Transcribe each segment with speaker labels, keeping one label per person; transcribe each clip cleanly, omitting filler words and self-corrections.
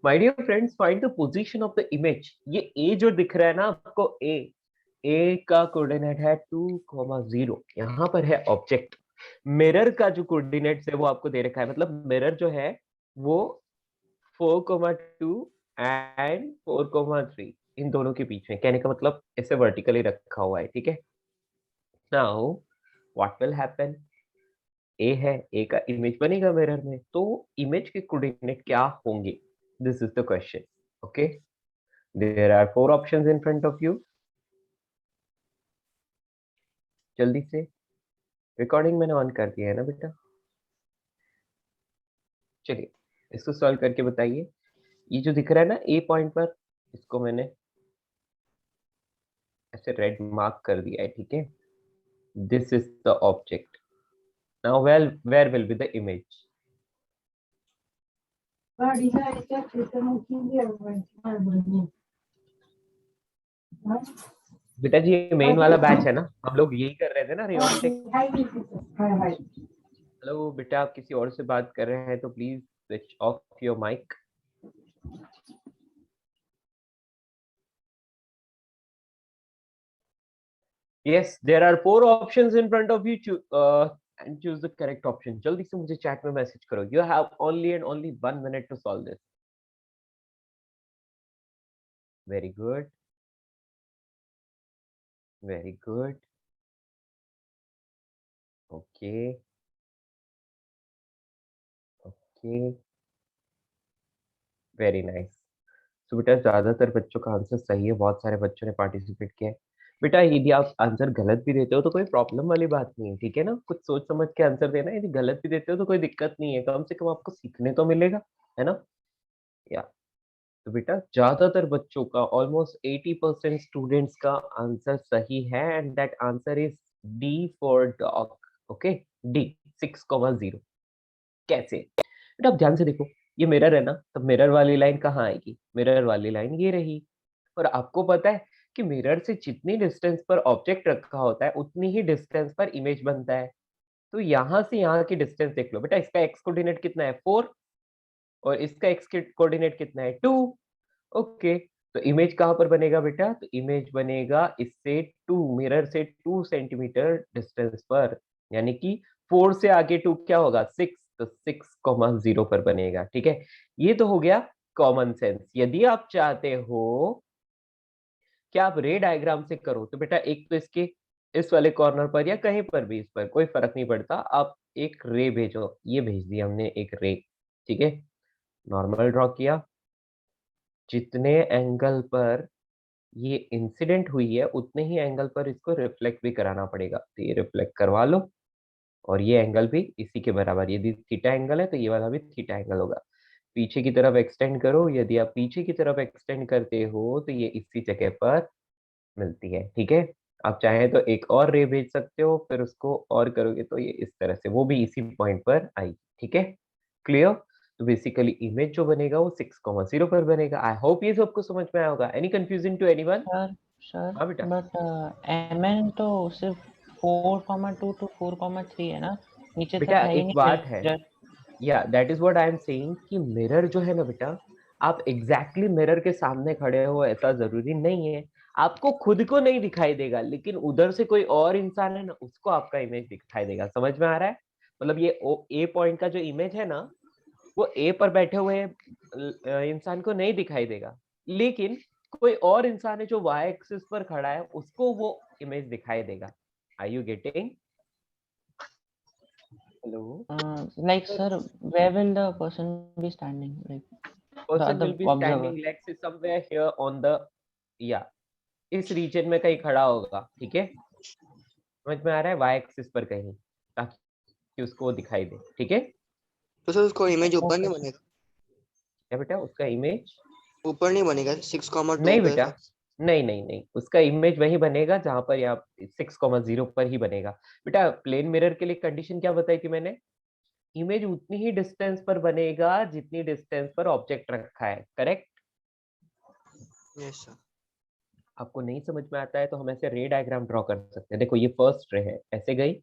Speaker 1: My dear friends, find the position of the image. ये ए जो दिख रहा है ना आपको, ए का कोऑर्डिनेट है 2,0। यहाँ पर है ऑब्जेक्ट। मिरर का जो कोऑर्डिनेट्स है वो आपको दे रखा है, मतलब मिरर जो है वो 4,2 एंड 4,3 इन दोनों के बीच में। कहने का मतलब ऐसे वर्टिकली रखा हुआ है, ठीक है। नाउ व्हाट विल हैपन, ए है, ए का इमेज बनेगा मिरर में, तो इमेज के कोऑर्डिनेट क्या होंगे? This is the question. Okay, there are 4 options in front of you. जल्दी से, रिकॉर्डिंग मैंने ऑन कर दिया है ना बेटा। चलिए इसको सॉल्व करके बताइए। ये जो दिख रहा है ना ए पॉइंट पर, इसको मैंने ऐसे रेड मार्क कर दिया है, ठीक है। This is the object. Now where will be the image? बेटा जी ये मेन वाला बैच है ना, हम लोग यही कर रहे थे ना, रियोस्टिक। हेलो बेटा, आप किसी और से बात कर रहे हैं तो please switch off your mic. Yes, there are 4 options in front of you. And choose the correct option. जल्दी से मुझे चैट में मैसेज करो. You have only and only 1 minute to solve this. Very good. Very good. Okay. Okay. Very nice. तो बेटा ज्यादातर बच्चों का आंसर सही है, बहुत सारे बच्चों ने पार्टिसिपेट किया है। बेटा यदि आप आंसर गलत भी देते हो तो कोई प्रॉब्लम वाली बात नहीं है, ठीक है ना। कुछ सोच समझ के आंसर देना, यदि गलत भी देते हो तो कोई दिक्कत नहीं है, कम से कम आपको सीखने तो मिलेगा, है ना। या तो बेटा ज्यादातर बच्चों का, ऑलमोस्ट 80% स्टूडेंट्स का आंसर सही है, and that answer is D for dog. Okay, D 6,0। कैसे बेटा, आप ध्यान से देखो, ये मिरर है ना, तो मिरर वाली लाइन कहाँ आएगी? मिरर वाली लाइन ये रही। और आपको पता है कि मिरर से जितनी डिस्टेंस पर ऑब्जेक्ट रखा होता है उतनी ही डिस्टेंस पर इमेज बनता है। तो यहाँ से यहाँ की डिस्टेंस देख लो बेटा, इसका एक्स कोऑर्डिनेट कितना है 4, और इसका एक्स कोऑर्डिनेट कितना है 2। ओके, तो इमेज कहाँ पर बनेगा बेटा? तो इमेज बनेगा इससे 2, मिरर से 2 सेंटीमीटर डिस्टेंस पर, यानी कि 4 से आगे 2 क्या होगा 6, तो 6,0 पर बनेगा, ठीक है। ये तो हो गया कॉमन सेंस। यदि आप चाहते हो कि आप रे डायग्राम से करो तो बेटा एक तो इसके इस वाले कॉर्नर पर या कहीं पर भी, इस पर कोई फर्क नहीं पड़ता, आप एक रे भेजो। ये भेज दिया हमने एक रे, ठीक है। नॉर्मल ड्रॉ किया, जितने एंगल पर ये इंसिडेंट हुई है उतने ही एंगल पर इसको रिफ्लेक्ट भी कराना पड़ेगा, तो ये रिफ्लेक्ट करवा लो। और ये एंगल भी इसी के बराबर, यदि थीटा एंगल है तो ये वाला भी थीटा एंगल होगा। पीछे की तरफ एक्सटेंड करो, यदि आप पीछे की तरफ एक्सटेंड करते हो तो ये इसी जगह पर मिलती है, ठीक है। आप चाहें तो एक और रे भेज सकते हो, फिर उसको और करोगे तो ये इस तरह से वो भी इसी पॉइंट पर आएगी, ठीक है। क्लियर? तो बेसिकली इमेज जो बनेगा वो 6,0 पर बनेगा। आई होप ये सबको समझ में आया होगा। Any confusion to anyone?
Speaker 2: Sir sir
Speaker 1: हाँ बेटा।
Speaker 2: बट mn तो सिर्फ 4,2 to 4,3 है ना, नीचे तक
Speaker 1: बेटा
Speaker 2: है ही
Speaker 1: एक
Speaker 2: नहीं
Speaker 1: बात है,
Speaker 2: मिरर।
Speaker 1: या that is what I am saying कि मिरर जो है ना बेटा, आप एग्जैक्टली मिरर के सामने खड़े हो ऐसा जरूरी नहीं है। आपको खुद को नहीं दिखाई देगा, लेकिन उधर से कोई और इंसान है ना, उसको आपका इमेज दिखाई देगा। समझ में आ रहा है? मतलब ये ए पॉइंट का जो इमेज है ना, वो ए पर बैठे हुए इंसान को नहीं दिखाई देगा, लेकिन कोई और इंसान है जो वाई एक्सिस पर खड़ा है, उसको वो इमेज दिखाई देगा। Are you getting? Hello
Speaker 2: Like sir, where will the person be standing, like the
Speaker 1: person
Speaker 2: other
Speaker 1: will be
Speaker 2: observer?
Speaker 1: Standing let's say somewhere here on the, या इस रीजन में कहीं खड़ा होगा, ठीक है। समझ में आ रहा है? वाई एक्सिस पर कहीं, ताकि उसको वो दिखाई दे, ठीक है।
Speaker 3: तो सर उसको इमेज ऊपर
Speaker 2: Okay
Speaker 3: नहीं
Speaker 2: sir.
Speaker 3: बनेगा?
Speaker 1: क्या बेटा उसका इमेज?
Speaker 3: ऊपर नहीं बनेगा 6,2
Speaker 1: नहीं
Speaker 3: पे
Speaker 1: बेटा,
Speaker 3: सर?
Speaker 1: नहीं नहीं नहीं, उसका इमेज वही बनेगा जहां पर यहाँ 6,0 पर ही बनेगा। बेटा प्लेन मिरर के लिए कंडीशन क्या बताई थी मैंने? इमेज उतनी ही डिस्टेंस पर बनेगा जितनी डिस्टेंस पर ऑब्जेक्ट रखा है, करेक्ट।
Speaker 3: Yes sir.
Speaker 1: आपको नहीं समझ में आता है तो हम ऐसे रे डायग्राम ड्रॉ कर सकते हैं। देखो ये फर्स्ट रे है, ऐसे गई,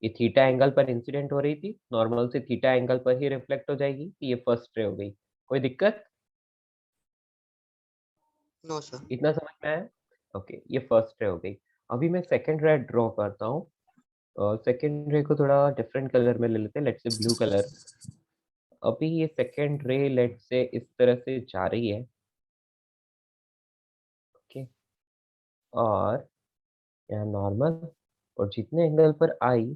Speaker 1: ये थीटा एंगल पर इंसिडेंट हो रही थी, नॉर्मल से थीटा एंगल पर ही रिफ्लेक्ट हो जाएगी, ये फर्स्ट रे हो गई। कोई दिक्कत?
Speaker 3: No sir.
Speaker 1: इतना समझ में आया? ओके, ये फर्स्ट रे हो गई। अभी मैं सेकंड रे ड्रॉ करता हूँ। सेकंड रे को थोड़ा डिफरेंट कलर में ले लेते हैं, लेट्स से ब्लू कलर। अभी ये सेकंड रे लेट्स से इस तरह से जा रही है, ओके। और यहाँ नॉर्मल, और जितने एंगल पर आई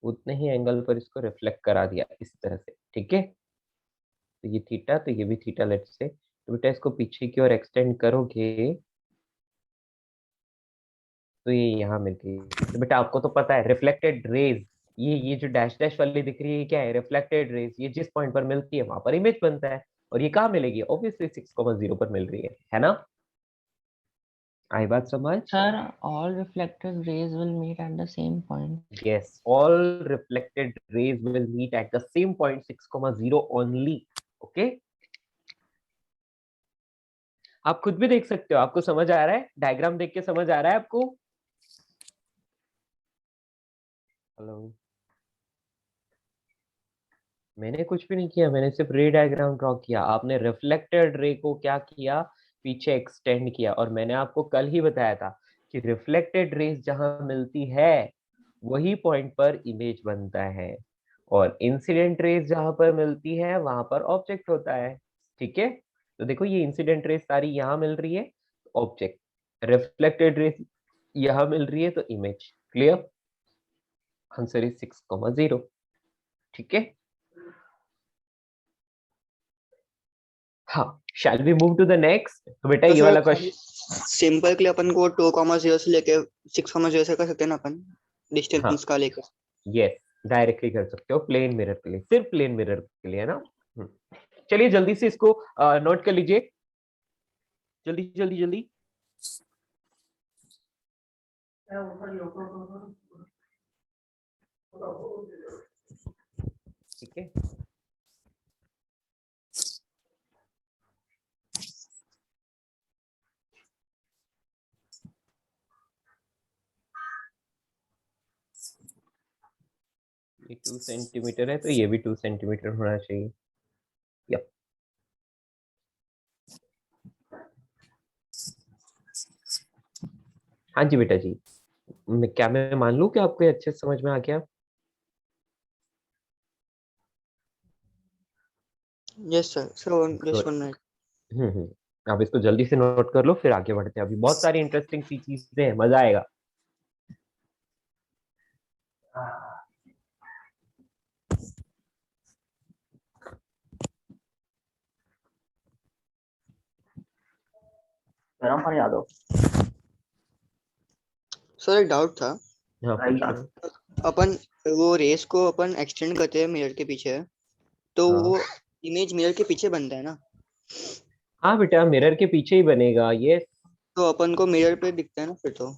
Speaker 1: उतने ही एंगल पर इसको रिफ्लेक्ट करा दिया इस तरह से, ठीक है। तो ये थीटा, तो ये भी थीटा लेट्स से। तो बेटा इसको पीछे की ओर एक्सटेंड करोगे तो ये यहाँ मिल गई। तो बेटा आपको तो पता है रिफ्लेक्टेड रेज, ये जो डैश डैश वाली दिख रही है, ये क्या है? Reflected raise. ये जिस पॉइंट पर मिलती है वहां पर इमेज बनता है। और ये कहाँ मिलेगी? ऑब्वियसली 6,0 पर मिल रही है ना? आई बात समझ?
Speaker 2: Sir, all reflected rays will meet at the same point.
Speaker 1: Yes, all reflected rays will meet at the same point 6,0 only. Okay? आप खुद भी देख सकते हो, आपको समझ आ रहा है? डायग्राम देख के समझ आ रहा है आपको? हेलो, मैंने कुछ भी नहीं किया, मैंने सिर्फ रे डायग्राम ड्रॉ किया। आपने रिफ्लेक्टेड रे को क्या किया? पीछे एक्सटेंड किया। और मैंने आपको कल ही बताया था कि रिफ्लेक्टेड रेज जहां मिलती है वही पॉइंट पर इमेज बनता है, और इंसिडेंट रेज जहां पर मिलती है वहां पर ऑब्जेक्ट होता है, ठीक है। तो देखो ये इंसिडेंट रेज सारी यहाँ मिल रही है, ऑब्जेक्ट। रिफ्लेक्टेड रेज यहाँ मिल रही है तो इमेज। क्लियर? आंसर इज 6,0, ठीक है। हाँ, shall we move to the next? तो बेटा
Speaker 3: तो
Speaker 1: ये
Speaker 3: सर
Speaker 1: वाला
Speaker 3: खाली
Speaker 1: क्वेश्चन,
Speaker 3: सिंपल के लिए अपन को 2,0 से लेके 6,0 से कर सकते हैं ना अपन,
Speaker 1: हाँ
Speaker 3: डिस्टेंस का लेकर।
Speaker 1: यस, डायरेक्टली कर सकते हो प्लेन मिरर के लिए, सिर्फ प्लेन मिरर के लिए, है ना? चलिए जल्दी से इसको नोट कर लीजिए, जल्दी जल्दी जल्दी। ठीक है, ये 2 सेंटीमीटर है तो ये भी 2 सेंटीमीटर होना चाहिए। यप, हाँ जी बेटा जी। मैं मान लूं कि आपको ये अच्छे से समझ में आ गया?
Speaker 3: Yes sir. Sir just
Speaker 1: good.
Speaker 3: 1 minute.
Speaker 1: आप इसको जल्दी से नोट कर लो, फिर आगे बढ़ते हैं। अभी बहुत सारी इंटरेस्टिंग सी चीजें हैं, मजा आएगा।
Speaker 2: गरम पानी डालो।
Speaker 3: सर एक डाउट था।
Speaker 1: हाँ पूछो।
Speaker 3: अपन वो रेस को अपन एक्सटेंड करते हैं मिरर के पीछे, तो
Speaker 1: हाँ
Speaker 3: वो इमेज मिरर के पीछे बनता है ना?
Speaker 1: हाँ बेटा, मिरर के पीछे ही बनेगा ये।
Speaker 3: तो अपन को मिरर पे दिखता है ना फिर तो।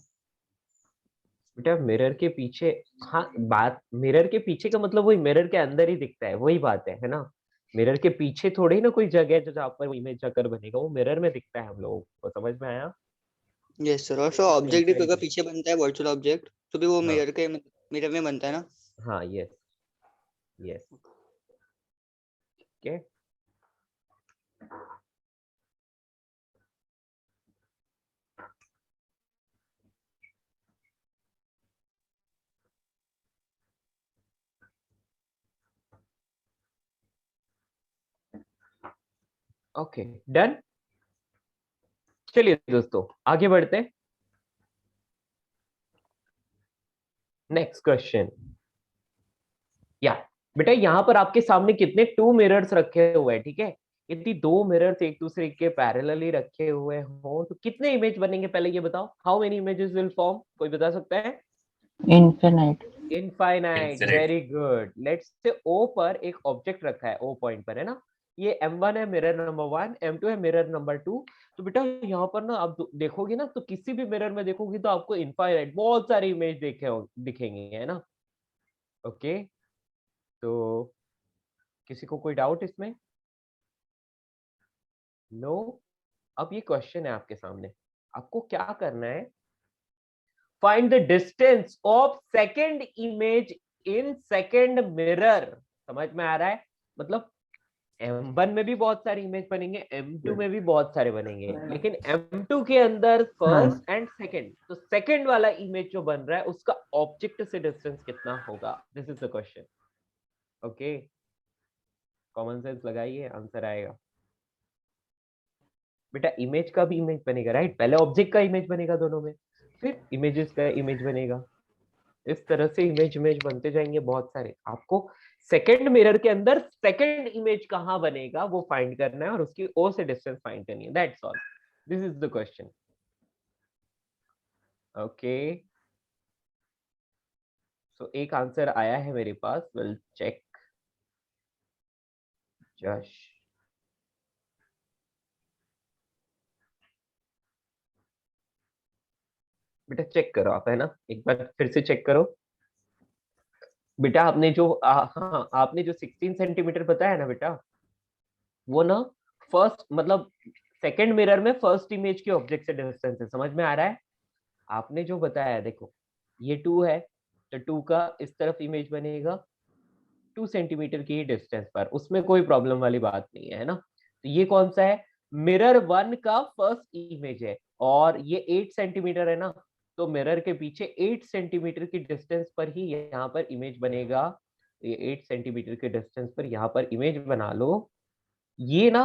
Speaker 1: बेटा मिरर के पीछे, हाँ बात मिरर के पीछे का मतलब वही मिरर के अंदर ही दिखता है, वही बात है ना? मिरर के पीछे थोड़ी ना कोई जगह है जो जहाँ पर इमेज जाकर बनेगा, वो मिरर में दिखता है हम लोगों को। समझ में आया?
Speaker 3: Yes sir. और सर ऑब्जेक्ट भी
Speaker 1: सिंपल।
Speaker 3: अगर पीछे बनता है, वर्चुअल ऑब्जेक्ट, तो भी वो
Speaker 1: हाँ
Speaker 3: मिरर में बनता है ना?
Speaker 1: हाँ, yes yes, okay. Okay, done. चलिए दोस्तों आगे बढ़ते हैं। Next question. या बेटा यहाँ पर आपके सामने कितने 2 मिरर्स रखे हुए हैं, ठीक है। यदि 2 मिरर्स एक दूसरे के पैरेलली रखे हुए हो तो कितने इमेज बनेंगे? पहले ये बताओ, how many images will form? कोई बता सकता है?
Speaker 2: Infinite.
Speaker 1: Infinite, very good. Let's say O पर एक ऑब्जेक्ट रखा है, ओ पॉइंट पर, है ना? ये M1 है मिरर नंबर 1, M2 है मिरर नंबर 2। तो बेटा यहाँ पर ना आप देखोगे ना, तो किसी भी मिरर में देखोगे तो आपको इनफाइनाइट बहुत सारी इमेज दिखेंगे, है ना? ओके, तो किसी को कोई डाउट इसमें? नो। अब ये क्वेश्चन है आपके सामने, आपको क्या करना है? Find the distance of second image in second mirror. समझ में आ रहा है? मतलब M1 में भी बहुत सारे इमेज बनेंगे, M2 में भी बहुत सारे बनेंगे, लेकिन M2 के अंदर फर्स्ट एंड सेकंड, तो सेकंड वाला इमेज जो बन रहा है उसका ऑब्जेक्ट से डिस्टेंस कितना होगा, this is the question. Okay, common sense लगाइए, आंसर आएगा। बेटा इमेज का भी इमेज बनेगा, राइट? पहले ऑब्जेक्ट का इमेज बनेगा दोनों में, फिर इमेजेस का इमेज बनेगा। इस तरह से इमेज इमेज बनते जाएंगे बहुत सारे। आपको सेकंड मिरर के अंदर सेकंड इमेज कहां बनेगा वो फाइंड करना है और उसकी ओ से डिस्टेंस फाइंड करनी है, that's all, this is the question. Okay, so एक आंसर आया है मेरे पास, विल चेक। जश, बेटा चेक करो आप, है ना, एक बार फिर से चेक करो। बेटा आपने जो हाँ, आपने जो 16 सेंटीमीटर बताया ना बेटा, वो ना फर्स्ट मतलब सेकंड मिरर में फर्स्ट इमेज के ऑब्जेक्ट से डिस्टेंस है, समझ में आ रहा है? आपने जो बताया, देखो ये 2 है, तो 2 का इस तरफ इमेज बनेगा 2 सेंटीमीटर की डिस्टेंस पर, उसमें कोई प्रॉब्लम वाली बात नहीं है ना। तो ये कौन सा है? मिरर 1 का फर्स्ट इमेज है और ये 8 सेंटीमीटर है ना, तो मिरर के पीछे 8 सेंटीमीटर की डिस्टेंस पर ही यहाँ पर इमेज बनेगा। ये 8 सेंटीमीटर के डिस्टेंस पर यहाँ पर इमेज बना लो। ये ना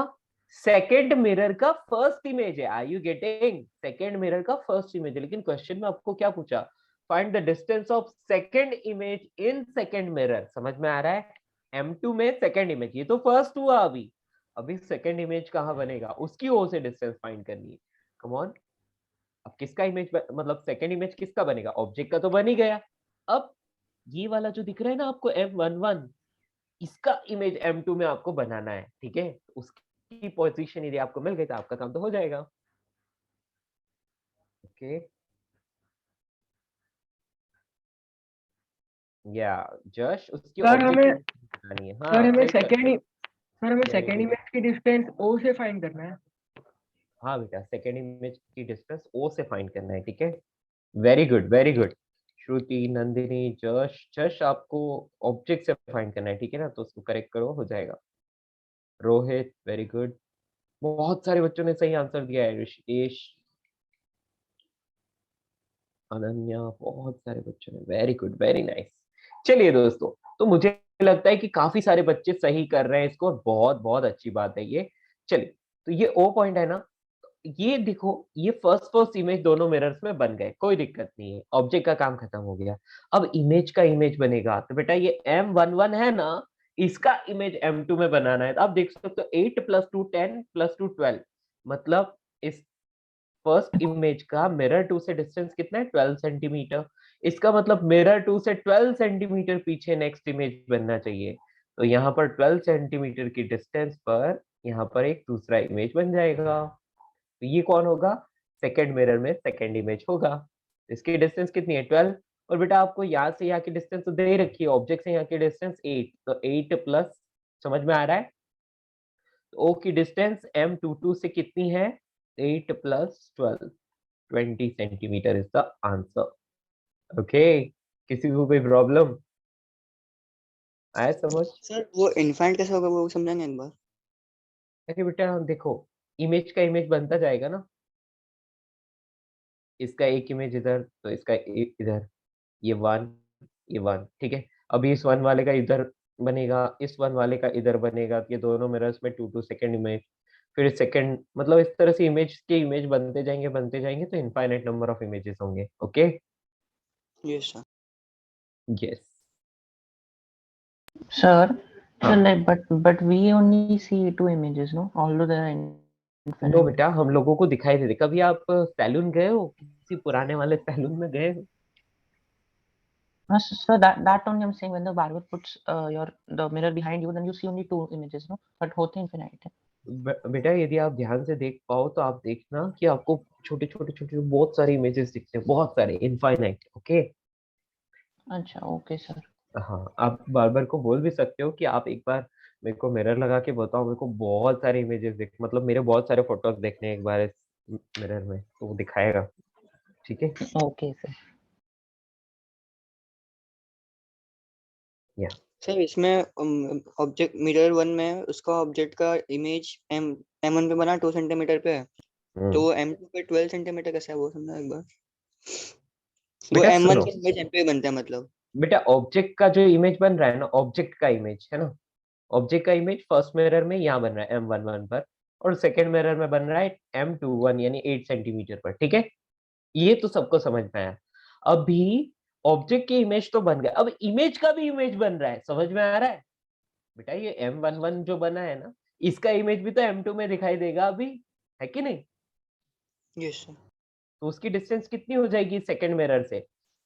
Speaker 1: सेकंड मिरर का फर्स्ट इमेज है, are you getting? Second mirror का फर्स्ट इमेज है, लेकिन क्वेश्चन में आपको क्या पूछा? Find the distance of second image in second mirror, समझ में आ रहा है? M2 में सेकंड इमेज, ये तो फर्स्ट हुआ अभी, अभी सेकंड इमेज कहां बनेगा उसकी ओ से डिस्टेंस फाइंड करनी है। कम ऑन, अब किसका इमेज मतलब सेकंड इमेज किसका बनेगा? ऑब्जेक्ट का तो बन ही गया। अब ये वाला जो दिख रहा है ना आपको M11, इसका इमेज M2 में आपको बनाना है, ठीक है? उसकी पोजीशन यदि आपको मिल गई तो आपका काम तो हो जाएगा। ओके, या जश उसकी
Speaker 4: सर
Speaker 1: ऑब्जेक्ट
Speaker 4: हमें
Speaker 1: बनानी है।
Speaker 4: सर
Speaker 1: हाँ
Speaker 4: हमें
Speaker 1: सही कर, वेरी
Speaker 4: सेकेंड
Speaker 1: गुड।
Speaker 4: इमेज की डिस्टेंस ओ से फाइंड करना है।
Speaker 1: हाँ बेटा, सेकंड इमेज की डिस्टेंस ओ से फाइंड करना है, ठीक है? Very good, very good. Shruti, Nandini, Jash, Jash आपको ऑब्जेक्ट से फाइंड करना है, ठीक है ना? तो उसको करेक्ट करो, हो जाएगा। Rohit, very good. बहुत सारे बच्चों ने सही आंसर दिया है। ऋषिकेश, अनन्या, बहुत सारे बच्चों ने, वेरी गुड, वेरी नाइस। चलिए दोस्तों, तो मुझे लगता है कि काफी सारे बच्चे सही कर रहे हैं इसको, बहुत बहुत अच्छी बात है ये। चलिए, तो ये ओ पॉइंट है ना, ये देखो, ये फर्स्ट फर्स्ट इमेज दोनों मिरर्स में बन गए, कोई दिक्कत नहीं है, ऑब्जेक्ट का काम खत्म हो गया। अब इमेज का इमेज बनेगा, तो बेटा ये M11 है ना, इसका इमेज M2 में बनाना है। तो आप देख सकते हो 8 + 2 10 + 2 12, मतलब इस फर्स्ट इमेज का मिरर 2 से डिस्टेंस कितना है? 12 सेंटीमीटर। इसका मतलब मिरर 2 से 12 सेंटीमीटर पीछे नेक्स्ट इमेज बनना चाहिए। तो यहाँ पर 12 सेंटीमीटर की डिस्टेंस पर यहाँ पर एक दूसरा इमेज बन जाएगा। तो ये कौन होगा? सेकंड मिरर में सेकंड इमेज होगा। इसकी डिस्टेंस कितनी है? 12। और बेटा आपको यहाँ से यहाँ की डिस्टेंस तो दे ही रखी है, ऑब्जेक्ट से यहाँ की डिस्टेंस 8, तो 8 प्लस, समझ में आ रहा है? ओ की डिस्टेंस M22 से कितनी है? 8 + 12, 20 centimetre is the answer. Okay, किसी को कोई प्रॉब्लम आया समझ?
Speaker 3: सर वो इन्फाइनाइट कैसे होगा वो समझाएंगे एक बार?
Speaker 1: अरे बेटा हम देखो, इमेज का इमेज बनता जाएगा ना, इसका एक इमेज इधर, तो इसका इधर, ये 1, ये 1, ठीक है? अभी इस 1 वाले का इधर बनेगा, इस 1 वाले का इधर बनेगा, तो ये दोनों मिरर्स में 2 2 सेकंड इमेज, फिर सेकंड, मतलब इस तरह से इमेज के इमेज बनते जाएंगे, तो इनफाइनाइट नंबर ऑफ इमेजेस होंगे। Okay,
Speaker 3: yes sir.
Speaker 1: Yes.
Speaker 2: Sir, so
Speaker 1: हाँ,
Speaker 2: like, but we only see two images, no? Although there are
Speaker 1: no
Speaker 2: infinite.
Speaker 1: बेटा, हम लोगों को दिखाई देते। कभी आप सैलून गए हो? किसी पुराने वाले सैलून में गए हो?
Speaker 2: No, so that only I'm saying when the barber puts the mirror behind you, then you see only two images, no? But होते infinite है.
Speaker 1: बेटा यदि आप ध्यान से देख पाओ तो आप देखना कि आपको छोटे छोटे छोटे बहुत सारे इमेजेस दिखते हैं, बहुत सारे, इनफाइनाइट। ओके,
Speaker 2: अच्छा, okay sir.
Speaker 1: हाँ, आप बार-बार को बोल भी सकते हो कि आप एक बार मेरे को मिरर लगा के बताओ, मेरे को बहुत सारे इमेजेस दिख, मतलब मेरे बहुत सारे फोटोज देखने हैं एक बार इस मिरर में, तो वो दिखाएगा, ठीक है?
Speaker 2: Okay sir.
Speaker 1: या
Speaker 3: सर इसमें ऑब्जेक्ट मिरर 1 में उसका ऑब्जेक्ट का इमेज M1 पे बना 2 सेंटीमीटर पे, तो M2 पे 12 सेंटीमीटर कैसे है वो समझा एक बार। वो
Speaker 1: बेटा
Speaker 3: M1
Speaker 1: सुनो,
Speaker 3: का इमेज M पे बनता है मतलब।
Speaker 1: बेटा ऑब्जेक्ट का जो इमेज बन रहा है ना, ऑब्जेक्ट का इमेज है ना, ऑब्जेक्ट का इमेज फर्स्ट मिरर में यहाँ बन रहा है M11 पर, और सेकंड मिरर में बन रहा है M21 यानी 8 सेंटीमीटर पर, ठीक है। ये तो सबको समझ में आया। अभी ऑब्जेक्ट की इमेज तो बन गया, अब इमेज का भी इमेज बन रहा है, समझ में आ रहा है बेटा। ये M11 जो बना है ना, इसका इमेज भी तो M2 में दिखाई देगा अभी, है कि नहीं।
Speaker 3: Yes sir.
Speaker 1: तो उसकी डिस्टेंस कितनी हो जाएगी सेकंड मिरर से,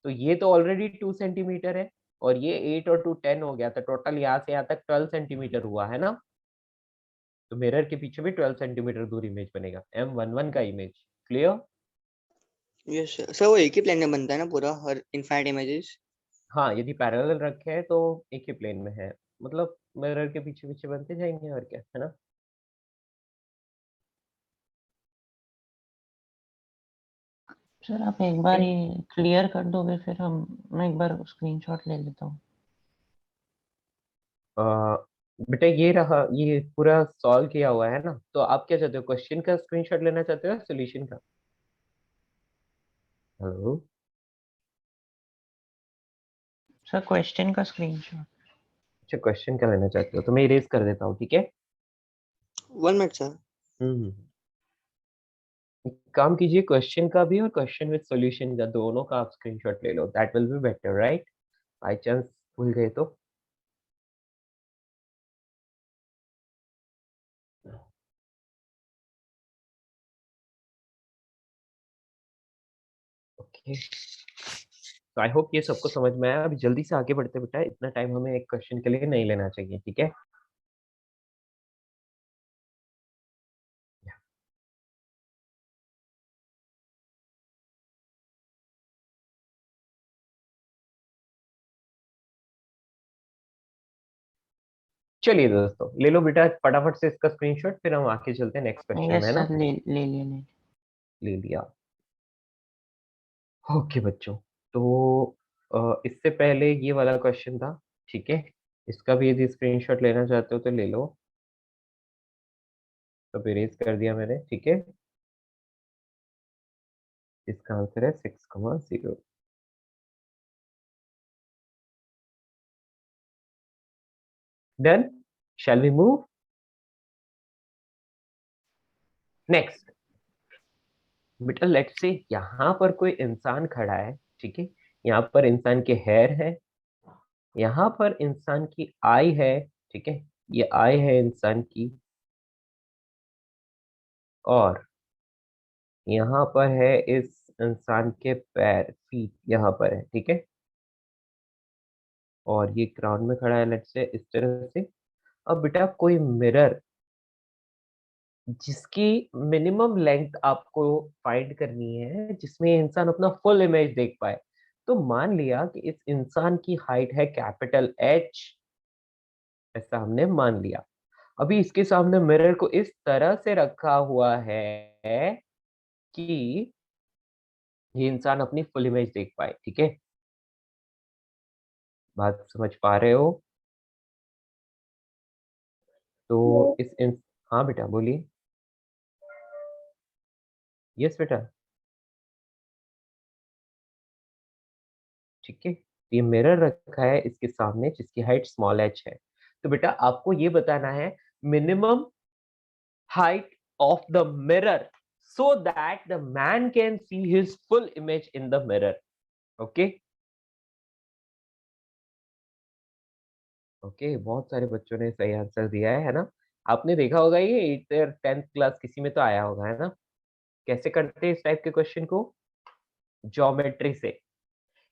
Speaker 1: तो ये तो ऑलरेडी 2 सेंटीमीटर है, और ये 8 और 2 10 हो गया, तो टोटल यहाँ से यहाँ तक 12 सेंटीमीटर हुआ है ना। तो मिरर के पीछे भी 12 सेंटीमीटर दूर इमेज बनेगा, M11 का image. Clear.
Speaker 3: Yes sir. Sir वो एक ही प्लेन में बनता है ना पूरा, हर इनफाइनाइट इमेजेस।
Speaker 1: हाँ, यदि पैरेलल रखे हैं तो एक ही प्लेन में है, मतलब मिरर के पीछे पीछे बनते जाएंगे, और क्या है ना।
Speaker 2: सर आप एक बार ये क्लियर कर दोगे, फिर मैं एक बार स्क्रीनशॉट ले लेता हूँ।
Speaker 1: बेटा ये रहा, ये पूरा सॉल्व किया हुआ है ना, तो आप क्या चाहते हो, क्वेश्चन का स्क्रीनशॉट लेना चाहते हो या सोल्यूशन का। हेलो।
Speaker 2: सर क्वेश्चन का स्क्रीनशॉट।
Speaker 1: अच्छा, क्वेश्चन का लेना चाहते हो तो मैं इरेज कर देता हूँ, ठीक है।
Speaker 3: 1 मिनट सर।
Speaker 1: हम्म। एक काम कीजिए, क्वेश्चन का भी और क्वेश्चन विद सॉल्यूशन का, दोनों का आप स्क्रीनशॉट ले लो, that will be better, right. By chance भूल गए तो। ओके, तो आई होप ये सबको समझ में आया। अभी जल्दी से आगे बढ़ते बेटा, इतना टाइम हमें एक क्वेश्चन के लिए नहीं लेना चाहिए, ठीक है। चलिए दोस्तों, ले लो बेटा फटाफट से इसका स्क्रीनशॉट, फिर हम आगे चलते हैं नेक्स्ट क्वेश्चन में,
Speaker 2: यस
Speaker 1: है ना।
Speaker 2: सर, ले लिया।
Speaker 1: ले लिया। ओके बच्चों, तो इससे पहले ये वाला क्वेश्चन था, ठीक है। इसका भी यदि स्क्रीनशॉट लेना चाहते हो तो ले लो। तो इरेज कर दिया मैंने, ठीक है। इसका आंसर है 6,0। Done. Shall we move next. बेटा लेट्स से यहाँ पर कोई इंसान खड़ा है, ठीक है। यहाँ पर इंसान के हेयर है, यहाँ पर इंसान की आई है, ठीक है। ये आई है इंसान की, और यहाँ पर है इस इंसान के पैर, फीट यहाँ पर है, ठीक है। और ये ग्राउंड में खड़ा है लेट्स से इस तरह से। अब बेटा कोई मिरर जिसकी मिनिमम लेंथ आपको फाइंड करनी है, जिसमें इंसान अपना फुल इमेज देख पाए। तो मान लिया कि इस इंसान की हाइट है कैपिटल एच, ऐसा हमने मान लिया। अभी इसके सामने मिरर को इस तरह से रखा हुआ है कि ये इंसान अपनी फुल इमेज देख पाए, ठीक है। बात समझ पा रहे हो। तो हाँ बेटा बोलिए। यस बेटा। ठीक है, ये मिरर रखा है इसके सामने जिसकी हाइट स्मॉल एच है। तो बेटा आपको ये बताना है minimum height of the mirror, so that the man can see his full image in the mirror. Okay okay, बहुत सारे बच्चों ने सही आंसर दिया है ना। आपने देखा होगा ये 8th और 10th क्लास किसी में तो आया होगा, है ना। कैसे करते हैं इस टाइप के क्वेश्चन को, ज्योमेट्री से।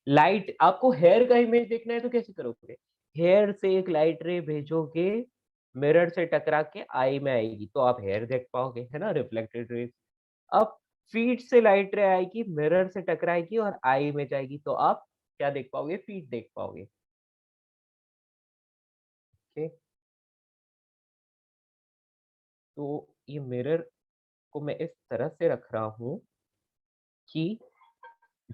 Speaker 1: लाइट, आपको हेयर का इमेज देखना है तो कैसे करोगे, हेयर से एक लाइट रे भेजोगे, मिरर से टकरा के आई में आएगी तो आप हेयर देख पाओगे, है ना, रिफ्लेक्टेड रेज। अब फीट से लाइट रे आएगी, मिरर से टकराएगी और आई में जाएगी, तो आप क्या देख पाओगे, फीट देख पाओगे। ओके, तो ये मिरर को मैं इस तरह से रख रहा हूं कि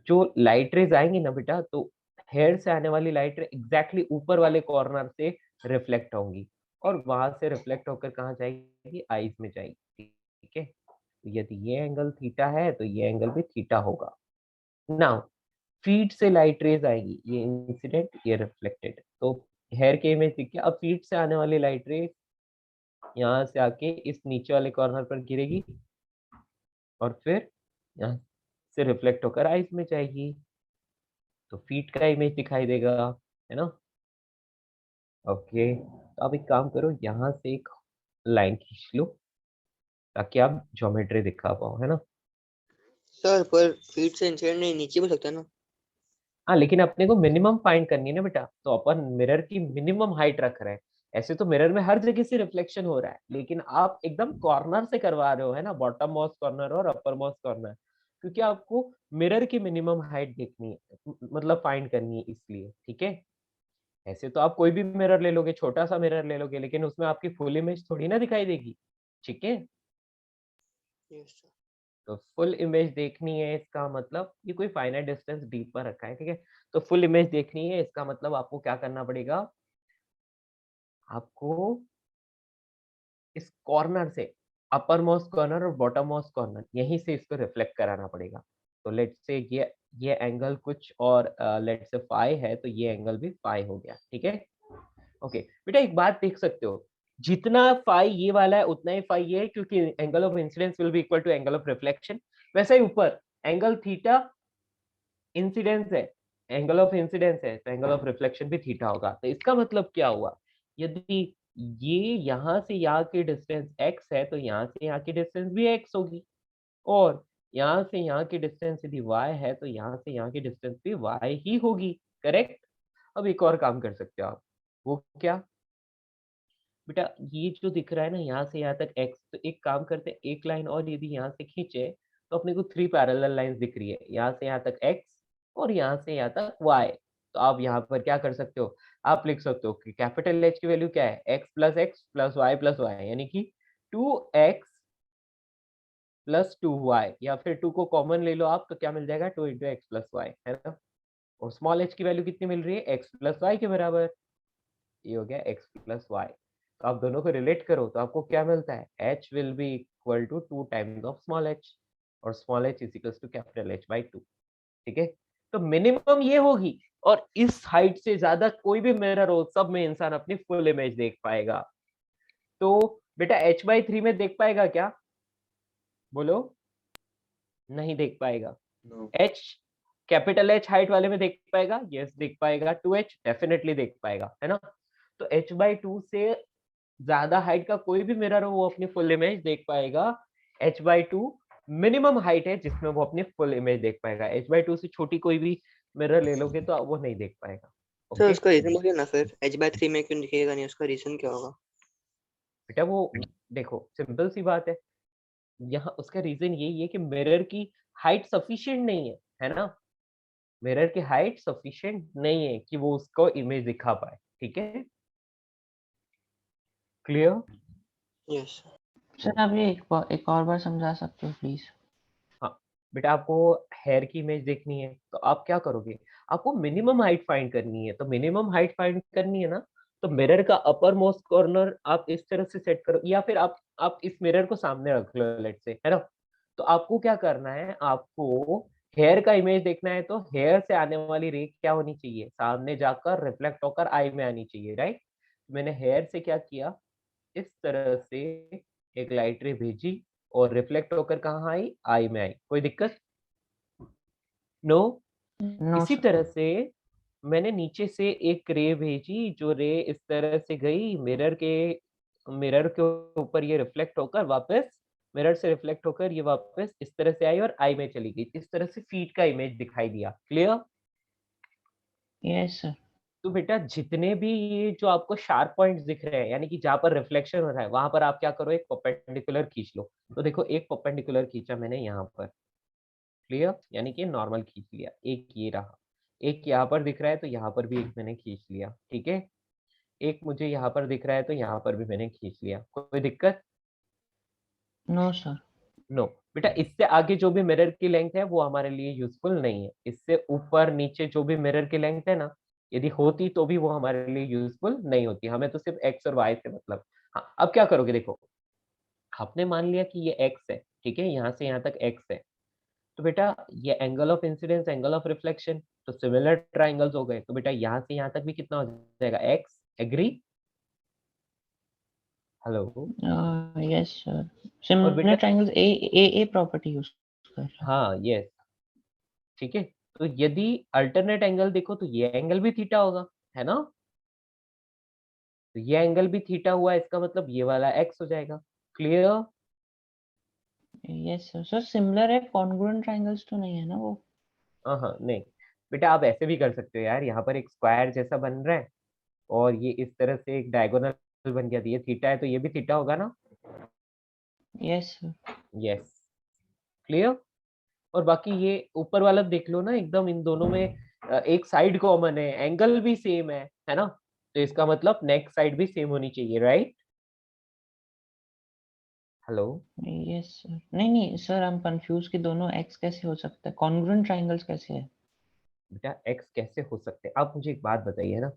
Speaker 1: जो लाइट रेज आएंगे ना बेटा, तो हेयर से आने वाली लाइट रे एग्जैक्टली ऊपर वाले कॉर्नर से रिफ्लेक्ट होंगी और वहां से रिफ्लेक्ट होकर कहाँ जाएगी, आईज में जाएगी। ठीक है, यदि ये एंगल थीटा है तो ये एंगल भी थीटा होगा। नाउ फीड से लाइट रेज आएगी, ये इंसिडेंट ये रिफ्लेक्टेड, तो हेयर के इमेज दिख गया। अब फीड से आने वाली लाइट रेज यहाँ से आके इस नीचे वाले कॉर्नर पर गिरेगी और फिर यहाँ से रिफ्लेक्ट होकर आईज में जाएगी, तो फीट का इमेज दिखाई देगा, है ना। ओके, तो अब एक काम करो, यहाँ से एक लाइन खींच लो ताकि आप ज्योमेट्री दिखा पाओ, है ना।
Speaker 3: सर पर फीट से इंसिडेंट नहीं नीचे भी सकता है ना।
Speaker 1: हाँ, लेकिन अपने को मिनिमम फाइंड करनी है ना बेटा, तो अपन मिरर की मिनिमम हाइट रख रहे हैं। ऐसे तो मिरर में हर जगह से रिफ्लेक्शन हो रहा है, लेकिन आप एकदम कॉर्नर से करवा रहे हो, है ना, बॉटम मोस्ट कॉर्नर और अपर मोस्ट कॉर्नर, क्योंकि आपको मिरर की मिनिमम हाइट देखनी है, मतलब फाइंड करनी है इसलिए। ठीक है, ऐसे तो आप कोई भी मिरर ले लोगे, छोटा सा मिरर ले लोगे, लेकिन उसमें आपकी फुल इमेज थोड़ी ना दिखाई देगी। ठीक है,
Speaker 3: यस सर।
Speaker 1: तो फुल इमेज देखनी है इसका मतलब ये कोई फाइनाइट डिस्टेंस डी पर रखा है। ठीक है, तो फुल इमेज देखनी है इसका मतलब आपको क्या करना पड़ेगा, आपको इस कॉर्नर से अपर मोस्ट कॉर्नर और बॉटम मोस्ट कॉर्नर यहीं से इसको रिफ्लेक्ट कराना पड़ेगा। तो लेट्स से ये एंगल कुछ और लेट्स से फाई है, तो ये एंगल भी फाई हो गया। ठीक है, ओके बेटा एक बात देख सकते हो, जितना फाई ये वाला है उतना ही फाई ये है, क्योंकि angle of incidence will be equal to angle of reflection. वैसे ही ऊपर एंगल थीटा इंसिडेंस है, एंगल ऑफ इंसिडेंस है, तो एंगल ऑफ रिफ्लेक्शन भी थीटा होगा। तो इसका मतलब क्या हुआ, यदि ये यहाँ से यहाँ की डिस्टेंस x है तो यहाँ से यहाँ की डिस्टेंस भी x होगी, और यहाँ से यहाँ की डिस्टेंस यदि y है तो यहाँ से यहाँ की डिस्टेंस भी y ही होगी। करेक्ट। अब एक और काम कर सकते हो आप, वो क्या बेटा, ये जो दिख रहा है ना यहाँ से यहाँ तक x, तो एक काम करते हैं, एक लाइन और यदि यहाँ से खींचे तो अपने को 3 पैरेलल लाइंस दिख रही है, यहाँ से यहाँ तक x और यहाँ से यहाँ तक y। तो आप यहाँ पर क्या कर सकते हो, आप लिख सकते हो कि कैपिटल H की वैल्यू क्या है, x प्लस y, यानी कि 2x प्लस 2y, या फिर 2 को कॉमन ले लो आप तो क्या मिल जाएगा, 2 इंटू एक्स प्लस वाई, है ना। और स्मॉल h की वैल्यू कितनी मिल रही है, x प्लस वाई के बराबर, ये हो गया x प्लस वाई। तो आप दोनों को रिलेट करो तो आपको क्या मिलता है, h will be equal to 2 times of small h, और small h is equals to capital H by 2। ठीक है, तो मिनिमम ये होगी, और इस हाइट से ज्यादा कोई भी मिरर हो सब में इंसान अपनी फुल इमेज देख पाएगा। तो बेटा h बाई 3 में देख पाएगा क्या, बोलो, नहीं देख पाएगा।
Speaker 3: No.
Speaker 1: h capital H height वाले में देख पाएगा, यस देख पाएगा। 2h डेफिनेटली देख पाएगा, है ना। तो h बाई 2 से ज्यादा हाइट का कोई भी मिरर हो वो अपनी फुल इमेज देख पाएगा। h बाई 2 मिनिमम हाइट है जिसमें वो अपनी फुल इमेज देख पाएगा, h बाई 2 से छोटी कोई भी मिरर ले लोगे तो वो नहीं देख पाएगा।
Speaker 3: सर
Speaker 1: ओके
Speaker 3: उसका रीजन बोलिए ना, फिर h/3 में क्यों दिखेगा नहीं, उसका रीजन क्या होगा।
Speaker 1: बेटा, वो देखो सिंपल सी बात है, यहाँ उसका रीजन यही है कि मिरर की हाइट सफिशिएंट नहीं है ना, मिरर की हाइट सफिशिएंट नहीं है कि वो उसको इमेज दिखा पाए। ठीक है, क्लियर।
Speaker 3: यस।
Speaker 2: सर आप ये एक और बार समझा सकते हो प्लीज।
Speaker 1: हाँ बेटा, आपको हेयर की इमेज देखनी है तो आप क्या करोगे, आपको मिनिमम हाइट फाइंड करनी है। तो मिनिमम हाइट फाइंड करनी है ना, तो मिरर का अपर मोस्ट कॉर्नर आप इस तरह से सेट करो, या फिर आप इस मिरर को सामने रख लो लेट से, है ना। तो आपको क्या करना है, आपको हेयर का इमेज देखना है, तो हेयर से आने वाली रे क्या होनी चाहिए, सामने जाकर रिफ्लेक्ट होकर आई में आनी चाहिए, राइट। मैंने हेयर से क्या किया, इस तरह से एक लाइट रे भेजी और रिफ्लेक्ट होकर कहाँ आई, आई में आई, कोई दिक्कत, नो।
Speaker 2: नो
Speaker 1: इसी
Speaker 2: सर।
Speaker 1: तरह से मैंने नीचे से एक रे भेजी, जो रे इस तरह से गई मिरर के ऊपर, ये रिफ्लेक्ट होकर वापस मिरर से रिफ्लेक्ट होकर ये वापस इस तरह से आई और आई में चली गई। इस तरह से फीट का इमेज दिखाई दिया, क्लियर।
Speaker 2: Yes sir.
Speaker 1: तो बेटा जितने भी ये जो आपको शार्प पॉइंट्स दिख रहे हैं, यानी कि जहां पर रिफ्लेक्शन हो रहा है, वहां पर आप क्या करो, एक परपेंडिकुलर खींच लो। तो देखो एक परपेंडिकुलर खींचा मैंने यहाँ पर, क्लियर, यानी कि नॉर्मल खींच लिया, एक ये रहा, एक यहाँ पर दिख रहा है तो यहाँ पर भी एक मैंने खींच लिया। ठीक है, एक मुझे यहाँ पर दिख रहा है तो यहाँ पर भी मैंने खींच लिया, कोई दिक्कत।
Speaker 2: No sir.
Speaker 1: नो बेटा, इससे आगे जो भी मिरर की लेंथ है वो हमारे लिए यूजफुल नहीं है। इससे ऊपर नीचे जो भी मिरर की लेंथ है ना, यदि होती तो भी वो हमारे लिए यूजफुल नहीं होती। हमें तो सिर्फ एक्स और वाई से मतलब। हाँ, अब क्या करोगे, देखो आपने मान लिया कि ये एक्स है, ठीक है, यहाँ से यहाँ तक एक्स है। तो बेटा ये angle of incidence, angle of reflection, तो सिमिलर ट्राइंगल्स हो गए। तो बेटा यहाँ से यहाँ तक भी कितना हो जाएगा, x. Agree? Hello?
Speaker 2: Yes, sir.
Speaker 1: और
Speaker 2: Similar
Speaker 1: बेटा
Speaker 2: triangles A property use कर रहा है।
Speaker 1: हाँ, यस, ठीक है। तो यदि अल्टरनेट एंगल देखो तो ये एंगल भी थीटा होगा, है ना? तो ये एंगल भी थीटा हुआ, इसका मतलब ये वाला एक्स हो जाएगा। Clear?
Speaker 2: Yes, sir. So similar है, congruent triangles तो नहीं है ना वो?
Speaker 1: हाँ हाँ, नहीं बेटा, आप ऐसे भी कर सकते हो यार। यहाँ पर एक स्क्वायर जैसा बन रहा है और ये इस तरह से एक डायगोनल बन गया, तो ये थीटा है तो ये भी थीटा होगा ना।
Speaker 2: Yes, sir.
Speaker 1: Yes, clear. और बाकी ये ऊपर वाला देख लो ना, एकदम इन दोनों में एक साइड कॉमन है, एंगल भी सेम है ना? तो इसका मतलब नेक्स्ट साइड भी सेम होनी चाहिए, राइट? हेलो?
Speaker 2: Yes, sir. नहीं सर, I'm confused कि दोनों x कैसे हो सकता है, congruent triangles कैसे है?
Speaker 1: बेटा एक्स कैसे हो सकते हैं, आप मुझे एक बात बताइए ना।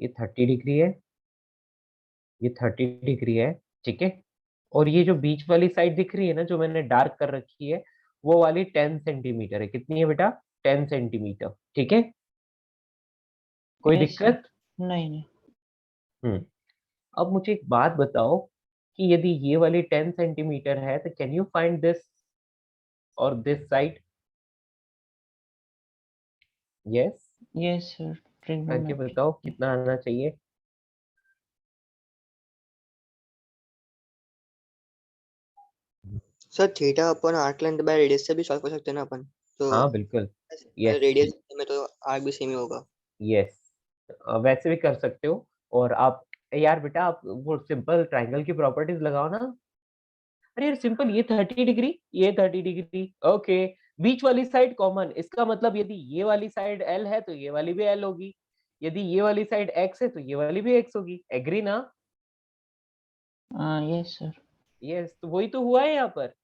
Speaker 1: ये 30 डिग्री है, ये 30 डिग्री है, ठीक है। और ये जो बीच वाली साइड दिख रही है ना, जो मैंने डार्क कर रखी है, वो वाली 10 सेंटीमीटर है। कितनी है बेटा? 10 सेंटीमीटर, ठीक है। कोई
Speaker 2: Yes, sir.
Speaker 1: दिक्कत?
Speaker 2: नहीं।
Speaker 1: हम्म। अब मुझे एक बात बताओ कि यदि ये वाली 10 सेंटीमीटर है तो कैन यू फाइंड दिस और this side? Yes,
Speaker 2: Yes, sir.
Speaker 1: करके
Speaker 2: Trigonometry.
Speaker 1: बताओ कितना आना चाहिए।
Speaker 3: Sir theta upon arc length by radius से भी सॉल्व कर सकते हैं ना अपन, तो
Speaker 1: हाँ बिल्कुल, यस
Speaker 3: रेडियस में तो आर्क भी सेम ही होगा।
Speaker 1: यस, वैसे भी कर सकते हो। और आप यार बेटा, आप वो सिंपल ट्राइंगल की प्रॉपर्टीज लगाओ ना। अरे यार सिंपल, ये 30 डिग्री, ये 30 डिग्री, ओके। बीच वाली साइड कॉमन, इसका मतलब यदि ये वाली साइड एल है तो ये वाली भी एल होगी। यदि ये वाली साइड एक्स है तो ये वाली भी एक्स होगी। एग्री ना?
Speaker 2: Yes, sir.
Speaker 1: यस, तो वही तो हुआ है यहाँ पर।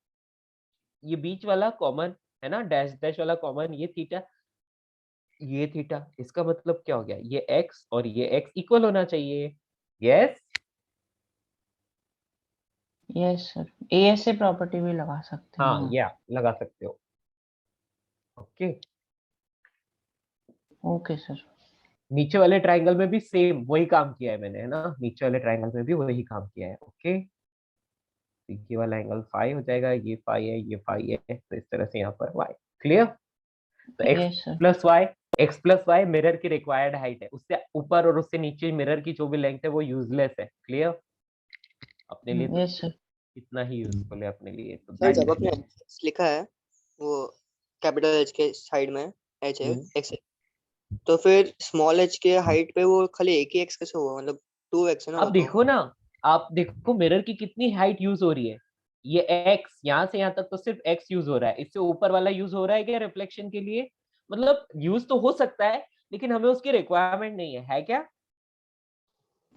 Speaker 1: ये बीच वाला कॉमन है ना, डैश डैश वाला कॉमन, ये थीटा, इसका मतलब क्या हो गया, ये एक्स और ये एक्स इक्वल होना चाहिए। Yes,
Speaker 2: Yes, sir. ASA property भी लगा सकते हैं
Speaker 1: हाँ,
Speaker 2: ना?
Speaker 1: या लगा सकते हो। Okay,
Speaker 2: Okay, sir.
Speaker 1: नीचे वाले ट्रायंगल में भी सेम वही काम किया है मैंने, है ना? नीचे वाले ट्रायंगल में भी वही काम किया है। ओके, तो ये वाला एंगल फाई हो जाएगा, ये फाई है, ये फाई है, तो इस तरह से यहाँ पर वाई। क्लियर? तो x
Speaker 2: Yes, sir.
Speaker 1: Plus y, x plus y mirror की रिक्वायर्ड हाइट है। उससे ऊपर और उससे नीचे मिरर की जो भी लेंथ है वो यूजलेस है। क्लियर? अपने लिए तो
Speaker 2: Yes, sir.
Speaker 1: इतना ही यूजफुल है अपने लिए, तो
Speaker 3: सर
Speaker 1: दैट
Speaker 3: जब आपने
Speaker 1: इज।
Speaker 3: x लिखा है वो कैपिटल एच के साइड में एच है, एक्स है, तो फिर स्मॉल एच के हाइट पे वो खाली एक ही एक्स कैसे हुआ, मतलब 2x है ना वो
Speaker 1: अब
Speaker 3: तो।
Speaker 1: देखो ना, आप देखो मिरर की कितनी हाइट यूज हो रही है। ये एक्स, यहाँ से यहाँ तक तो सिर्फ एक्स यूज हो रहा है। इससे ऊपर वाला यूज हो रहा है क्या रिफ्लेक्शन के लिए? मतलब यूज तो हो सकता है, लेकिन हमें उसकी रिक्वायरमेंट नहीं है क्या?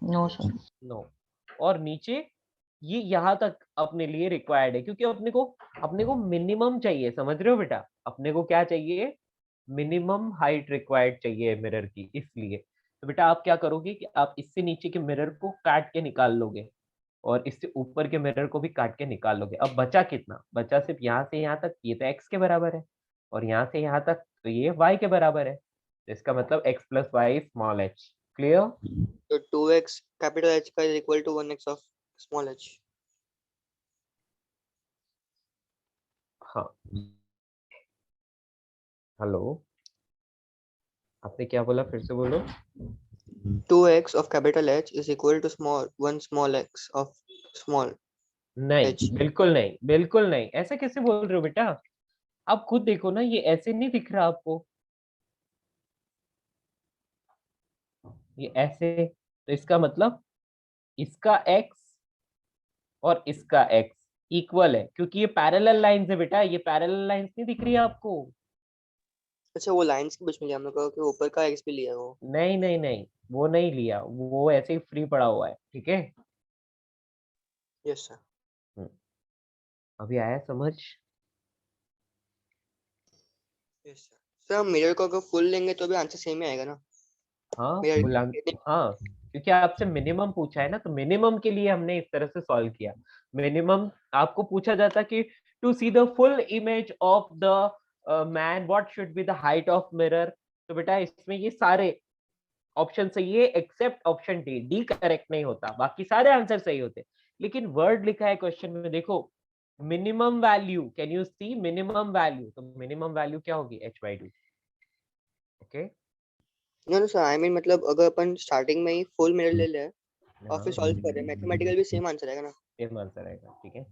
Speaker 2: No, sir.
Speaker 1: नो। और नीचे ये यहाँ तक अपने लिए रिक्वायर्ड है, क्योंकि अपने को मिनिमम चाहिए, समझ रहे हो बेटा? अपने को क्या चाहिए? मिनिमम हाइट रिक्वायर्ड चाहिए मिरर की, इसलिए। तो बेटा आप क्या करोगे कि आप इससे नीचे के मिरर को काट के निकाल लोगे और इससे ऊपर के मिरर को भी काट के निकाल लोगे। अब बचा कितना? बचा सिर्फ यहाँ से यहाँ तक, ये तो x के बराबर है, और यहाँ से यहाँ तक तो ये y के बराबर है। तो इसका मतलब x plus y small h। Clear?
Speaker 3: तो 2x कैपिटल एच का is equal to 1x of small h.
Speaker 1: हाँ, हेलो, आपने क्या बोला, फिर से बोलो।
Speaker 3: 2x of capital H is equal to one small x of small h।
Speaker 1: नहीं, बिल्कुल नहीं, बिल्कुल नहीं, ऐसा कैसे बोल रहे हो बेटा? आप खुद देखो ना, ये ऐसे नहीं दिख रहा आपको, ये ऐसे। तो इसका मतलब इसका x और इसका x इक्वल है, क्योंकि ये पैरेलल लाइंस है बेटा। ये पैरेलल लाइंस नहीं दिख रही है आपको?
Speaker 3: अच्छा वो लाइंस के बीच में लिया, हमने कहा कि ऊपर का एक्स भी लिया है वो।
Speaker 1: नहीं नहीं नहीं, वो नहीं लिया, वो ऐसे ही फ्री पड़ा हुआ है, ठीक है।
Speaker 3: Yes sir.
Speaker 1: हम्म, अभी आया समझ?
Speaker 3: Yes sir. सर हम मिरर को अगर फुल लेंगे तो भी आंसर सेम ही आएगा ना?
Speaker 1: हाँ
Speaker 3: मिरर
Speaker 1: हाँ, क्योंकि आपसे मिनिमम पूछा है ना, तो मिनिमम के लिए हमने इस तरह से सॉल्व किया। मिनिमम आपको पूछा जाता कि to see the full image of the man what should be the height of mirror, तो बेटा इसमें ये सारे ऑप्शन सही है except option D. D correct नहीं होता, बाकी सारे आंसर सही होते। लेकिन वर्ड लिखा है क्वेश्चन में, देखो minimum value, can you see minimum value, तो मिनिमम वैल्यू क्या होगी h/2। Okay,
Speaker 3: no no sir, I mean मतलब अगर अपन स्टार्टिंग में ही फुल मिरर ले ले और फिर
Speaker 1: हाँ
Speaker 3: सॉल्व कर रहे हैं, मैथमेटिकल भी सेम आंसर आएगा ना?
Speaker 1: सेम आंसर आएगा, ठीक है।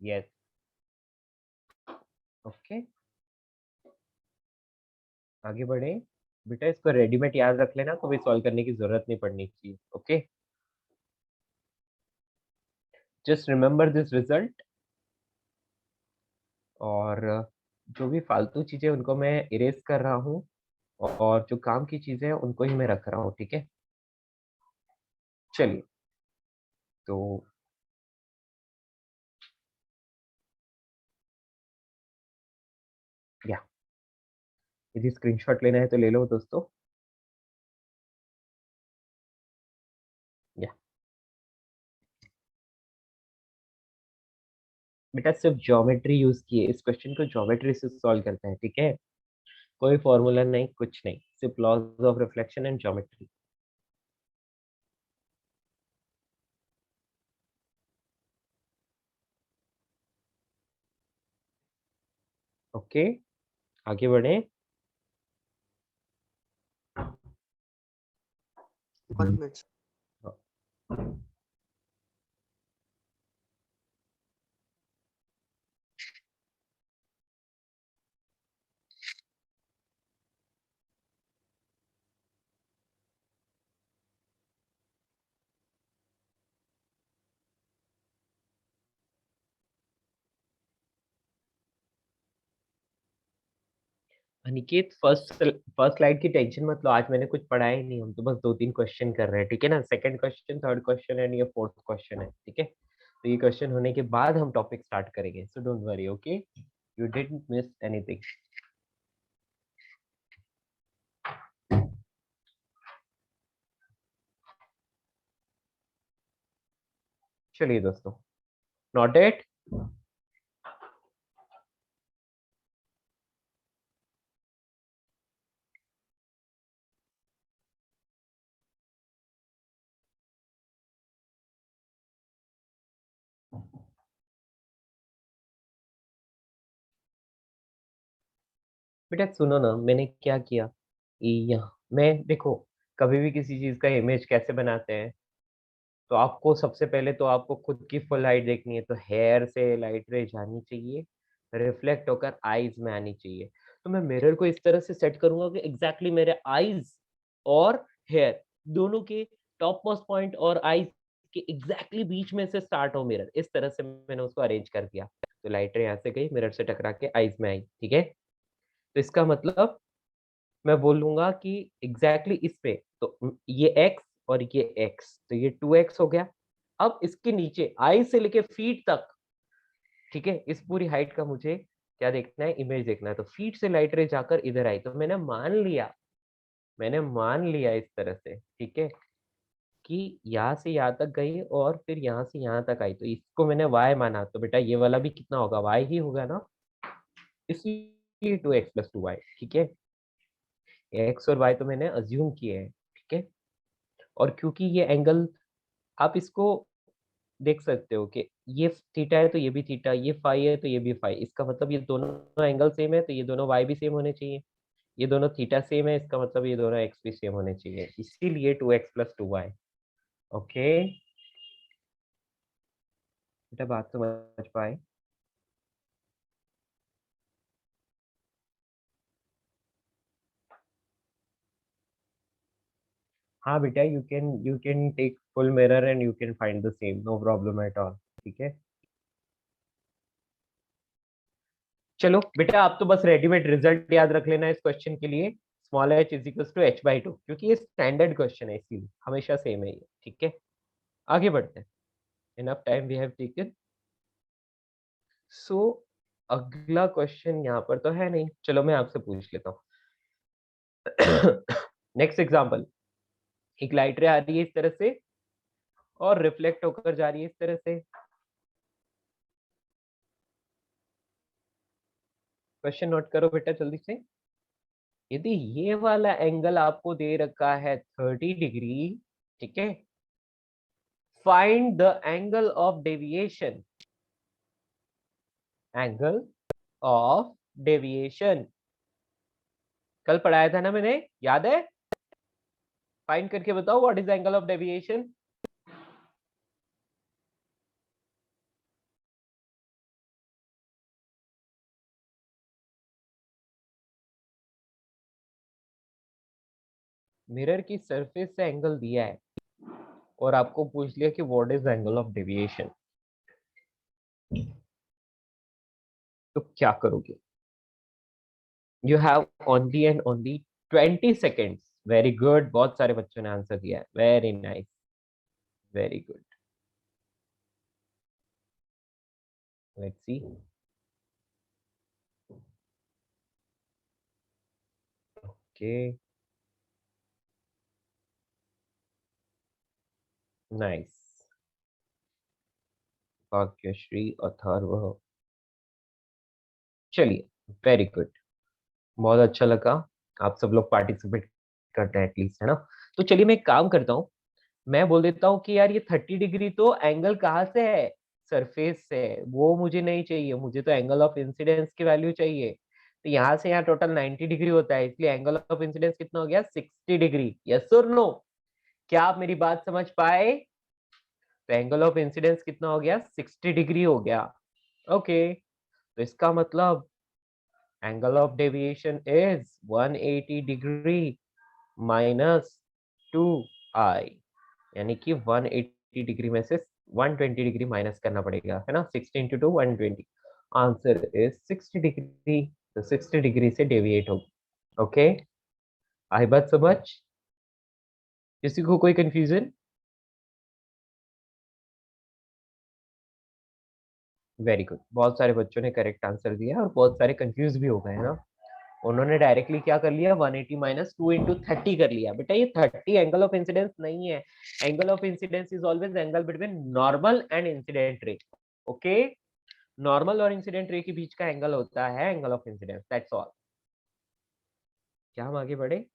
Speaker 1: यस, ओके, आगे बढ़े बेटा। इसको रेडीमेड याद रख लेना, कभी सॉल्व करने की जरूरत नहीं पड़नी चाहिए। Okay, just remember this result. और जो भी फालतू चीजें उनको मैं इरेज कर रहा हूँ, और जो काम की चीजें हैं उनको ही मैं रख रहा हूँ, ठीक है। चलिए, तो या यदि स्क्रीनशॉट लेना है तो ले लो दोस्तों। या बेटा सिर्फ ज्योमेट्री यूज किए, इस क्वेश्चन को ज्योमेट्री से सॉल्व करते हैं, ठीक है। कोई फॉर्मूला नहीं, कुछ नहीं, सिर्फ laws of reflection and geometry. Okay, आगे बढ़े।
Speaker 3: 1 मिनट।
Speaker 1: अनिकेत, फर्स्ट स्लाइड की टेंशन मत लो, आज मैंने कुछ पढ़ा ही नहीं, हम तो बस 2-3 क्वेश्चन कर रहे हैं, ठीक है ना। Second question, third question and ये फोर्थ क्वेश्चन है, ठीक है। तो ये क्वेश्चन होने के बाद हम टॉपिक स्टार्ट करेंगे, so don't worry, okay, you didn't miss anything. चलिए दोस्तों, नोटेड। बेटा सुनो ना, मैंने क्या किया, यहाँ मैं देखो, कभी भी किसी चीज का इमेज कैसे बनाते हैं, तो आपको सबसे पहले तो आपको खुद की फुल हाइट देखनी है, तो हेयर से लाइट रे जानी चाहिए, रिफ्लेक्ट होकर आईज में आनी चाहिए। तो मैं मिरर को इस तरह से सेट करूंगा कि एग्जैक्टली मेरे आईज और हेयर दोनों के टॉप मोस्ट पॉइंट और आईज के एग्जैक्टली बीच में से स्टार्ट हो मिरर, इस तरह से मैंने उसको अरेंज कर दिया। तो लाइट रे यहाँ से गई, मिरर से टकरा के आईज में आई, ठीक है। तो इसका मतलब मैं बोलूंगा कि एग्जैक्टली इस पे, तो ये x और ये x, तो ये 2x हो गया। अब इसके नीचे आई से लेके फीट तक, ठीक है, इस पूरी हाइट का मुझे क्या देखना है, इमेज देखना है। तो फीट से लाइट रे जाकर इधर आई, तो मैंने मान लिया इस तरह से, ठीक है, कि यहाँ से यहाँ तक गई और फिर यहाँ से यहाँ तक आई, तो इसको मैंने y माना। तो बेटा ये वाला भी कितना होगा, y ही होगा ना, इसलिए 2x+2y, ठीक है। एक्स और वाई तो मैंने अज्यूम किए हैं, ठीक है। और क्योंकि ये एंगल, आप इसको देख सकते हो कि ये थीटा है तो ये भी थीटा, ये फाई है तो ये भी फाई, इसका मतलब ये दोनों एंगल सेम है, तो ये दोनों वाई भी सेम होने चाहिए। ये दोनों थीटा सेम है, इसका मतलब ये दोनों एक्स भी सेम होने चाहिए, इसीलिए 2x+2y। ओके, बेटा बात समझ पाए? हाँ बेटा, you can take full mirror and you can find the same, no problem at all, ठीक है। चलो बेटा, आप तो बस रेडीमेड रिजल्ट याद रख लेना इस क्वेश्चन के लिए, small h is equal to h/2, क्योंकि ये स्टैंडर्ड क्वेश्चन है, इसीलिए हमेशा सेम है ये, ठीक है। आगे बढ़ते हैं, enough time we have taken. So अगला क्वेश्चन यहाँ पर तो है नहीं, चलो मैं आपसे पूछ लेता हूँ। नेक्स्ट एग्जाम्पल, एक लाइट रे आ रही है इस तरह से और रिफ्लेक्ट होकर जा रही है इस तरह से। क्वेश्चन नोट करो बेटा जल्दी से। यदि ये वाला एंगल आपको दे रखा है 30 डिग्री, ठीक है, find the angle of deviation, angle of deviation. कल पढ़ाया था ना मैंने, याद है? फाइंड करके बताओ what is angle of deviation. Mirror की सरफेस से एंगल दिया है और आपको पूछ लिया कि what is angle of deviation, तो क्या करोगे? You have only and only 20 seconds. Very good, बहुत सारे बच्चों ने आंसर दिया है, very nice, very good. Let's see. Okay, nice, Bhagyashree, Atharva, चलिए, वेरी गुड, बहुत अच्छा लगा। आप सब लोग पार्टिसिपेट करते हैं एटलीस्ट, है ना? तो चलिए मैं एक काम करता हूँ, मैं बोल देता हूँ कि यार ये 30 डिग्री तो एंगल कहाँ से है? सरफेस से है। वो मुझे नहीं चाहिए, मुझे तो एंगल ऑफ इंसिडेंस की वैल्यू चाहिए। तो यहाँ से यहाँ टोटल 90 डिग्री होता है, इसलिए एंगल ऑफ इंसिडेंस कितना हो गया? 60 डिग्री। यस और नो? क्या आप मेरी बात समझ पाए? तो एंगल ऑफ इंसिडेंस कितना हो गया? 60 डिग्री हो गया। ओके, तो इसका मतलब angle of deviation is 180 degree minus 2i, यानी कि 180 डिग्री में से 120 डिग्री माइनस करना पड़ेगा, है ना? 60 इंटू 2 120, आंसर इज 60 डिग्री। तो 60 डिग्री से डेविएट हो। ओके, आई बात समझ? किसी को कोई कंफ्यूजन? वेरी गुड, बहुत सारे बच्चों ने करेक्ट आंसर दिया और बहुत सारे कंफ्यूज भी हो गए, है ना? उन्होंने डायरेक्टली क्या कर लिया? 180 माइनस 2 इंटू 30 कर लिया। बेटा ये 30 एंगल ऑफ इंसिडेंस नहीं है। Angle of incidence is always angle between normal and incident ray. Okay, normal और इंसिडेंट रे के बीच का एंगल होता है angle of incidence, that's all. क्या हम आगे बढ़े?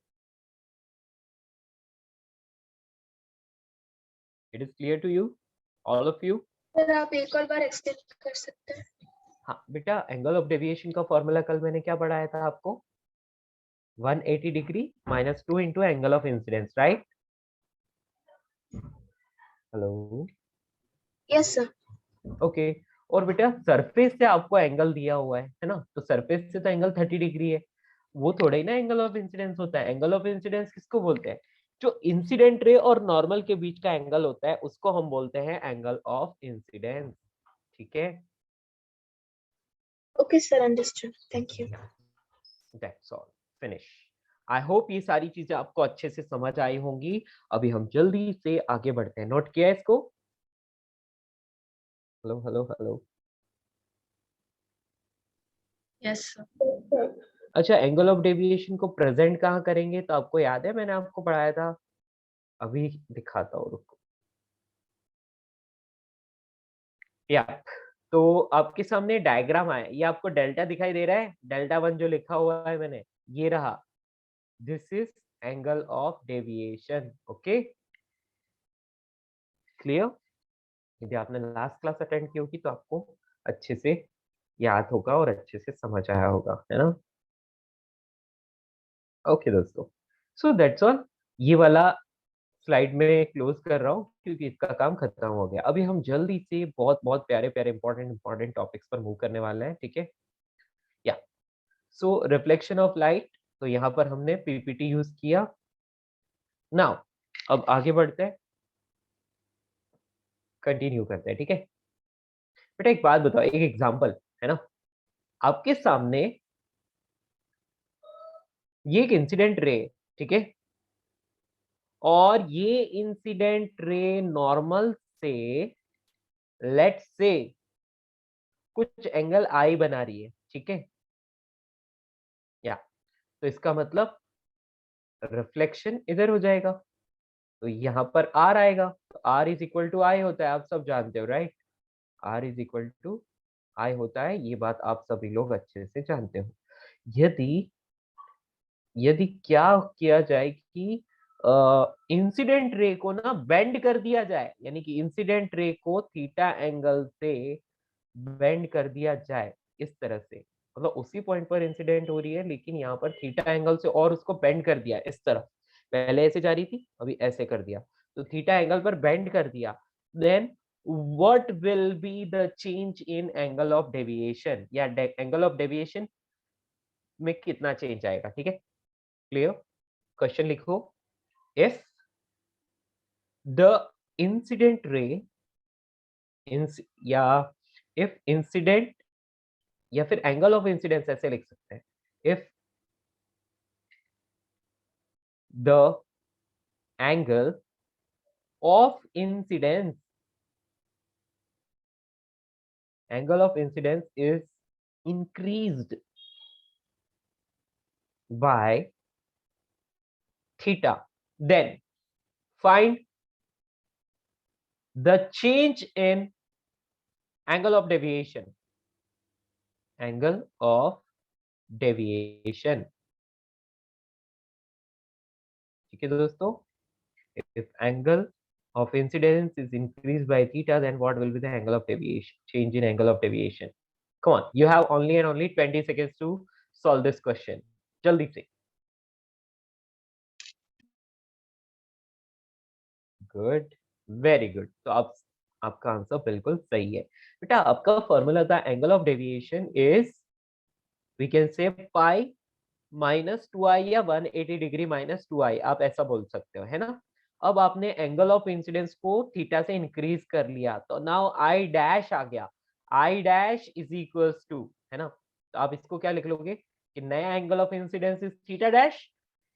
Speaker 1: It is clear to you, all of you?
Speaker 5: Sir आप एक और बार एक्सप्लेन कर सकते हैं?
Speaker 1: हाँ बेटा, एंगल ऑफ डेविएशन का फॉर्मूला कल मैंने क्या पढ़ाया था आपको? 180 degree minus 2 into angle of incidence, right? Hello,
Speaker 5: yes sir.
Speaker 1: Okay. और बेटा सरफेस से आपको एंगल दिया हुआ है ना? तो सरफेस से तो एंगल 30 डिग्री है, वो थोड़ा ही ना एंगल ऑफ इंसिडेंस होता है। एंगल ऑफ इंसिडेंस किसको बोलते हैं? जो इंसिडेंट रे और नॉर्मल के बीच का एंगल होता है उसको हम बोलते हैं एंगल ऑफ इंसिडेंस, ठीक है?
Speaker 5: Okay sir, understood, thank you.
Speaker 1: That's all, finish. I hope ये सारी चीजें आपको अच्छे से समझ आई होंगी। अभी हम जल्दी से आगे बढ़ते हैं। नोट किया इसको? Hello hello hello.
Speaker 5: Yes sir.
Speaker 1: अच्छा, एंगल ऑफ डेविएशन को प्रेजेंट कहाँ करेंगे? तो आपको याद है मैंने आपको पढ़ाया था, अभी दिखाता हूँ, रुको। या तो आपके सामने डायग्राम आया, ये आपको डेल्टा दिखाई दे रहा है, डेल्टा 1 जो लिखा हुआ है मैंने, ये रहा, this is angle of deviation. Okay, clear? यदि आपने लास्ट क्लास अटेंड की होगी तो आपको अच्छे से याद होगा और अच्छे से समझ आया होगा, है ना? ओके दोस्तों, सो दैट्स ऑल। ये वाला स्लाइड में क्लोज कर रहा हूँ क्योंकि इसका काम खत्म हो गया। अभी हम जल्दी से बहुत बहुत प्यारे प्यारे इंपॉर्टेंट टॉपिक्स पर मूव करने वाले हैं, ठीक है? या सो रिफ्लेक्शन ऑफ लाइट, तो यहाँ पर हमने पीपीटी यूज किया। नाउ अब आगे बढ़ते हैं, कंटिन्यू करते हैं, ठीक है? बेटा एक बात बताओ, एक एग्जांपल, है ना? आपके सामने ये एक इंसिडेंट रे, ठीक है, और ये इंसिडेंट रे नॉर्मल से लेट्स से कुछ एंगल आई बना रही है, ठीक है, या तो इसका मतलब रिफ्लेक्शन इधर हो जाएगा, तो यहाँ पर आर आएगा, तो R is equal to I होता है, आप सब जानते हो right, R is equal to I होता है, ये बात आप सभी लोग अच्छे से जानते हो। यदि यदि क्या किया जाए कि इंसिडेंट रे को ना बेंड कर दिया जाए, यानी कि इंसिडेंट रे को थीटा एंगल से बेंड कर दिया जाए इस तरह से, मतलब उसी पॉइंट पर इंसिडेंट हो रही है लेकिन यहाँ पर थीटा एंगल से और उसको बेंड कर दिया इस तरह, पहले ऐसे जा रही थी अभी ऐसे कर दिया, तो थीटा एंगल पर बेंड कर दिया, then what will be the change in angle of deviation, या एंगल ऑफ डेविएशन में कितना चेंज आएगा, ठीक है, क्लियर, क्वेश्चन लिखो, if the incident ray या if incident या फिर एंगल ऑफ इंसिडेंस ऐसे लिख सकते हैं, if the angle of incidence is increased by theta, then find the change in angle of deviation, ठीक है दोस्तों, if angle of incidence is increased by theta, then what will be the angle of deviation, change in angle of deviation? Come on, you have only and only 20 seconds to solve this question. जल्दी से. Good, very good. तो आप आपका answer बिल्कुल सही है बेटा, आपका फॉर्मूला था angle of deviation is we can say pi minus 2i या 180 डिग्री माइनस 2i, आप ऐसा बोल सकते हो, है ना। अब आपने एंगल ऑफ इंसिडेंस को थीटा से इंक्रीज कर लिया, तो नाउ आई डैश आ गया, i dash is equals to, है ना, तो आप इसको क्या लिख लोगे कि नया angle of incidence is theta dash,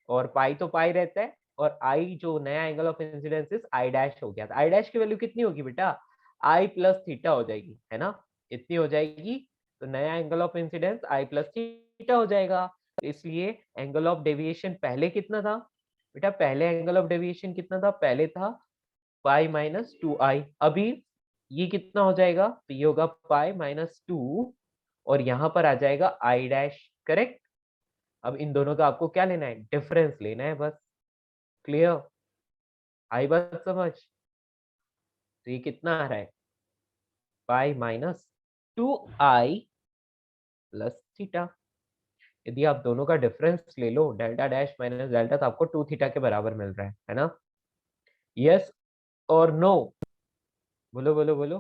Speaker 1: और पाई तो पाई रहता है, और आई जो नया angle of incidence is I dash हो गया, तो आई डैश की वैल्यू कितनी होगी बेटा, आई प्लस थीटा हो जाएगी, है ना, इतनी हो जाएगी, तो नया angle of incidence I plus theta हो जाएगा। तो इसलिए एंगल ऑफ डेविएशन पहले कितना था बेटा, पहले एंगल ऑफ डेविएशन कितना था, पहले था पाई माइनस 2i, अभी ये कितना हो जाएगा, तो ये होगा पाई माइनस 2, और यहाँ पर आ जाएगा आई डैश, करेक्ट। अब इन दोनों का आपको क्या लेना है, डिफरेंस लेना है बस, क्लियर, आई बात समझ, तो ये कितना आ रहा है, पाई माइनस 2i प्लस थीटा। यदि आप दोनों का डिफरेंस ले लो, डेल्टा डैश माइनस डेल्टा, तो आपको 2 थीटा के बराबर मिल रहा है ना, यस और नो, बोलो बोलो बोलो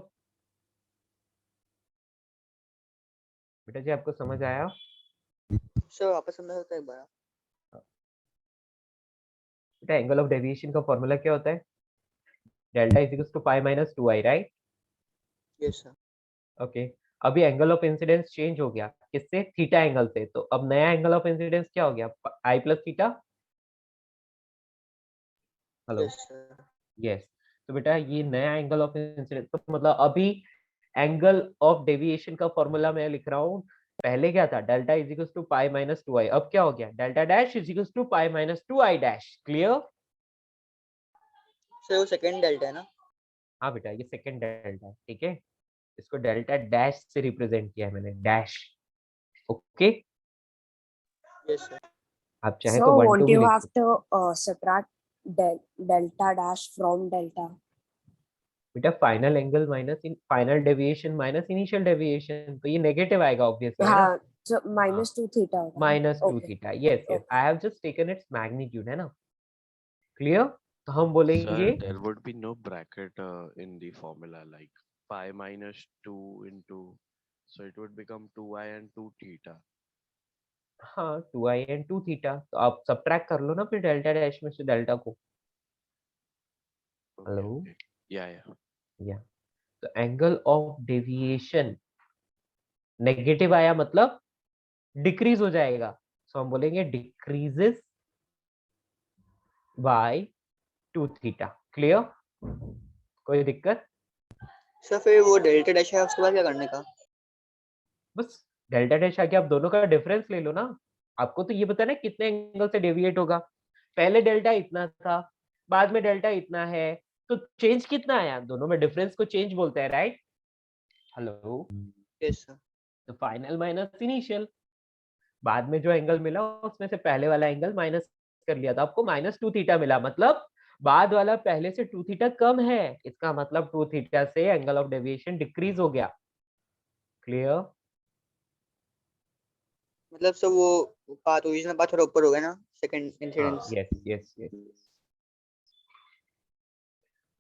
Speaker 1: बेटा जी, आपको समझ आया।
Speaker 3: सर वापस समझा सकते हैं एक बार?
Speaker 1: बेटा एंगल ऑफ डेविएशन का फॉर्मूला क्या होता है, delta is equal to pi minus 2i, right,
Speaker 3: yes sir.
Speaker 1: Okay. अभी एंगल ऑफ इंसिडेंस चेंज हो गया किससे, थीटा एंगल से, तो अब नया एंगल ऑफ इंसिडेंस क्या हो गया, I plus theta, hello,
Speaker 3: yes sir.
Speaker 1: Yes, तो बेटा ये नया एंगल ऑफ इंसिडेंस, तो मतलब अभी एंगल ऑफ डेविएशन का फॉर्मूला मैं लिख रहा हूँ, पहले क्या था, delta is equal to pi minus 2i, अब क्या हो गया, delta dash is equal to pi minus 2i dash, clear.
Speaker 3: Sir वो सेकंड डेल्टा है ना?
Speaker 1: हाँ बेटा ये सेकंड डेल्टा है, ठीक है, इसको डेल्टा डैश से रिप्रेजेंट किया है मैंने, डैश, ओके।
Speaker 3: Yes sir.
Speaker 1: आप चाहे
Speaker 6: So
Speaker 1: तो 1
Speaker 6: won't
Speaker 1: 2 भी
Speaker 6: you
Speaker 1: लिख
Speaker 6: have
Speaker 1: सकते
Speaker 6: to subtract delta dash from delta?
Speaker 1: बेटा, final angle minus in final deviation minus initial deviation, तो ये नेगेटिव आएगा ऑब्वियसली, है ना,
Speaker 6: हाँ, so minus 2 theta होगा ना?
Speaker 1: Minus 2
Speaker 6: Okay,
Speaker 1: theta, yes yes, I have just taken its magnitude, है ना, क्लियर। तो हम बोलेंगे
Speaker 7: Sir, there would be no bracket in the formula like pi minus 2 into, so it would become 2i and 2 theta.
Speaker 1: हाँ 2i and 2 theta, तो आप subtract कर लो ना फिर डेल्टा डैश में से डेल्टा को,
Speaker 7: Okay,
Speaker 1: hello,
Speaker 7: okay. Yeah, yeah.
Speaker 1: या, तो एंगल ऑफ डेविएशन नेगेटिव आया मतलब डिक्रीज हो जाएगा, सो हम बोलेंगे डिक्रीजेस बाय 2 थीटा। क्लियर? कोई दिक्कत?
Speaker 3: सर फिर वो डेल्टा डैश है उसके बाद क्या करने का?
Speaker 1: बस डेल्टा डैश आके आप दोनों का डिफरेंस ले लो ना। आपको तो ये पता ना कितने एंगल से डेविएट होगा। पहले डेल्टा इतना था, बाद में डेल्टा इतना है, तो चेंज कितना आया? दोनों में डिफरेंस को चेंज बोलते हैं, राइट? हेलो?
Speaker 3: Yes sir.
Speaker 1: तो फाइनल माइनस इनिशियल, बाद में जो एंगल मिला उसमें से पहले वाला एंगल माइनस कर लिया था, आपको -2 थीटा मिला, मतलब बाद वाला पहले से 2 थीटा कम है, इसका मतलब 2 थीटा से एंगल ऑफ डेविएशन डिक्रीज हो गया। क्लियर?
Speaker 3: मतलब सर वो पाथ ओरिजिनल पाथ थोड़ा ऊपर हो गया ना सेकंड
Speaker 1: हाँ,
Speaker 3: इंसिडेंस।
Speaker 1: यस यस यस,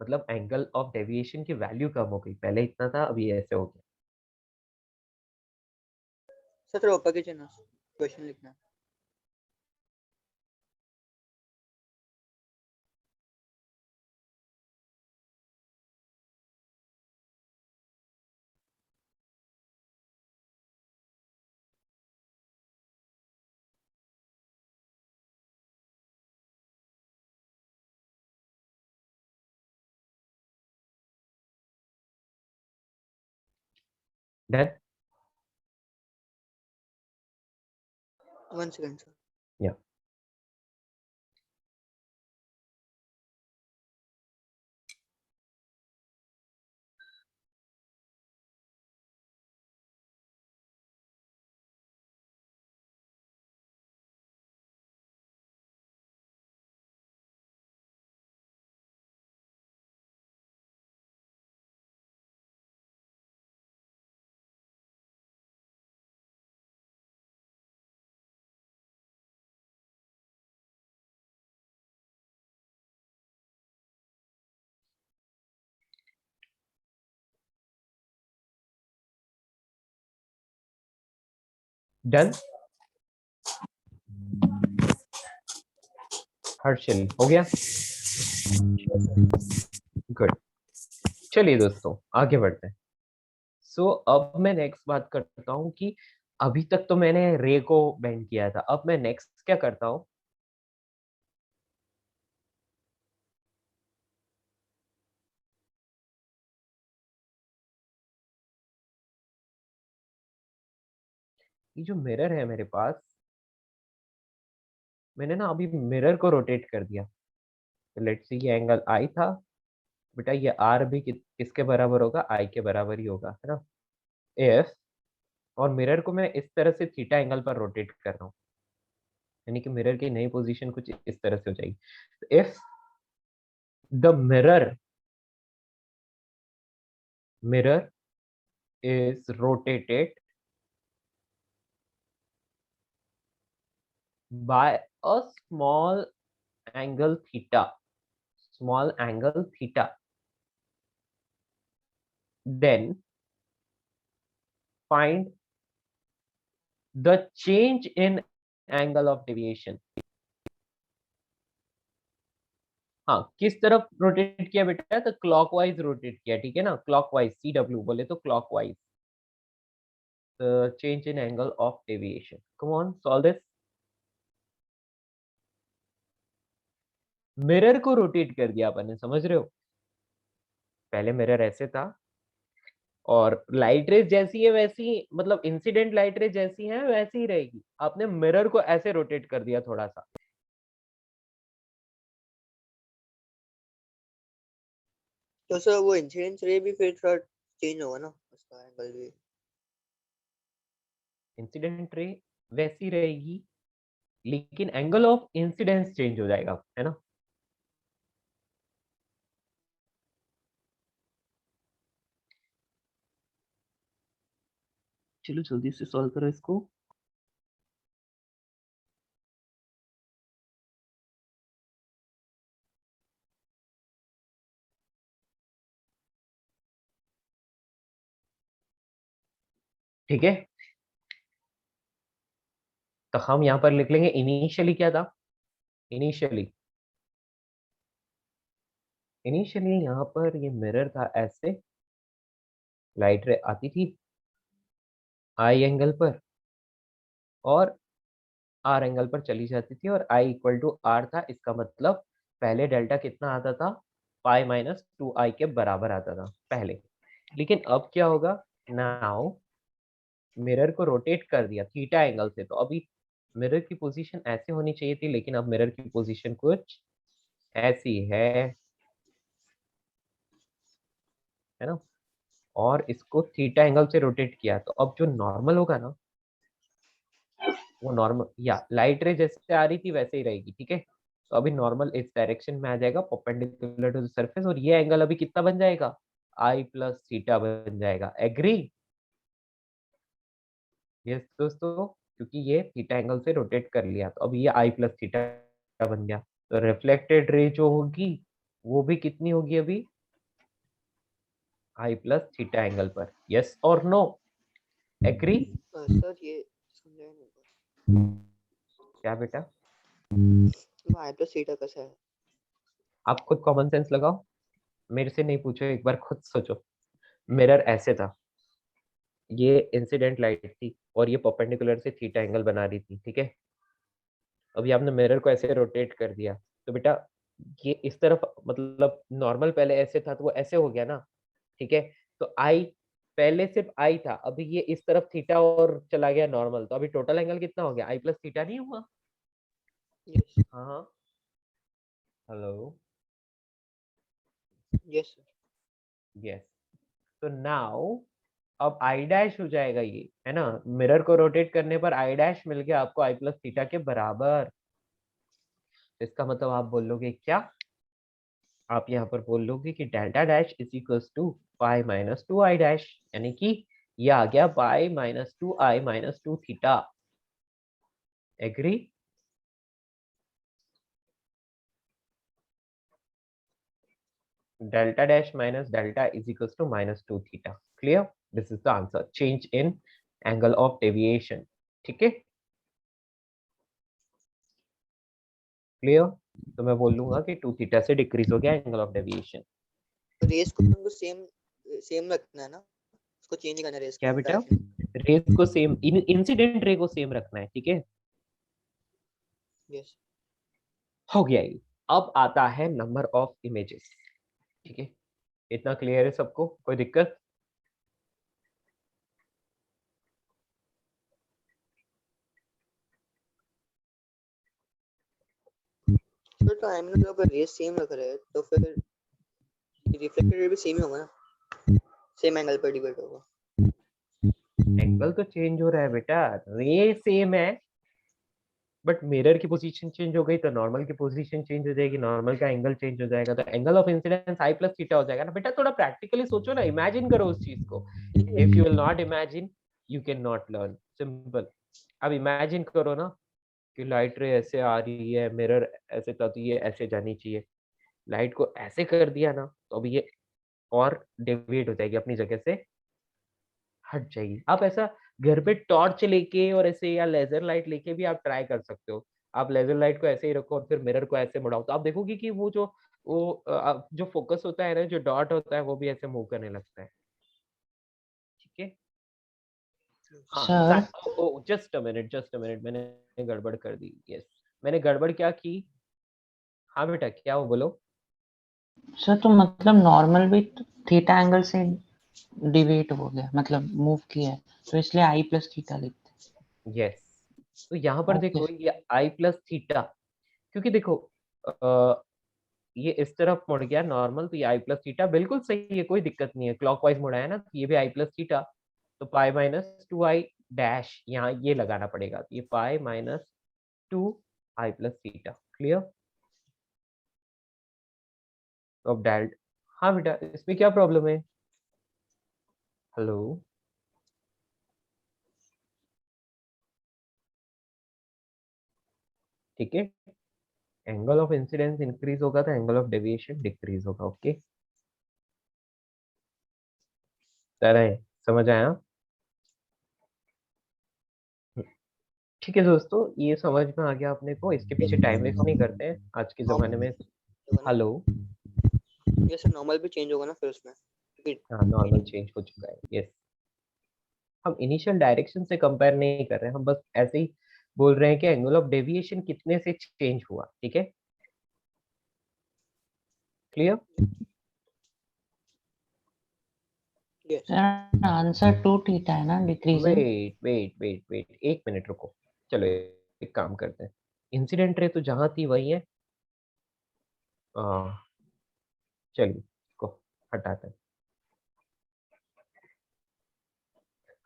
Speaker 1: मतलब एंगल ऑफ डेविएशन की वैल्यू कम हो गई, पहले इतना था अभी ऐसे हो गया।
Speaker 3: सर थोड़ा ऊपर कीजिए ना, क्वेश्चन लिखना है।
Speaker 1: डन?
Speaker 3: 1 second sir.
Speaker 1: या डन? हर्षल हो गया? गुड। चलिए दोस्तों आगे बढ़ते हैं। सो अब मैं नेक्स्ट बात करता हूँ कि अभी तक तो मैंने रे को बेंड किया था, अब मैं नेक्स्ट क्या करता हूँ, ये जो मिरर है मेरे पास, मैंने ना अभी मिरर को रोटेट कर दिया। तो लेट्स सी ये एंगल आई था, बेटा ये आर भी किसके बराबर होगा? आई के बराबर ही होगा, है ना? इफ, और मिरर को मैं इस तरह से थीटा एंगल पर रोटेट कर रहा हूँ, यानी कि मिरर की नई पोजीशन कुछ इस तरह से हो जाएगी। If the mirror is rotated by a angle theta small angle theta, then find the change in angle of deviation। हाँ, किस तरफ रोटेट किया बेटा? तो क्लॉकवाइज रोटेट किया, ठीक है ना? क्लॉकवाइज, CW बोले तो clockwise, the change in angle of deviation। Come on, solve this। Mirror को रोटेट कर दिया अपन ने, समझ रहे हो? पहले मिरर ऐसे था और लाइट रेज जैसी है वैसी, मतलब इंसिडेंट लाइट रेज जैसी है वैसी ही रहेगी, आपने मिरर को ऐसे रोटेट कर दिया थोड़ा सा।
Speaker 3: तो सर वो इंसिडेंस रे भी फिर थोड़ा चेंज होगा ना उसका एंगल भी।
Speaker 1: इंसिडेंट रे वैसी रहेगी, लेकिन एंगल ऑफ इंसिडेंस चेंज हो जाएगा, है ना? चलो जल्दी से सॉल्व करो इसको। ठीक है, तो हम यहाँ पर लिख लेंगे इनिशियली क्या था? इनिशियली इनिशियली यहाँ पर ये मिरर था, ऐसे लाइट रे आती थी, आई एंगल पर और आर एंगल पर चली जाती थी और आई इक्वल टू आर था। इसका मतलब पहले डेल्टा कितना आता था, पाई माइनस 2i के बराबर आता था पहले। लेकिन अब क्या होगा, नाउ मिरर को रोटेट कर दिया थीटा एंगल से, तो अभी मिरर की पोजीशन ऐसे होनी चाहिए थी, लेकिन अब मिरर की पोजीशन कुछ ऐसी है ना। और इसको थीटा एंगल से रोटेट किया, तो अब जो नॉर्मल होगा ना, वो नॉर्मल या लाइट रे जैसे आ रही थी वैसे ही रहेगी, ठीक है। तो अभी नॉर्मल इस डायरेक्शन में आ जाएगा परपेंडिकुलर टू द सरफेस, और ये एंगल अभी कितना बन जाएगा, आई प्लस थीटा बन जाएगा। एग्री? यस दोस्तों, क्योंकि ये थीटा एंगल से रोटेट कर लिया, तो अब ये आई प्लस थीटा बन गया। तो रिफ्लेक्टेड रे जो होगी वो भी कितनी होगी अभी, आई प्लस थीटा एंगल पर। यस और नो? एग्री?
Speaker 3: सर ये समझा नहीं।
Speaker 1: क्या बेटा?
Speaker 3: आई प्लस थीटा कैसा है?
Speaker 1: आप खुद कॉमन सेंस लगाओ, मेरे से नहीं पूछो, एक बार खुद सोचो। मिरर ऐसे था, ये इंसिडेंट लाइट थी और ये परपेंडिकुलर से थीटा एंगल बना रही थी, ठीक है। अभी आपने मिरर को ऐसे रोटेट कर दिया, तो बेटा ये इस तरफ, मतलब नॉर्मल पहले ऐसे था तो वो ऐसे हो गया ना, ठीक है। तो आई पहले सिर्फ आई था, अभी ये इस तरफ थीटा और चला गया नॉर्मल, तो अभी टोटल एंगल कितना हो गया, आई प्लस थीटा नहीं हुआ?
Speaker 3: यस
Speaker 1: हाँ हाँ, हेलो,
Speaker 3: यस सर।
Speaker 1: यस। तो नाउ अब आई डैश हो जाएगा ये, है ना। मिरर को रोटेट करने पर आई डैश मिल गया आपको आई प्लस थीटा के बराबर। इसका मतलब आप बोल लोगे क्या, आप यहाँ पर बोल लोगे कि delta dash is equals to pi minus 2i dash, यानी कि ये आ गया pi minus 2i minus 2 theta. Agree? Delta dash minus delta is equals to minus 2 theta. Clear? This is the answer, change in angle of deviation. ठीक है, clear? तो मैं बोल लूंगा कि 2 थीटा से डिक्रीज हो गया एंगल ऑफ डेविएशन।
Speaker 3: तो रेस को तुमको सेम सेम रखना है ना, उसको चेंज नहीं करना रेस
Speaker 1: क्या
Speaker 3: को
Speaker 1: बेटा?
Speaker 3: डायरेक्शन।
Speaker 1: रेस को सेम, इंसिडेंट रे को सेम रखना है, ठीक है।
Speaker 3: यस
Speaker 1: हो गया ये। अब आता है नंबर ऑफ इमेजेस, ठीक है। इतना क्लियर है सबको, कोई दिक्कत?
Speaker 3: सर, तो आई मीन अगर रेस सेम रख रहे हैं तो फिर रिफ्लेक्टेड रे भी सेम ही होगा ना, सेम एंगल पर डिवाइड होगा।
Speaker 1: एंगल तो चेंज हो रहा है बेटा, रे सेम है, बट मिरर की पोजीशन चेंज हो गई तो नॉर्मल की पोजीशन चेंज हो जाएगी, नॉर्मल का एंगल चेंज हो जाएगा, तो angle of incidence I plus theta हो जाएगा ना बेटा। थोड़ा प्रैक्टिकली सोचो ना, इमेजिन करो उस चीज को। If you will not imagine you can not learn, simple. अब इमेजिन करो ना कि लाइट रे ऐसे आ रही है, मिरर ऐसे था तो ये ऐसे जानी चाहिए, लाइट को ऐसे कर दिया ना तो अभी ये और डेविएट हो जाएगी, अपनी जगह से हट जाएगी। आप ऐसा घर पे टॉर्च लेके और ऐसे या लेजर लाइट लेके भी आप ट्राई कर सकते हो। आप लेजर लाइट को ऐसे ही रखो और फिर मिरर को ऐसे मुड़ाओ, तो आप देखोगे कि जो फोकस होता है ना, जो डॉट होता है वो भी ऐसे मूव करने लगता है, ठीक है।
Speaker 2: सर
Speaker 1: हाँ, ओ जस्ट अ मिनट, मैंने गड़बड़ कर दी। यस, मैंने गड़बड़ क्या की? हाँ बेटा, क्या हो, बोलो।
Speaker 2: सर तो मतलब नॉर्मल भी थीटा एंगल से डिवेट हो गया, मतलब मूव किया है, तो इसलिए आई प्लस थीटा लिखते
Speaker 1: यस, तो यहाँ पर
Speaker 2: हैं। ओके
Speaker 1: देखो ये आई प्लस थीटा, क्योंकि देखो ये इस तरफ मुड़ गया नॉर्मल, तो ये आई प्लस थीटा बिल्कुल सही है, कोई दिक्कत नहीं है। क्लॉकवाइज मुड़ा है ना, तो ये भी आई प्लस थीटा, तो पाई माइनस 2i डैश यहाँ ये लगाना पड़ेगा, तो ये पाई minus 2i plus theta. Clear? तो अब डेल्ट, हाँ बेटा इसमें क्या प्रॉब्लम है? हेलो, ठीक है। एंगल ऑफ इंसिडेंस इंक्रीज होगा तो एंगल ऑफ डेविएशन डिक्रीज होगा। ओके, तरह है, समझ आया? ठीक है दोस्तों, ये समझ में आ गया अपने को, इसके पीछे टाइम वेस्ट नहीं करते हैं आज के जमाने में। हेलो,
Speaker 3: ये सर नॉर्मल भी चेंज होगा ना फिर उसमें, क्योंकि
Speaker 1: हाँ नॉर्मल चेंज हो चुका है, यस। हम इनिशियल डायरेक्शन से कंपेयर नहीं कर रहे हैं, हम बस ऐसे ही बोल रहे हैं कि एंगल ऑफ डेविएशन कितने से चेंज हुआ, ठीक है, क्लियर?
Speaker 3: यस
Speaker 2: आंसर 2 थीटा है ना, decreasing.
Speaker 1: Wait wait wait wait, एक मिनट रुको, चलो एक काम करते हैं, इंसिडेंट रे तो जहां थी वही है, चलिए इसको हटाते हैं।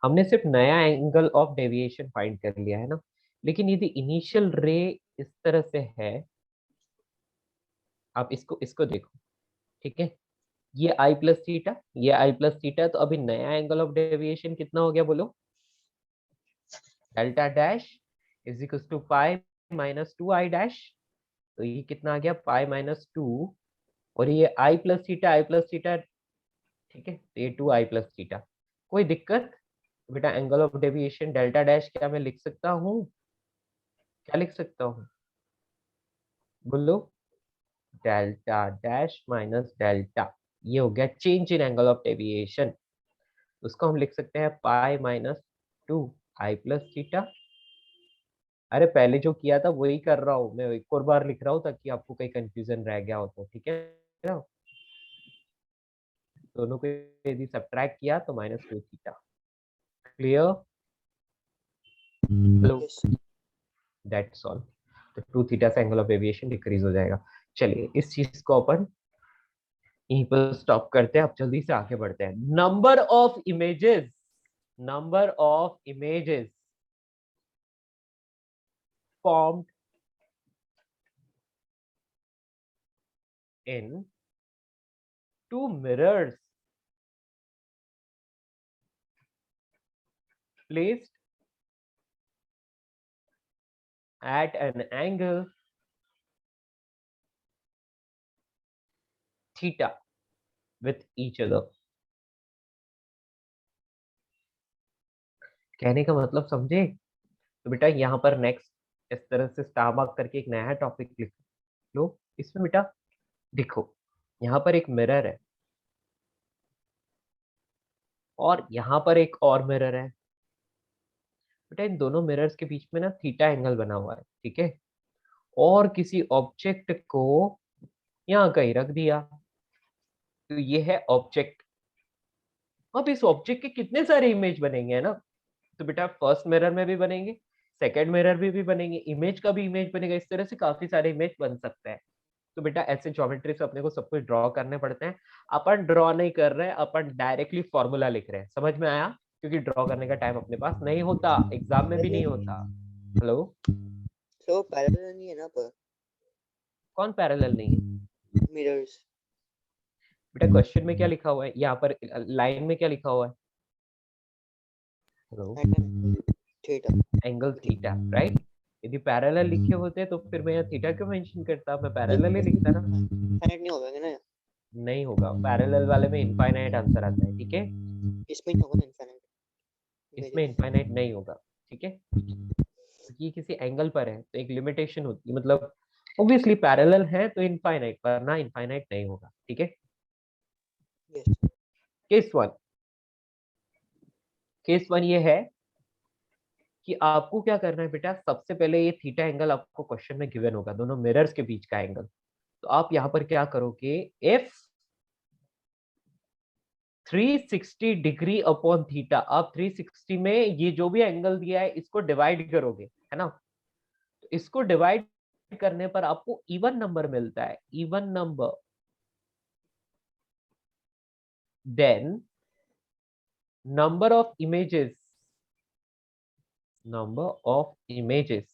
Speaker 1: हमने सिर्फ नया एंगल ऑफ डेविएशन फाइंड कर लिया है ना, लेकिन यदि इनिशियल रे इस तरह से है, आप इसको इसको देखो, ठीक है, ये आई प्लस थीटा, ये आई प्लस थीटा, तो अभी नया एंगल ऑफ डेविएशन कितना हो गया बोलो? Delta dash is equal to pi minus two i dash, तो ये कितना आ गया, पाई माइनस टू, और ये आई प्लस थीटा, ठीक है, तो ये टू आई प्लस थीटा। कोई दिक्कत बेटा? Angle of deviation delta dash क्या मैं लिख सकता हूँ? क्या लिख सकता हूँ बोलो? डेल्टा डैश माइनस डेल्टा, ये हो गया change in angle of deviation, उसको हम लिख सकते हैं पाई माइनस टू आई प्लस थीटा। अरे पहले जो किया था वही कर रहा हूँ मैं, एक और बार लिख रहा हूँ ताकि आपको कहीं कंफ्यूजन रह गया हो तो, ठीक है ना? दोनों को यदि सब्ट्रैक्ट किया तो minus two theta, clear? Hello,
Speaker 3: yes
Speaker 1: that's all. तो टू थीटा से एंगल ऑफ डेविएशन डिक्रीज हो जाएगा। चलिए इस चीज को अपन यहीं पर स्टॉप करते हैं, अब जल्दी से आगे बढ़ते हैं। Number of images, number of images formed in two mirrors placed at an angle theta with each other। कहने का मतलब समझे? तो बेटा यहाँ पर नेक्स्ट इस तरह से स्टार मार्क करके एक नया टॉपिक लिख लो। इसमें बेटा देखो, यहाँ पर एक मिरर है और यहाँ पर एक और मिरर है। बेटा इन दोनों मिरर्स के बीच में ना थीटा एंगल बना हुआ है, ठीक है, और किसी ऑब्जेक्ट को यहाँ कहीं रख दिया, तो ये है ऑब्जेक्ट। अब इस ऑब्जेक्ट के कितने सारे इमेज बनेंगे, है ना? तो बेटा फर्स्ट मिरर में भी बनेंगे, सेकंड मिरर में भी बनेंगे, इमेज का भी इमेज बनेगा, इस तरह से काफी सारे इमेज बन सकते हैं। तो बेटा ऐसे ज्योमेट्री से अपने को सब कुछ ड्रॉ करने पड़ते हैं। अपन ड्रॉ नहीं कर रहे हैं, अपन डायरेक्टली फॉर्मूला लिख रहे हैं, समझ में आया? क्योंकि ड्रॉ करने का टाइम अपने पास नहीं होता, एग्जाम में भी नहीं होता। हेलो,
Speaker 3: तो पैरेलल नहीं है ना पर
Speaker 1: कौन पैरेलल नहीं है?
Speaker 3: मिरर्स
Speaker 1: बेटा क्वेश्चन में क्या लिखा हुआ है, यहाँ पर लाइन में क्या लिखा हुआ है? Hello,
Speaker 3: theta
Speaker 1: angle theta, right? यदि पैरेलल लिखे होते तो फिर मैं यहाँ थीटा क्यों मेंशन करता, मैं पैरेलल ही लिखता ना।
Speaker 3: इनफाइनाइट नहीं होगा ना,
Speaker 1: नहीं होगा, पैरेलल वाले में इनफाइनाइट आंसर आता है, ठीक है,
Speaker 3: इसमें नहीं होगा ना इनफाइनाइट
Speaker 1: इसमें इनफाइनाइट नहीं होगा, ठीक है, क्योंकि ये किसी एंगल पर है तो एक लिमिटेशन होती है, मतलब ऑब्वियसली पैरेलल है तो इनफाइनाइट, पर ना इनफाइनाइट नहीं होगा, ठीक है।
Speaker 3: Yes
Speaker 1: case one, case one ये है कि आपको क्या करना है बेटा, सबसे पहले ये थीटा एंगल आपको क्वेश्चन में गिवन होगा, दोनों मिरर्स के बीच का एंगल। तो आप यहाँ पर क्या करोगे, इफ 360 डिग्री अपॉन थीटा, आप 360 में ये जो भी एंगल दिया है इसको डिवाइड करोगे, है ना? तो इसको डिवाइड करने पर आपको इवन नंबर मिलता है, even number, then number of images, number of images,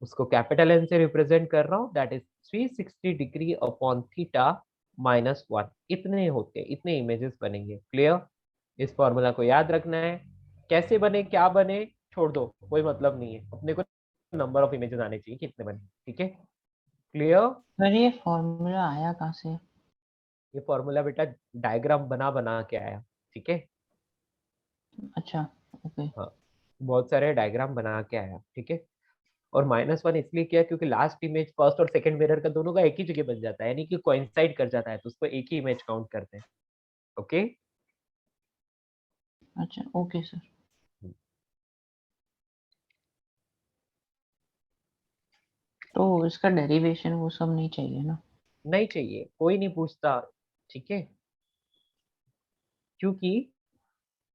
Speaker 1: उसको कैपिटल एन से रिप्रेजेंट कर रहा हूं, that is 360 degree upon theta minus 1, इतने होते, इतने इमेजेस बनेंगे, क्लियर? इस फॉर्मूला को याद रखना है, कैसे बने क्या बने छोड़ दो, कोई मतलब नहीं है, अपने को नंबर ऑफ इमेजेस आने चाहिए कितने बने, ठीक है, क्लियर?
Speaker 2: सर ये फॉर्मूला आया कहाँ से?
Speaker 1: ये फॉर्मूला बेटा डायग्राम बना बना के आया, ठीक है,
Speaker 2: अच्छा ओके।
Speaker 1: हाँ, बहुत सारे डायग्राम बना के आया, ठीक है। और माइनस वन इसलिए किया क्योंकि लास्ट इमेज फर्स्ट और सेकंड मिरर का दोनों का एक ही जगह बन जाता है, यानी कि कोइंसाइड कर जाता है, तो उसको एक ही इमेज काउंट करते हैं, ओके
Speaker 2: अच्छा ओके सर। तो इसका डेरिवेशन वो सब नहीं चाहिए ना?
Speaker 1: नहीं चाहिए, कोई नहीं पूछता, ठीक है, क्योंकि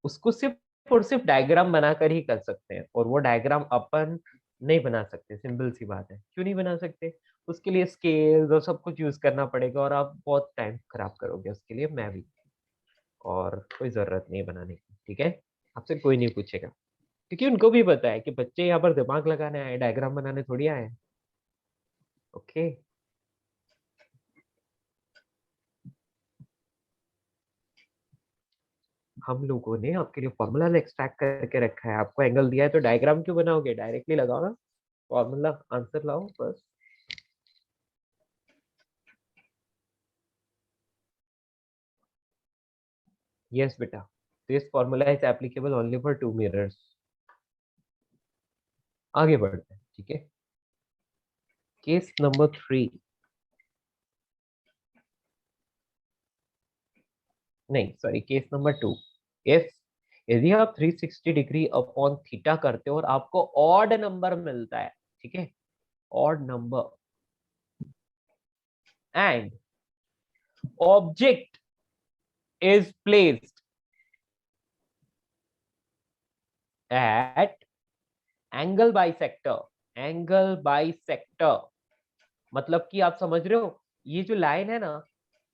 Speaker 1: उसको सिर्फ और सिर्फ डायग्राम बनाकर ही कर सकते हैं, और वो डायग्राम अपन नहीं बना सकते, सिंपल सी बात है। क्यों नहीं बना सकते? उसके लिए स्केल और सब कुछ यूज करना पड़ेगा, और आप बहुत टाइम खराब करोगे उसके लिए, मैं भी, और कोई जरूरत नहीं बनाने की, ठीक है। आपसे कोई नहीं पूछेगा, क्योंकि उनको भी पता है कि बच्चे यहाँ पर दिमाग लगाने आए, डायग्राम बनाने थोड़ी आए। ओके, हम लोगों ने आपके लिए फॉर्मूला एक्सट्रैक्ट करके रखा है, आपको एंगल दिया है तो डायग्राम क्यों बनाओगे, डायरेक्टली लगाओ ना फॉर्मूला, आंसर लाओ बस। यस बेटा, this formula is applicable only for 2 mirrors. आगे बढ़ते हैं, ठीक है। केस नंबर 3, नहीं सॉरी, केस नंबर 2। इफ यदि आप 360 डिग्री अपॉन थीटा करते हो और आपको ऑड नंबर मिलता है, ठीक है, odd number, and object is placed at angle bisector, angle bisector, मतलब कि आप समझ रहे हो, ये जो लाइन है ना,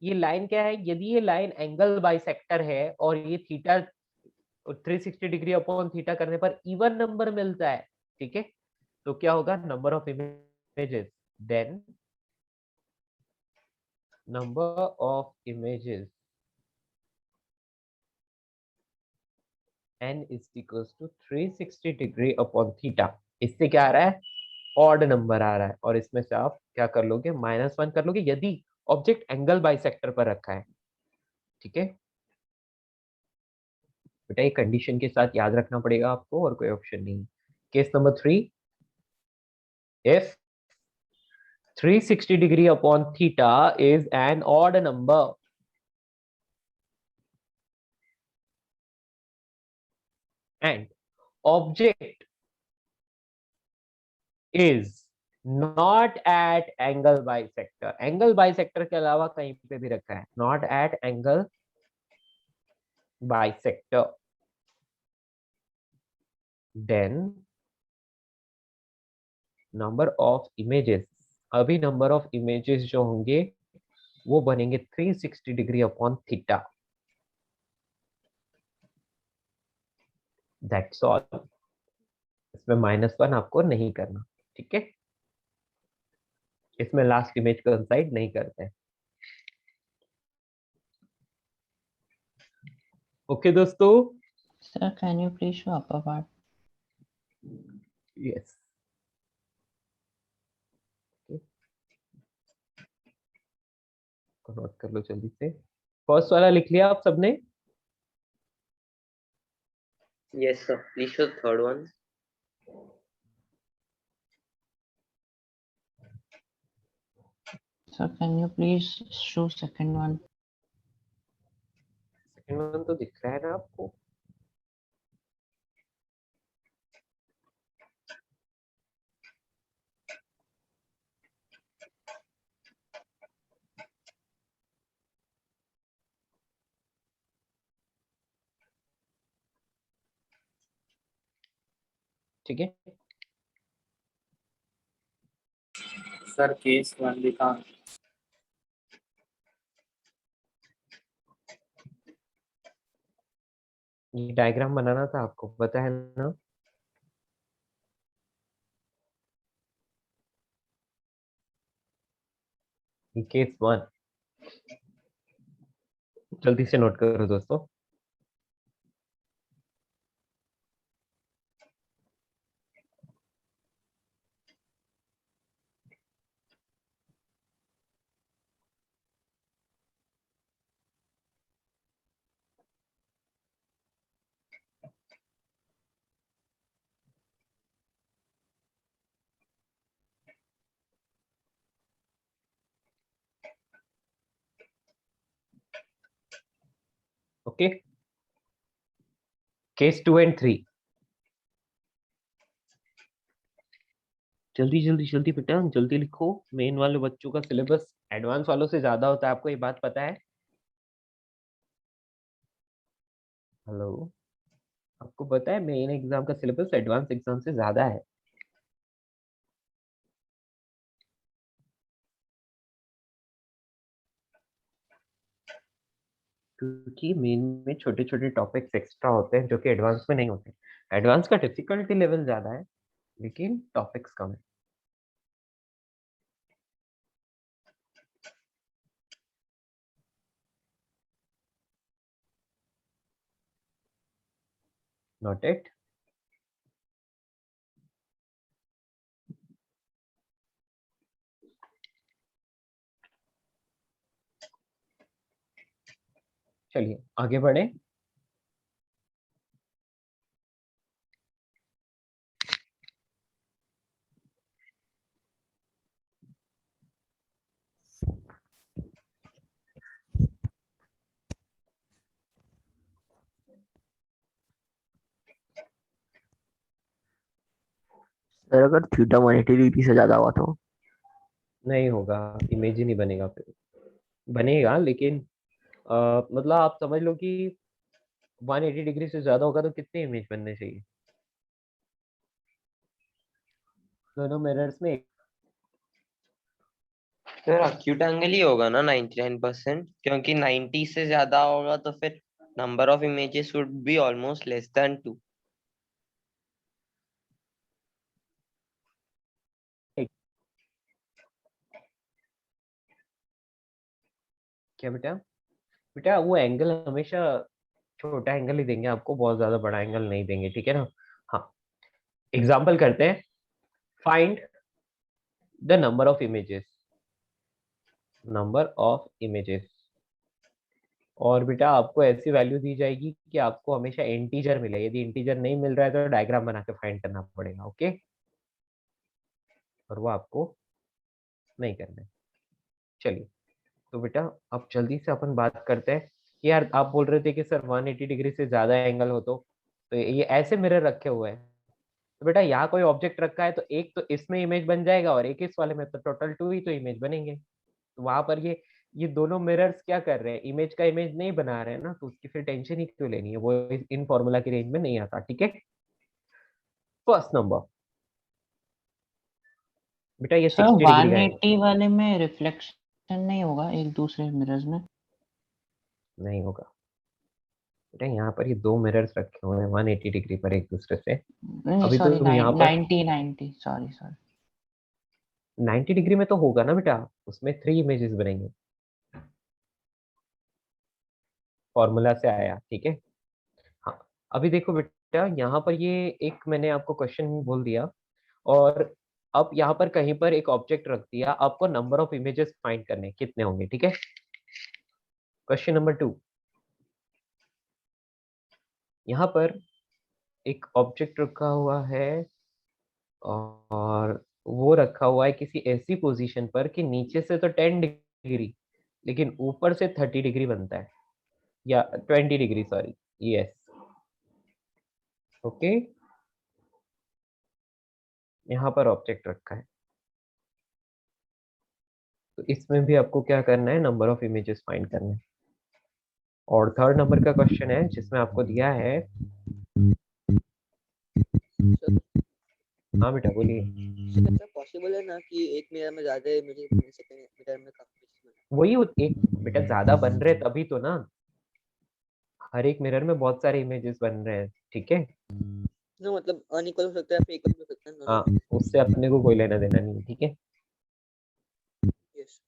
Speaker 1: ये लाइन क्या है, यदि ये लाइन एंगल बाइसेक्टर है और ये थीटा 360 डिग्री अपॉन थीटा करने पर इवन नंबर मिलता है, ठीक है, तो क्या होगा, number of images, then number of images n is equals to 360 degree upon theta. इससे क्या आ रहा है, ऑड नंबर आ रहा है, और इसमें से आप क्या कर लोगे, -1 कर लोगे, यदि ऑब्जेक्ट एंगल बाइसेक्टर पर रखा है, ठीक है। बेटा ये कंडीशन के साथ याद रखना पड़ेगा आपको, और कोई ऑप्शन नहीं। Case number 3, if 360 degree upon theta is an odd number and object is not at angle bisector, angle bisector के अलावा कहीं पे भी रखा है, not at angle bisector, then number of images, अभी number of images जो होंगे वो बनेंगे 360 degree upon theta, that's all. इसमें -1 आपको नहीं करना, ठीक है, इसमें लास्ट इमेज कंसाइड नहीं करते हैं। ओके दोस्तों,
Speaker 2: sir can you please show upper part?
Speaker 1: Yes, note कर लो जल्दी से। फर्स्ट वाला लिख लिया आप सबने?
Speaker 8: Yes, sir. Please show the third one.
Speaker 2: Sir can you please show second one?
Speaker 1: Second one तो दिख रहा है ना आपको? ठीक है,
Speaker 9: सर केस 1 दिखा।
Speaker 1: ये डायग्राम बनाना था आपको, पता है ना? ये केस 1, जल्दी से नोट करो दोस्तों। ओके, केस 2 and 3, जल्दी जल्दी जल्दी बेटा जल्दी लिखो। मेन वाले बच्चों का सिलेबस एडवांस वालों से ज्यादा होता है, आपको ये बात पता है? हेलो, आपको पता है मेन एग्जाम का सिलेबस एडवांस एग्जाम से ज्यादा है। क्योंकि मेन में छोटे छोटे टॉपिक्स एक्स्ट्रा होते हैं जो कि एडवांस में नहीं होते। एडवांस का डिफिकल्टी लेवल ज्यादा है लेकिन टॉपिक्स कम है। Not it. चलिए आगे बढ़े।
Speaker 10: सर अगर थीटा 180 डिग्री से ज्यादा हुआ तो?
Speaker 1: नहीं होगा, इमेज ही नहीं बनेगा। फिर बनेगा लेकिन मतलब आप समझ लो कि 180 डिग्री से ज्यादा होगा तो कितने इमेज बनने चाहिए? दोनों मिरर्स में
Speaker 8: सर अक्यूट एंगल ही होगा ना 99%, क्योंकि 90 से ज्यादा होगा तो फिर number of images would be almost less than 2।
Speaker 1: एक, क्या बेटा? बेटा वो एंगल हमेशा छोटा एंगल ही देंगे आपको, बहुत ज्यादा बड़ा एंगल नहीं देंगे, ठीक है ना? हाँ, एग्जाम्पल करते हैं। Find the number of images, number of images. और बेटा आपको ऐसी वैल्यू दी जाएगी कि आपको हमेशा इंटीजर मिले। यदि इंटीजर नहीं मिल रहा है तो डायग्राम बना के फाइंड करना पड़ेगा। ओके, और वो आपको नहीं करना है। चलिए, तो बेटा अब जल्दी से अपन बात करते हैं कि यार आप बोल रहे थे कि सर 180 डिग्री से ज्यादा एंगल हो तो ये ऐसे मिरर रखे हुए हैं। तो बेटा यहाँ कोई ऑब्जेक्ट रखा है तो एक तो इसमें इमेज बन जाएगा और एक इस वाले में, तो टोटल 2 ही तो इमेज बनेंगे। तो वहां पर ये दोनों मिरर्स क्या कर रहे हैं? इमेज का इमेज नहीं बना रहे हैं ना, तो उसकी फिर टेंशन ही क्यों लेनी है? वो इन फॉर्मूला की रेंज में नहीं आता, ठीक है? फर्स्ट नंबर बेटा, ये
Speaker 2: सर
Speaker 1: 60 डिग्री का एंगल
Speaker 2: 180 वाले में रिफ्लेक्शन नहीं होगा एक दूसरे मिरर्स में?
Speaker 1: नहीं होगा बेटा। यहाँ पर ये दो मिरर्स रखे हुए हैं 180 डिग्री पर एक दूसरे से।
Speaker 2: नहीं
Speaker 1: अभी तो
Speaker 2: सॉरी,
Speaker 1: तुम यहाँ पर
Speaker 2: 90 सॉरी सॉरी।
Speaker 1: 90 डिग्री में तो होगा ना बेटा, उसमें 3 इमेजेस बनेंगे। फॉर्मूला से आया, ठीक है? हाँ, अभी देखो बेटा, यहाँ पर ये एक मैंने आपको क्वेश्चन बोल दिया और अब यहाँ पर कहीं पर एक ऑब्जेक्ट रख दिया, आपको नंबर ऑफ इमेजेस फाइंड करने हैं, कितने होंगे, ठीक है? क्वेश्चन नंबर 2, यहाँ पर एक ऑब्जेक्ट रखा हुआ है और वो रखा हुआ है किसी ऐसी पोजीशन पर कि नीचे से तो 10 डिग्री लेकिन ऊपर से 30 डिग्री बनता है, या 20 डिग्री, सॉरी। यस, ओके, यहाँ पर ऑब्जेक्ट रखा है तो इसमें भी आपको क्या करना है? नंबर ऑफ इमेजेस फाइंड करना है। और थर्ड नंबर का क्वेश्चन है जिसमें आपको दिया है। हाँ बेटा बोलिए।
Speaker 3: सर ऐसा पॉसिबल है ना कि एक मिरर में ज्यादा इमेजेस बने, सेकंड मिरर में कम images बने?
Speaker 1: वही एक बेटा ज्यादा बन रहे तभी तो ना, हर एक मिरर में बहुत सारे इमेजेस बन रहे हैं, ठीक है?
Speaker 3: नो मतलब अनइक्वल हो सकता है, फिर इक्वल हो सकता है दोनों
Speaker 1: हाँ, उससे अपने को कोई लेना देना नहीं है, ठीक है?
Speaker 3: में। यस।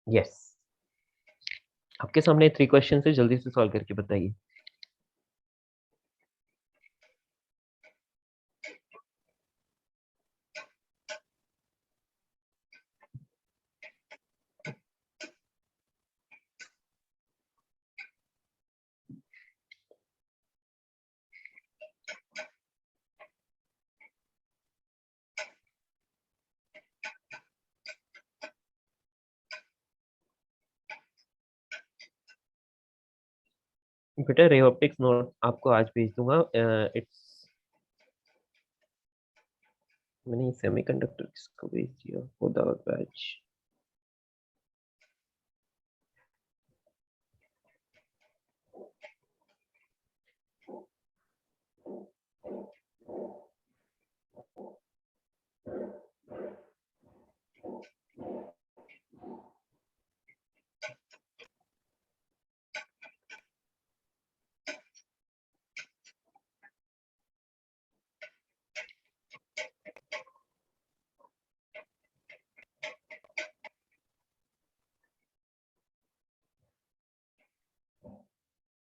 Speaker 1: यस, आपके सामने 3 क्वेश्चन है, जल्दी से सॉल्व करके बताइए। बेटा रे ऑप्टिक्स नोट आपको आज भेज दूंगा। इट्स मैंने सेमीकंडक्टर किसको भेज दिया विदाउट बैच।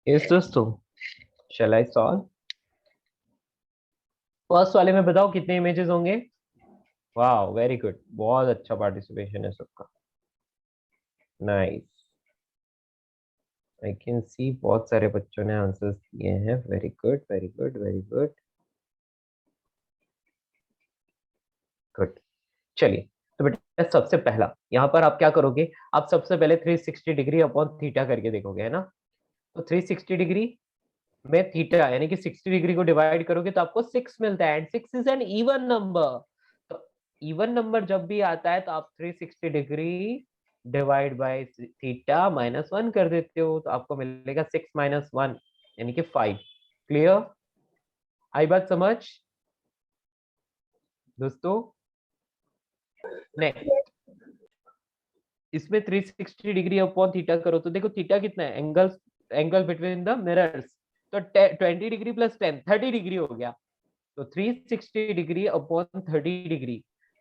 Speaker 1: यस दोस्तों, शैल आई सॉल्व? फर्स्ट वाले में बताओ कितने इमेजेस होंगे? वाह वेरी गुड, बहुत अच्छा पार्टिसिपेशन है सबका, नाइस। आई कैन सी बहुत सारे बच्चों ने आंसर्स दिए हैं, very good very good very good good. चलिए तो बेटा सबसे पहला यहाँ पर आप क्या करोगे, आप सबसे पहले 360 डिग्री अपॉन थीटा करके देखोगे, है ना? तो 360 डिग्री में थीटा यानी कि 60 डिग्री को डिवाइड करोगे तो आपको 6 मिलता है, and 6 is an even number. तो इवन नंबर जब भी आता है तो आप 360 डिग्री डिवाइड बाय थीटा -1 कर देते हो, तो आपको मिलेगा 6 - 1 यानी कि 5। क्लियर? आई बात समझ दोस्तों? नेक्स्ट, इसमें 360 डिग्री अपॉन थीटा करो तो देखो थीटा कितना है, एंगल बिटवीन द मिरर्स। तो 20 डिग्री प्लस 10 30 डिग्री हो गया। तो 360 डिग्री अपॉन 30 डिग्री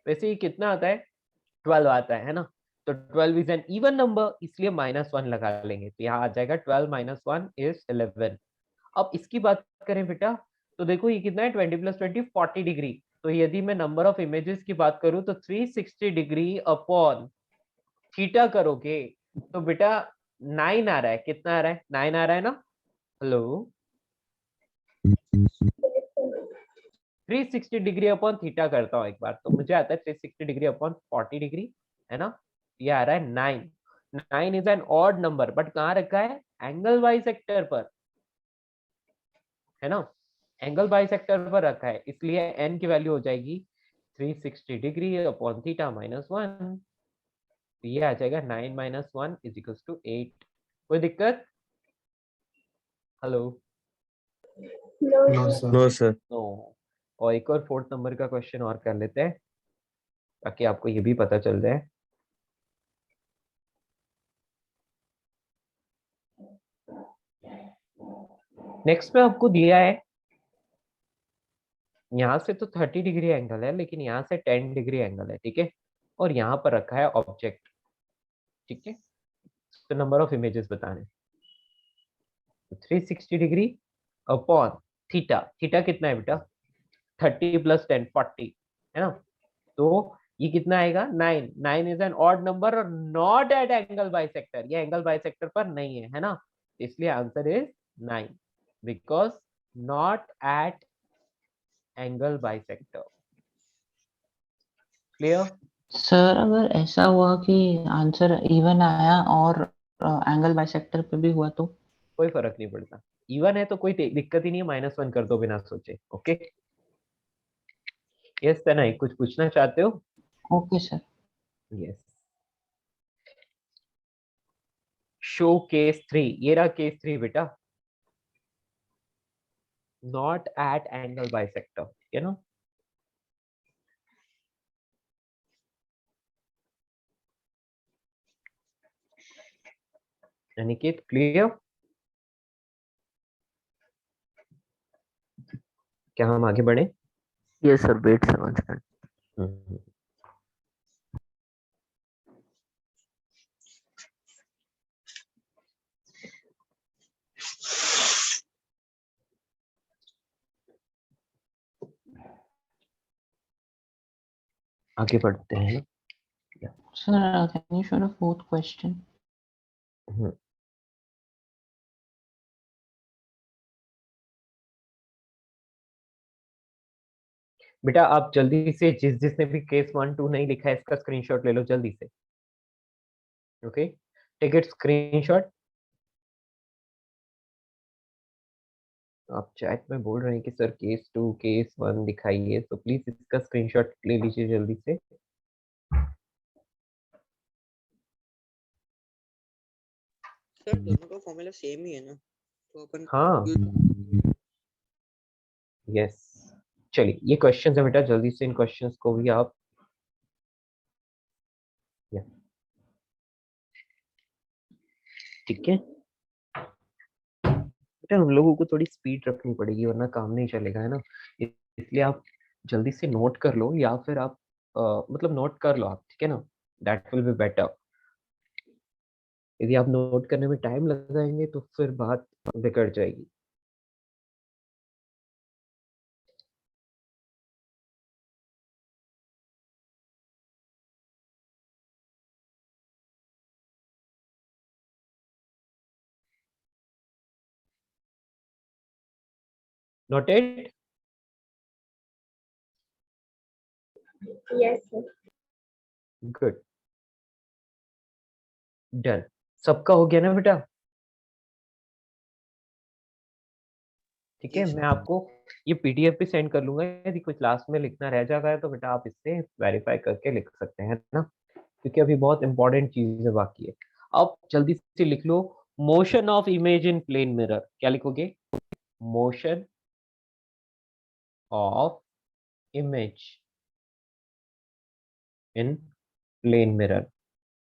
Speaker 1: वैसे ही कितना आता है, 12 आता है ना? तो 12 इज एन इवन नंबर, इसलिए -1 लगा लेंगे, तो यहाँ आ जाएगा 12 - 1 इज 11। अब इसकी बात करें बेटा तो देखो ये कितना है, 20 + 20 40 डिग्री। तो यदि मैं नंबर ऑफ इमेजेस की बात करूं तो 360 डिग्री अपॉन थीटा करोगे तो बेटा 9 आ रहा है। कितना आ रहा है? 9 आ रहा है ना? हेलो, 360 डिग्री अपॉन थीटा करता हूँ एक बार, तो मुझे आता है 360 डिग्री अपॉन 40 डिग्री, है ना? ये आ रहा है 9। 9 is an odd number, but कहाँ रखा है? एंगल बाइसेक्टर पर, है ना? एंगल बाइसेक्टर पर रखा है, इसलिए n की वैल्यू हो जाएगी 360 डिग्री अपॉन थीटा -1। ये आ जाएगा 9 - 1 = 8। कोई दिक्कत? Hello?
Speaker 5: No, sir.
Speaker 9: No sir.
Speaker 1: No. और एक और 4th नंबर का क्वेश्चन और कर लेते हैं ताकि आपको ये भी पता चल जाए। नेक्स्ट में आपको दिया है, यहाँ से तो 30 डिग्री एंगल है लेकिन यहाँ से 10 डिग्री एंगल है, ठीक है? और यहाँ पर रखा है ऑब्जेक्ट, ठीक है? तो नंबर ऑफ इमेजेस बताने, तो 360 डिग्री अपॉन थीटा, थीटा कितना है बेटा? 30 + 10 40, है ना? तो ये कितना आएगा? 9। 9 इज एन ऑड नंबर और नॉट एट एंगल बाइसेक्टर, ये एंगल बाइसेक्टर पर नहीं है, है ना? इसलिए answer is 9 because not at angle bisector. Clear?
Speaker 2: Sir अगर ऐसा हुआ कि आंसर इवन आया और एंगल बाइसेक्टर पे भी हुआ तो?
Speaker 1: कोई फर्क नहीं पड़ता, इवन है तो कोई दिक्कत ही नहीं है, -1 कर दो बिना सोचे। ओके यस तनय, कुछ पूछना चाहते हो?
Speaker 2: Okay sir.
Speaker 1: Yes, show case 3, ये रहा केस 3 बेटा, not at angle bisector, you know? Aniket clear? क्या हम आगे बढ़े?
Speaker 10: ये sir wait sir one second.
Speaker 1: Hmm, आगे बढ़ते हैं।
Speaker 2: Sir can you show the fourth question?
Speaker 1: Hmm, बेटा आप जल्दी से जिसने भी केस 1 2 नहीं लिखा है इसका स्क्रीनशॉट ले लो जल्दी से। Okay take it screenshot. आप चैट में बोल रहे हैं कि सर केस 2 केस 1 दिखाइए, तो प्लीज इसका स्क्रीनशॉट ले लीजिए जल्दी से।
Speaker 3: सर दोनों का फॉर्मूला सेम ही है ना, तो अपन
Speaker 1: हाँ
Speaker 3: use-
Speaker 1: यस, चलिए ये क्वेश्चन है बेटा, जल्दी से इन क्वेश्चंस को भी आप ठीक है बेटा, हम लोगों को थोड़ी स्पीड रखनी पड़ेगी वरना काम नहीं चलेगा, है ना। इसलिए आप जल्दी से नोट कर लो, या फिर आप मतलब नोट कर लो आप, ठीक है ना, दैट विल बी बेटर। यदि आप नोट करने में टाइम लगाएंगे तो फिर बात बिगड़ जाएगी। Noted?
Speaker 5: Yes, sir.
Speaker 1: Good, done. सबका हो गया ना बेटा? ठीक है,
Speaker 3: Yes,
Speaker 1: मैं
Speaker 3: sir.
Speaker 1: आपको ये पीडीएफ भी सेंड कर लूंगा, यदि कुछ लास्ट में लिखना रह जाता है तो बेटा आप इससे वेरीफाई करके लिख सकते हैं ना, क्योंकि अभी बहुत इंपॉर्टेंट चीजें बाकी है। अब जल्दी से लिख लो, motion of image in plane mirror. क्या लिखोगे? Motion of image in plane mirror.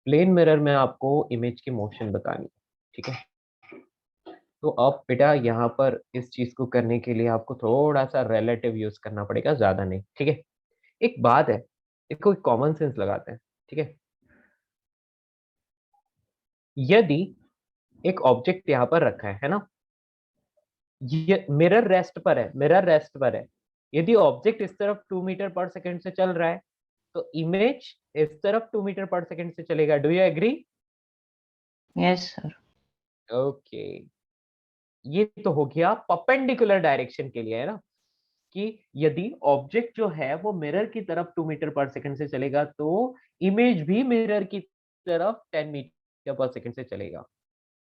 Speaker 1: Plane mirror में आपको इमेज की मोशन बतानी है, ठीक है। तो अब बेटा यहाँ पर इस चीज को करने के लिए आपको थोड़ा सा रिलेटिव यूज करना पड़ेगा, ज्यादा नहीं, ठीक है। एक बात है, देखो कॉमन सेंस लगाते हैं, ठीक है। यदि एक ऑब्जेक्ट यहाँ पर रखा है ना, ये मिरर रेस्ट पर है, मिरर रेस्ट पर है। यदि ऑब्जेक्ट इस तरफ 2 मीटर पर सेकंड से चल रहा है तो इमेज इस तरफ 2 मीटर पर सेकंड से चलेगा। Do you agree?
Speaker 2: Yes sir.
Speaker 1: Okay, ये तो हो गया परपेंडिकुलर डायरेक्शन के लिए, है ना, कि यदि ऑब्जेक्ट जो है वो मिरर की तरफ 2 मीटर पर सेकंड से चलेगा तो इमेज भी मिरर की तरफ 10 मीटर पर सेकंड से चलेगा।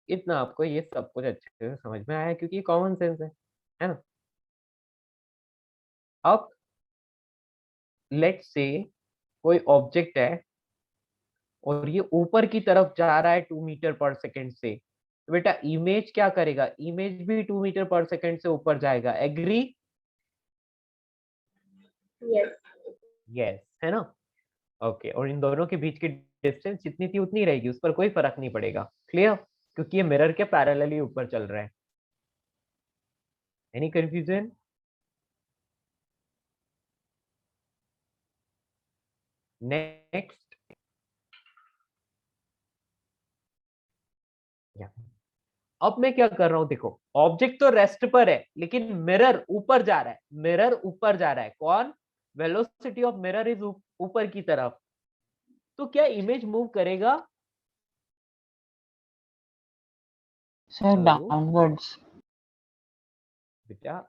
Speaker 1: इतना आपको ये सब कुछ अच्छे से समझ में आया, क्योंकि कॉमन सेंस है ना। अब लेट्स से कोई ऑब्जेक्ट है और ये ऊपर की तरफ जा रहा है 2 मीटर पर सेकंड से, तो बेटा इमेज क्या करेगा? इमेज भी 2 मीटर पर सेकंड से ऊपर जाएगा। एग्री?
Speaker 5: Yes.
Speaker 1: यस, है ना। ओके, और इन दोनों के बीच की डिस्टेंस जितनी थी उतनी रहेगी, उस पर कोई फर्क नहीं पड़ेगा। क्लियर? क्योंकि ये मिरर के पैरेलली ऊपर चल रहा है। Any confusion? नेक्स्ट, अब मैं क्या कर रहा हूं, देखो ऑब्जेक्ट तो रेस्ट पर है लेकिन मिरर ऊपर जा रहा है, मिरर ऊपर जा रहा है। कौन? वेलोसिटी ऑफ मिरर इज ऊपर की तरफ, तो क्या इमेज मूव करेगा?
Speaker 2: Sir
Speaker 1: hello
Speaker 2: downwards.
Speaker 1: बेटा,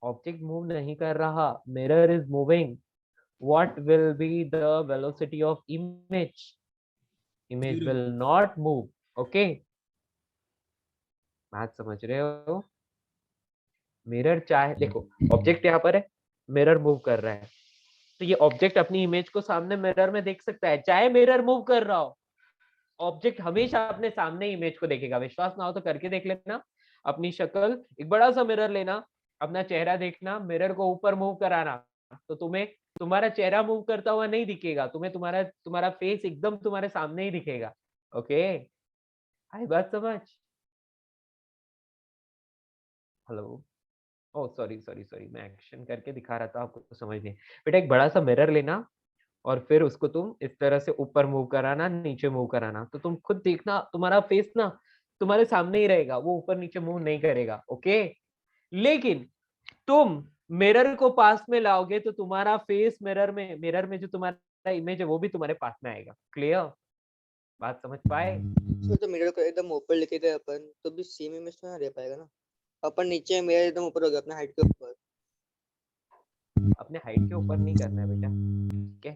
Speaker 1: ऑब्जेक्ट मूव नहीं कर रहा, mirror is moving. What will be the velocity of image? Image will not move. Okay, बात समझ रहे हो? मिरर चाहे, देखो ऑब्जेक्ट यहाँ पर है, मिरर मूव कर रहा है, तो ये ऑब्जेक्ट अपनी इमेज को सामने मिरर में देख सकता है, चाहे मिरर मूव कर रहा हो। ऑब्जेक्ट हमेशा अपने सामने इमेज को देखेगा। विश्वास ना हो तो करके देख लेना। अपनी शक्ल, एक बड़ा सा मिरर लेना, अपना चेहरा देखना, मिरर को ऊपर मूव कराना, तो तुम्हें तुम्हारा चेहरा मूव करता हुआ नहीं दिखेगा, तुम्हें तुम्हारा तुम्हारा फेस एकदम तुम्हारे सामने ही दिखेगा। ओके, आई बात समझ? Hello, oh sorry sorry sorry, मैं एक्शन करके दिखा रहा था आपको तो समझ नहीं। बेटा एक बड़ा सा मिरर लेना और फिर उसको तुम इस तरह से ऊपर मूव कराना, नीचे मूव कराना, तो तुम खुद देखना तुम्हारा फेस ना तुम्हारे सामने ही रहेगा, वो ऊपर नीचे मूव नहीं करेगा। ओके, लेकिन तुम मिरर को पास में लाओगे तो तुम्हारा फेस मिरर में जो तुम्हारा इमेज है वो भी तुम्हारे पास में आएगा। क्लियर? बात समझ पाए?
Speaker 3: सर तो मिरर को एकदम ऊपर लेके गए अपन तो भी सेम इमेज तो ना रह पाएगा ना। अपन नीचे, मिरर एकदम ऊपर हो गया अपने हाइट के ऊपर।
Speaker 1: अपने हाइट के ऊपर नहीं करना है बेटा, ठीक है।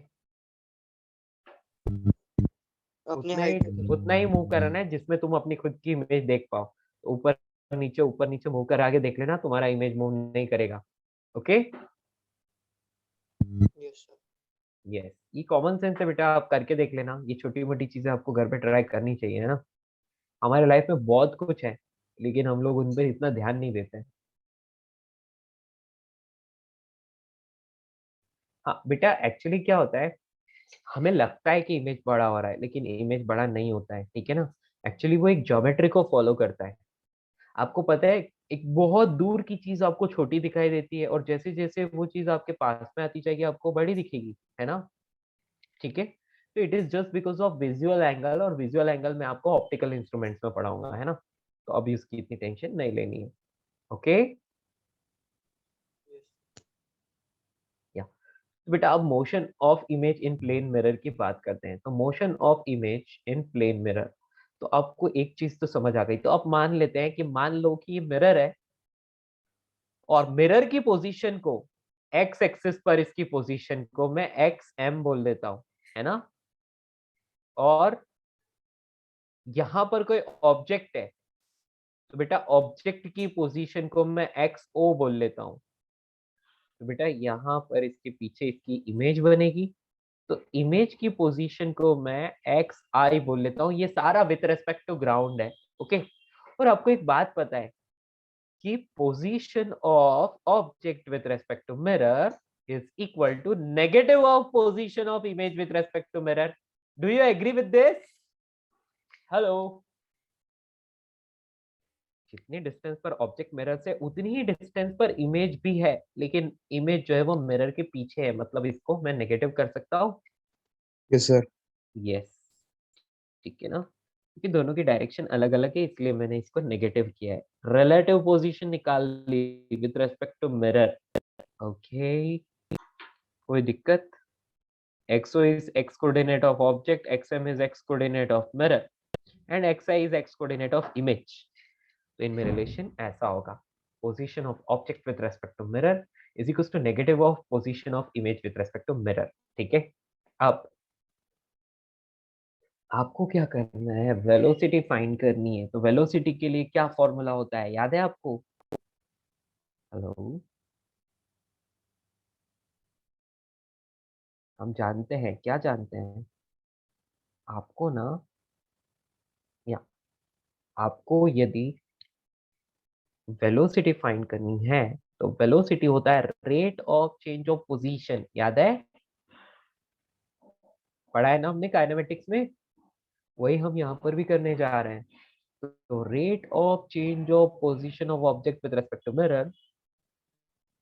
Speaker 3: अपने
Speaker 1: उतना ही
Speaker 3: हाइट के
Speaker 1: उतना ही मूव करना है जिसमें तुम अपनी खुद की इमेज देख पाओ। ऊपर नीचे ऊपर नीचे मूव कर आगे देख लेना, तुम्हारा इमेज मूव नहीं करेगा। Okay
Speaker 3: yes sir.
Speaker 1: यस, ये कॉमन सेंस है बेटा, आप करके देख लेना। ये छोटी मोटी चीजें आपको घर पे ट्राई करनी चाहिए, है ना। हमारे लाइफ में बहुत कुछ है, लेकिन हम लोग उन पर इतना ध्यान नहीं देते हैं। हाँ बेटा, एक्चुअली क्या होता है, हमें लगता है कि इमेज बड़ा हो रहा है, लेकिन इमेज बड़ा नहीं होता है, ठीक है ना। एक्चुअली वो एक ज्योमेट्री को फॉलो करता है। आपको पता है, एक बहुत दूर की चीज आपको छोटी दिखाई देती है, और जैसे जैसे वो चीज आपके पास में आती जाएगी आपको बड़ी दिखेगी, है ना। ठीक है, तो it is just because of visual angle, और विजुअल एंगल में आपको ऑप्टिकल इंस्ट्रूमेंट्स में पढ़ाऊंगा, है ना। तो अभी उसकी इतनी टेंशन नहीं लेनी है। ओके या, तो बेटा अब motion of image in plane mirror की बात करते हैं। तो motion of image in plane mirror, तो आपको एक चीज तो समझ आ गई। तो अब मान लेते हैं कि मान लो कि ये मिरर है, और मिरर की पोजीशन को, एक्स एक्सिस पर इसकी पोजीशन को मैं एक्स एम बोल देता हूं, है ना। और यहां पर कोई ऑब्जेक्ट है, तो बेटा ऑब्जेक्ट की पोजीशन को मैं एक्स ओ बोल लेता हूं। तो बेटा यहाँ पर इसके पीछे इसकी इमेज बनेगी, तो इमेज की पोजीशन को मैं एक्स आई बोल लेता हूँ। ये सारा विथ रेस्पेक्ट टू ग्राउंड है। ओके, और आपको एक बात पता है कि position of object with respect to mirror is equal to negative of position of image with respect to mirror. Do you agree with this? Hello, जितनी डिस्टेंस पर ऑब्जेक्ट मिरर से उतनी ही डिस्टेंस पर इमेज भी है, लेकिन इमेज जो है वो मिरर के पीछे है, मतलब इसको मैं नेगेटिव कर सकता हूँ।
Speaker 3: Yes sir.
Speaker 1: यस, ठीक है ना, क्योंकि दोनों की डायरेक्शन अलग अलग है, इसलिए मैंने इसको नेगेटिव किया है। रिलेटिव पोजीशन निकाल ली with respect to mirror. Okay, कोई दिक्कत? xo is x coordinate of object, xm is x coordinate of mirror, and xi is x coordinate of image. तो इनमें रिलेशन ऐसा होगा, position of object with respect to mirror is equal to negative of position of image with respect to mirror. ठीक है, अब आपको क्या करना है, वेलोसिटी फाइंड करनी है। तो वेलोसिटी के लिए क्या फॉर्मूला होता है, याद है आपको? हेलो, हम जानते हैं, क्या जानते हैं आपको ना, या आपको यदि वेलोसिटी फाइंड करनी है, तो वेलोसिटी होता है rate of change of position. याद है, पढ़ा है ना हमने काइनेमेटिक्स में, वही हम यहाँ पर भी करने जा रहे हैं। तो rate of change of position of object with respect to mirror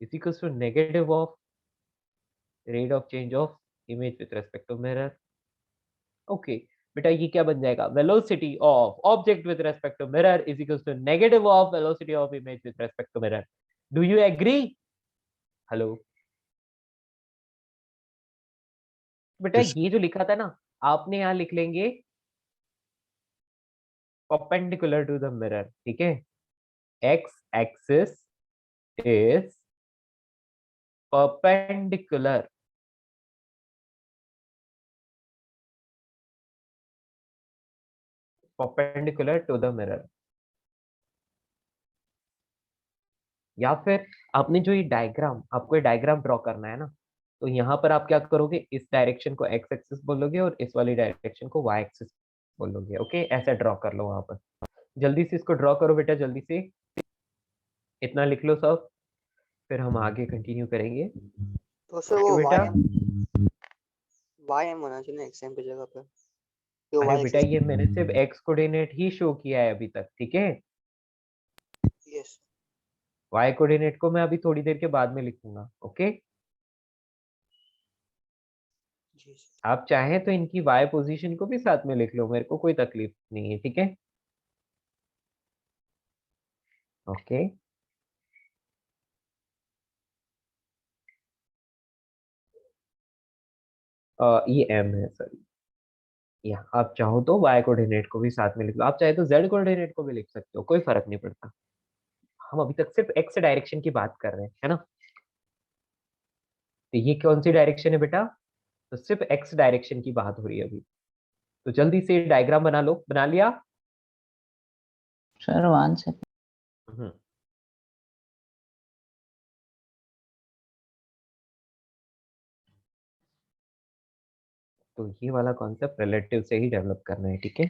Speaker 1: is equals to negative of rate of change of image with respect to mirror. Okay बेटा, ये क्या बन जाएगा, velocity of object with respect to mirror is equals to negative of velocity of image with respect to mirror. Do you agree? Hello बेटा, ये जो लिखा था ना, आपने यहाँ लिख लेंगे परपेंडिकुलर टू द मिरर। ठीक है, x axis is perpendicular to the mirror. या फिर आपने जो ये डायग्राम, आपको ये डायग्राम ड्रॉ करना है ना, तो यहाँ पर आप क्या करोगे, इस डायरेक्शन को एक्स एक्सिस बोलोगे और इस वाली डायरेक्शन को वाई एक्सिस बोलोगे। ओके, ऐसे ड्रॉ कर लो वहां पर। जल्दी से इसको ड्रॉ करो बेटा, जल्दी से इतना लिख लो सब, फिर हम आगे कंटिन्यू करेंगे।
Speaker 3: तो सर वो
Speaker 1: बेटा,
Speaker 3: वाई एम होना चाहिए ना एक्सएम की जगह पे।
Speaker 1: अरे बेटा, ये मैंने सिर्फ एक्स कोऑर्डिनेट ही शो किया है अभी तक, ठीक है।
Speaker 3: यस।
Speaker 1: वाई कोऑर्डिनेट को मैं अभी थोड़ी देर के बाद में लिखूंगा। ओके, आप चाहें तो इनकी वाई पोजीशन को भी साथ में लिख लो, मेरे को कोई तकलीफ नहीं है, ठीक है। ओके, ये एम है सर, या आप चाहो तो वाई कोऑर्डिनेट को भी साथ में लिख लो, आप चाहे तो जेड कोऑर्डिनेट को भी लिख सकते हो, कोई फर्क नहीं पड़ता। हम अभी तक सिर्फ एक्स डायरेक्शन की बात कर रहे हैं, है ना। तो ये कौन सी डायरेक्शन है बेटा, तो सिर्फ एक्स डायरेक्शन की बात हो रही है अभी। तो जल्दी से डायग्राम बना लो, बना लिया?
Speaker 2: Sir 1 second.
Speaker 1: हम्म, तो ये वाला कॉन्सेप्ट रिलेटिव से ही डेवलप करना है, ठीक है।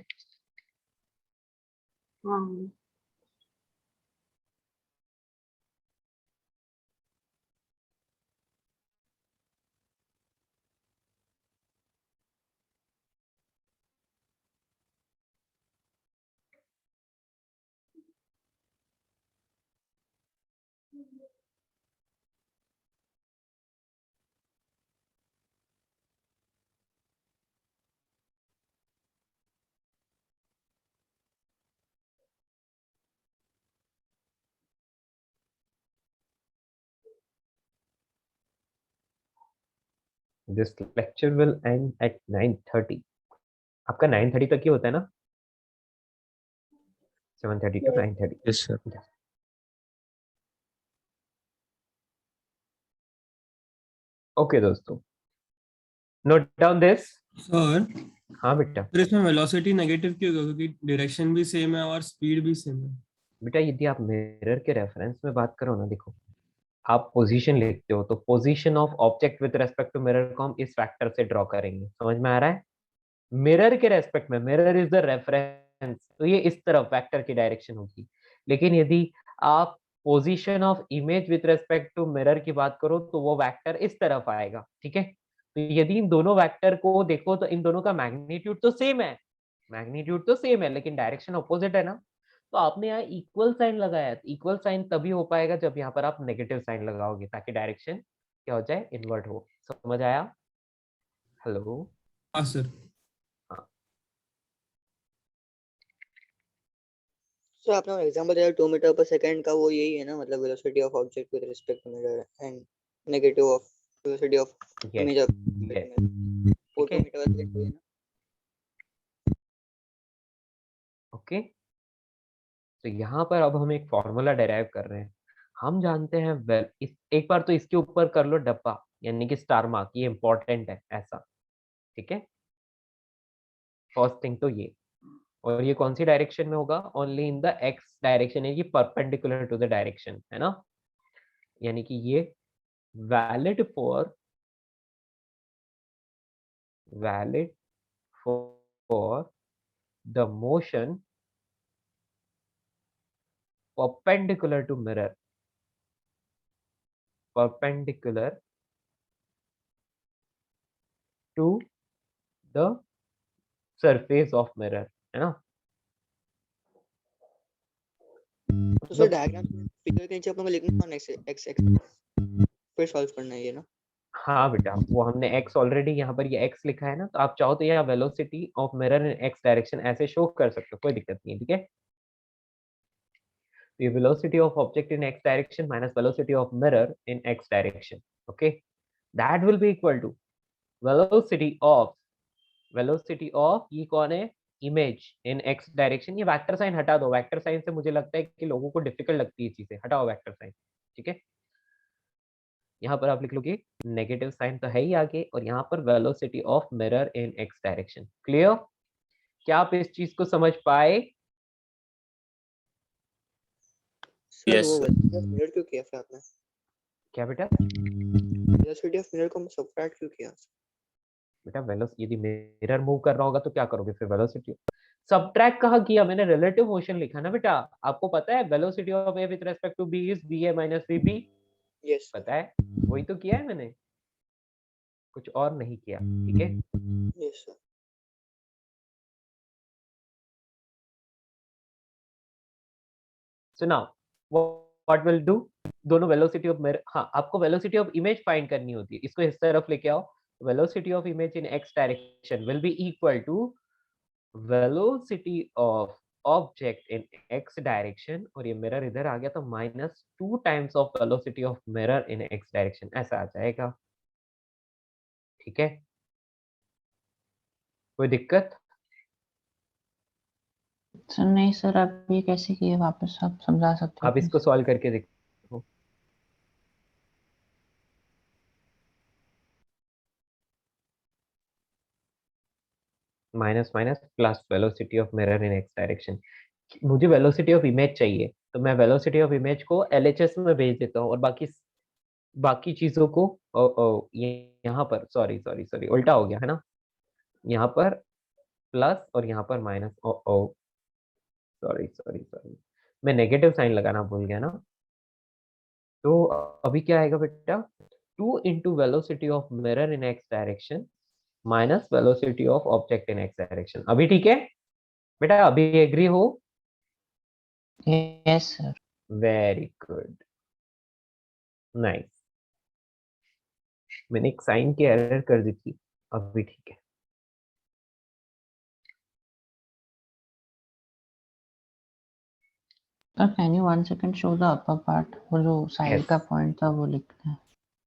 Speaker 6: हाँ
Speaker 1: this lecture will end at 9:30। आपका 9:30 तक ही होता है ना, 7:30 to 9:30।
Speaker 11: Yes sir.
Speaker 1: ओके दोस्तों, नोट डाउन दिस।
Speaker 12: सर
Speaker 1: हाँ बेटा।
Speaker 12: फिर इसमें वेलोसिटी नेगेटिव क्यों होगा, क्योंकि डायरेक्शन भी सेम है और स्पीड भी सेम है।
Speaker 1: बेटा यदि आप मिरर के रेफरेंस में बात करो ना, देखो आप पोजीशन लिखते हो तो position of object with respect to mirror को हम इस फैक्टर से ड्रॉ करेंगे, समझ में आ रहा है। मिरर के रेस्पेक्ट में, मिरर इज द रेफरेंस, तो ये इस तरफ वेक्टर की डायरेक्शन होगी। लेकिन यदि आप position of image with respect to mirror की बात करो तो वो वेक्टर इस तरफ आएगा, ठीक है। तो यदि इन दोनों वेक्टर को देखो तो इन दोनों का मैग्नीट्यूड तो सेम है, मैग्नीट्यूड तो सेम है, लेकिन डायरेक्शन अपोजिट है ना। तो आपने यहाँ इक्वल साइन लगाया है, इक्वल साइन तभी हो पाएगा जब यहाँ पर आप नेगेटिव साइन लगाओगे, ताकि डायरेक्शन क्या हो जाए, इन्वर्ट हो। समझ आया? हेलो।
Speaker 12: हाँ सर।
Speaker 1: हाँ
Speaker 3: सर आपने एग्जांपल दिया 2 मीटर पर सेकंड का, वो यही है ना, मतलब velocity of object with respect to mirror and negative of velocity of image of वो 2 मीटर पर सेकंड है ना।
Speaker 1: ओके। तो यहाँ पर अब हम एक फॉर्मूला डेराइव कर रहे हैं। हम जानते हैं वेल, एक बार तो इसके ऊपर कर लो डब्बा, यानी कि स्टार मार्क, ये इंपॉर्टेंट है ऐसा, ठीक है। फर्स्ट थिंग तो ये, और ये कौन सी डायरेक्शन में होगा, only in the x direction, यानी कि परपेंडिकुलर टू द डायरेक्शन, है ना। यानी कि ये valid for valid for the motion perpendicular to mirror, perpendicular to the surface of mirror, है ना।
Speaker 3: तो सर डायग्राम फिगर के नीचे अपन को लिखना है एक्स एक्स फिर सॉल्व करना है ये ना।
Speaker 1: हाँ बेटा, वो हमने x ऑलरेडी यहाँ पर ये x लिखा है ना, तो आप चाहो तो यहाँ velocity of mirror in x direction ऐसे शो कर सकते हो, कोई दिक्कत नहीं है, ठीक है। ये velocity of object in x direction minus velocity of mirror in x direction, okay, that will be equal to velocity of ये कौन है, इमेज इन x डायरेक्शन। ये वेक्टर साइन हटा दो, वेक्टर साइन से मुझे लगता है कि लोगों को डिफिकल्ट लगती है चीजें, हटाओ वेक्टर साइन, ठीक है। यहाँ पर आप लिख लोगे नेगेटिव साइन तो है ही आगे, और यहाँ पर velocity of mirror in x direction. Clear? क्या आप इस चीज को समझ पाए?
Speaker 3: सर वो मिरर क्यों किया फिर आपने?
Speaker 1: क्या बेटा?
Speaker 3: वेलोसिटी ऑफ मिरर को सबट्रैक्ट क्यों किया?
Speaker 1: बेटा यदि मिरर मूव कर रहा होगा तो क्या करोगे फिर, वेलोसिटी सबट्रैक्ट कहाँ किया, मैंने रिलेटिव मोशन लिखा ना बेटा। आपको पता है velocity of A with respect to B is ba minus vb,
Speaker 3: yes
Speaker 1: पता है, वही तो किया है मैंने, कुछ और नहीं किया, ठीक है।
Speaker 3: Yes sir.
Speaker 1: So now what will do, दोनों वेलोसिटी ऑफ मिरर, हाँ आपको वेलोसिटी ऑफ इमेज फाइंड करनी होती है, इसको इस तरफ लेके आओ। Velocity of image in x direction will be equal to velocity of object in x direction, और ये मिरर इधर आ गया तो -2 times of velocity of mirror in x direction, ऐसा आ जाएगा, ठीक है। कोई दिक्कत?
Speaker 2: सर नहीं सर, आप ये कैसे किए, वापस आप समझा सकते हो
Speaker 1: आप इसको
Speaker 2: please?
Speaker 1: सॉल्व करके देखो। Minus minus plus velocity of mirror in x direction, मुझे वेलोसिटी ऑफ इमेज चाहिए, तो मैं वेलोसिटी ऑफ इमेज को LHS में भेज देता हूँ और बाकी चीजों को यहाँ पर सॉरी सॉरी सॉरी उल्टा हो गया है ना, यहाँ पर प्लस और यहाँ पर माइनस। ओ ओ सॉरी सॉरी सॉरी, मैं नेगेटिव साइन लगाना भूल गया ना। तो अभी क्या आएगा बेटा, 2 into velocity of mirror in x direction minus velocity of object in x direction. अभी ठीक है बेटा, अभी एग्री हो?
Speaker 2: Yes sir.
Speaker 1: Very good, nice. मैंने एक साइन की एरर कर दी थी, अभी ठीक है।
Speaker 2: Sir can you 1 second show the upper part, वो जो साइड
Speaker 1: Yes.
Speaker 2: का पॉइंट था वो लिखना है।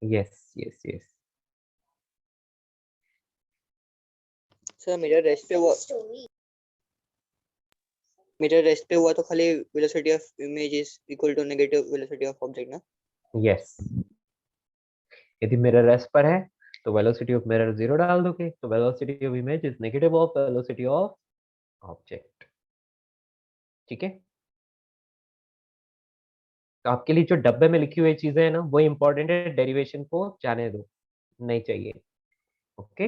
Speaker 1: Yes yes yes.
Speaker 3: Sir mirror rest पे हुआ तो खाली velocity of image is equal to negative velocity of object ना।
Speaker 1: यस, यदि मिरर रेस्ट पर है तो वेलोसिटी ऑफ मिरर 0 डाल दोगे, तो velocity of image is negative of velocity of object. ठीक है, तो आपके लिए जो डब्बे में लिखी हुई चीजें हैं ना वो इंपॉर्टेंट है, डेरिवेशन को जाने दो, नहीं चाहिए। ओके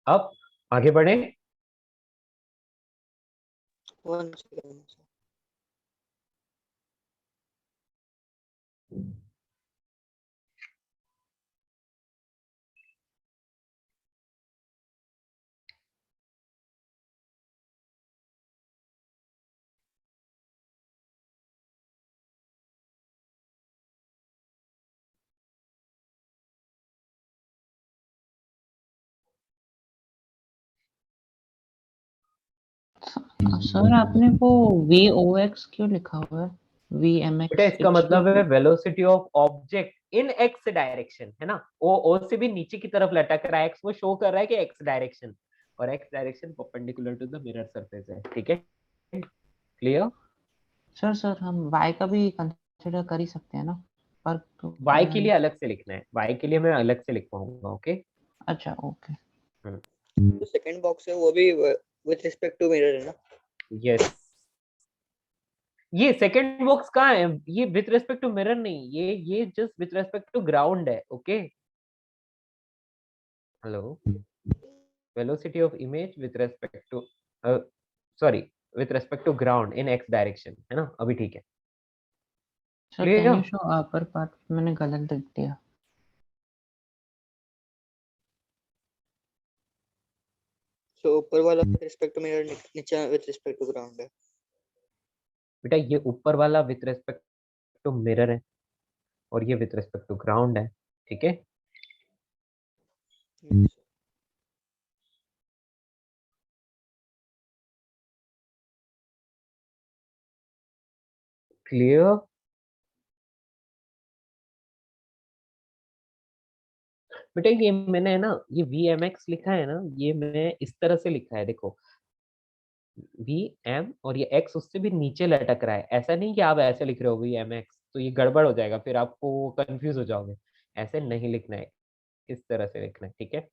Speaker 1: अब आगे बढ़े।
Speaker 3: 1 सेकंड।
Speaker 2: सर आपने वो VOX क्यों लिखा हुआ है? VMX
Speaker 1: बेटा इसका मतलब है velocity of object in x direction, है ना। ओ से भी नीचे की तरफ लटक रहा है, एक्स वो शो कर रहा है कि एक्स डायरेक्शन, और x direction perpendicular to the mirror surface है। ठीक है, क्लियर?
Speaker 2: सर हम Y का भी कंसीडर कर ही सकते हैं ना, पर तो
Speaker 1: वाई के लिए अलग से लिखना है, वाई के लिए मैं अलग से लिख पाऊंगा। ओके
Speaker 2: अच्छा ओके।
Speaker 3: जो सेकंड बॉक्स है वो भी विद रिस्पेक्ट टू मिरर है ना।
Speaker 1: यस, ये सेकंड बॉक्स कहाँ है? ये विथ रिस्पेक्ट टू मिरर नहीं, ये just with respect to ground है। Okay hello, velocity of image with respect to sorry with respect to ground in x direction, है ना। अभी ठीक है,
Speaker 2: sir can you
Speaker 1: clear?
Speaker 2: Show upper part, मैंने गलत लिख दिया।
Speaker 3: सो ऊपर वाला विद रिस्पेक्ट टू मिरर, नीचे विद रिस्पेक्ट टू ग्राउंड है।
Speaker 1: बेटा ये ऊपर वाला विथ रिस्पेक्ट टू मिरर है और ये विथ रिस्पेक्ट टू ग्राउंड है। ठीक है, क्लियर? बेटा ये मैंने ना ये VMX लिखा है ना, ये मैं इस तरह से लिखा है, देखो VM और ये X उससे भी नीचे लटक रहा है। ऐसा नहीं कि आप ऐसे लिख रहे हो VMX, तो ये गड़बड़ हो जाएगा, फिर आपको कंफ्यूज हो जाओगे। ऐसे नहीं लिखना है, इस तरह से लिखना है। ठीक है,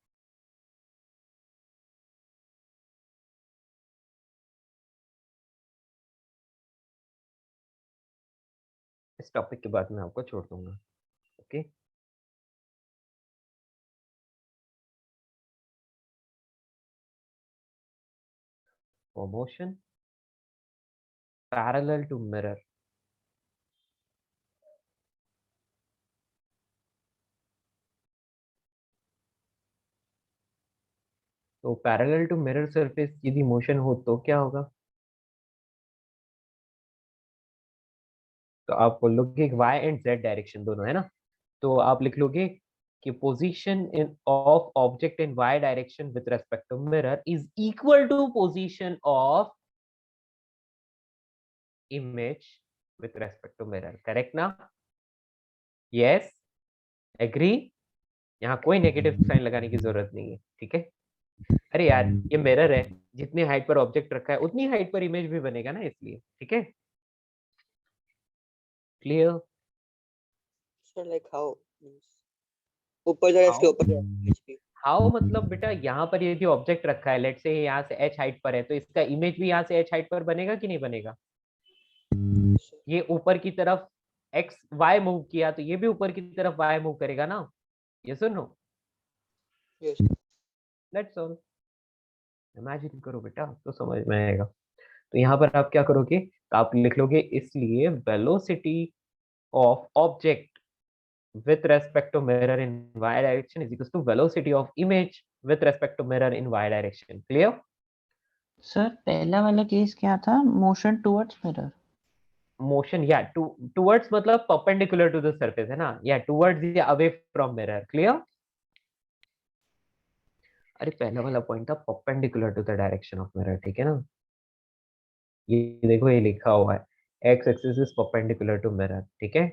Speaker 1: इस टॉपिक के बाद मैं आपको छोड़ दूंगा। Okay for motion parallel to mirror, तो पैरेलल टू मिरर सरफेस यदि मोशन हो तो क्या होगा? तो आप बोल लोगे Y एंड Z डायरेक्शन दोनों, है ना। तो आप लिख लोगे कि position in of object in Y direction with respect to mirror is equal to position of image with respect to mirror. Correct ना? Yes, agree? यहाँ कोई नेगेटिव साइन लगाने की जरूरत नहीं है। ठीक है, अरे यार ये मिरर है, जितनी हाइट पर ऑब्जेक्ट रखा है उतनी हाइट पर इमेज भी बनेगा ना, इसलिए। ठीक है, क्लियर?
Speaker 3: सो लाइक हाउ ऊपर जा रहा है, इसके
Speaker 1: हाउ
Speaker 3: ऊपर जा रहा है HP।
Speaker 1: हाउ मतलब बेटा यहाँ पर यदि ऑब्जेक्ट रखा है, लेट से यहाँ से h हाइट पर है, तो इसका इमेज भी यहाँ से h हाइट पर बनेगा कि नहीं बनेगा? ये ऊपर की तरफ x y मूव किया तो ये भी ऊपर की तरफ y मूव करेगा ना? यस और no?
Speaker 3: Yes.
Speaker 1: Let's all imagine करो बेटा तो समझ में आएगा। तो यहाँ पर आप क्या करोगे, तो आप लिख लोगे इसलिए velocity of object with respect to mirror in y direction is equals to velocity of image with respect to mirror in y direction. Clear?
Speaker 2: Sir पहला वाला केस क्या था, motion towards mirror?
Speaker 1: Motion, yeah, towards मतलब perpendicular to the surface है ना, yeah, towards या away from mirror. Clear? अरे पहला वाला पॉइंट था perpendicular to the direction of mirror, ठीक है ना? ये देखो ये लिखा हुआ है x axis is perpendicular to mirror, ठीक है?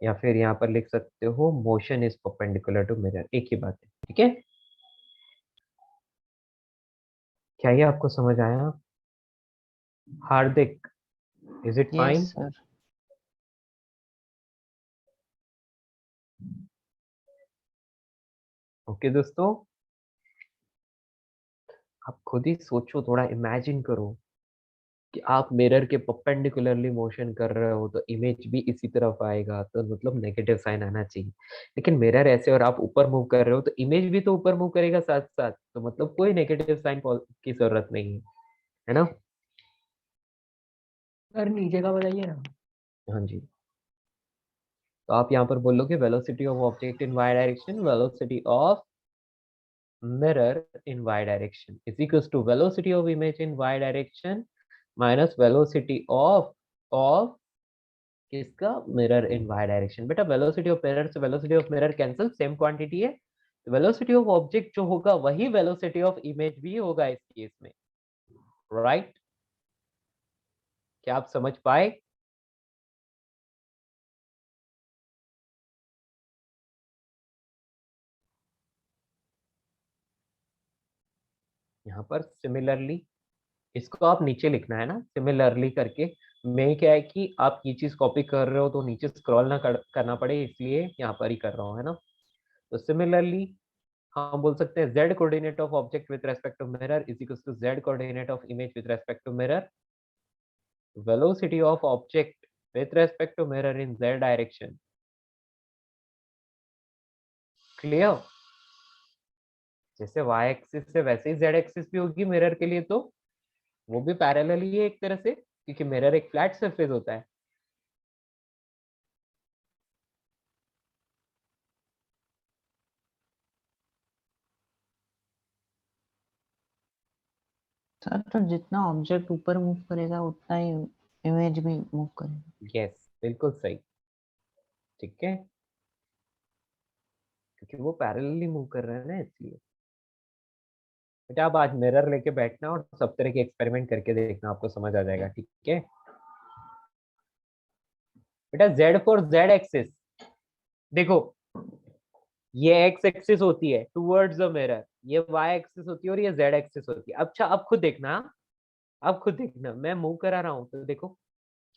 Speaker 1: या फिर यहाँ पर लिख सकते हो motion is perpendicular to mirror, एक ही बात है, ठीक है? क्या ये आपको समझ आया? हार्दिक, is it fine?
Speaker 2: Yes sir.
Speaker 1: Okay दोस्तों, आप खुद ही सोचो, थोड़ा इमेजिन करो कि आप मिरर के परपेंडिकुलरली मोशन कर रहे हो तो इमेज भी इसी तरफ आएगा, तो मतलब नेगेटिव साइन आना चाहिए। लेकिन मिरर ऐसे और आप ऊपर मूव कर रहे हो तो इमेज भी तो ऊपर मूव करेगा साथ साथ, तो मतलब कोई नेगेटिव साइन की जरूरत नहीं है ना?
Speaker 4: सर नीचे का बताइए ना।
Speaker 1: हाँ जी, तो आप यहाँ पर बोलोगे velocity of object in y direction, velocity of mirror in y direction is equals to velocity of image in y direction minus velocity of किसका, मिरर इन y डायरेक्शन। बेटा वेलोसिटी ऑफ मिरर से velocity of mirror cancel, same quantity है। Velocity of object जो होगा वही velocity of image भी होगा इस केस में, राइट? क्या आप समझ पाए? यहाँ पर सिमिलरली इसको आप नीचे लिखना है ना, सिमिलरली करके। मैं क्या है कि आप ये चीज कॉपी कर रहे हो तो नीचे स्क्रॉल ना करना पड़े, इसलिए यहाँ पर ही कर रहा हूँ, है ना? तो सिमिलरली हम बोल सकते हैं z coordinate of object with respect to mirror is equal to z coordinate of image with respect to mirror, velocity of object with respect to mirror in z direction. Clear? जैसे y axis से वैसे ही z axis भी होगी mirror के लिए, तो वो भी पैरेलल ही है एक तरह से, क्योंकि मिरर एक फ्लैट सरफेस होता है।
Speaker 2: सर तो जितना ऑब्जेक्ट ऊपर मूव करेगा उतना ही इमेज भी मूव करेगा।
Speaker 1: यस, बिल्कुल सही, ठीक है, क्योंकि वो पैरेलली मूव कर रहे हैं ना, इसलिए। बेटा आप आज मिरर लेके बैठना और सब तरह के एक्सपेरिमेंट करके देखना, आपको समझ आ जाएगा, ठीक है? बेटा Z फॉर Z एक्सिस, देखो ये x एक्सिस होती है टुवर्ड्स द मिरर, ये y एक्सिस होती है और ये Z एक्सिस होती है। अच्छा अब खुद देखना, अब खुद देखना, मैं मूव करा रहा हूँ तो देखो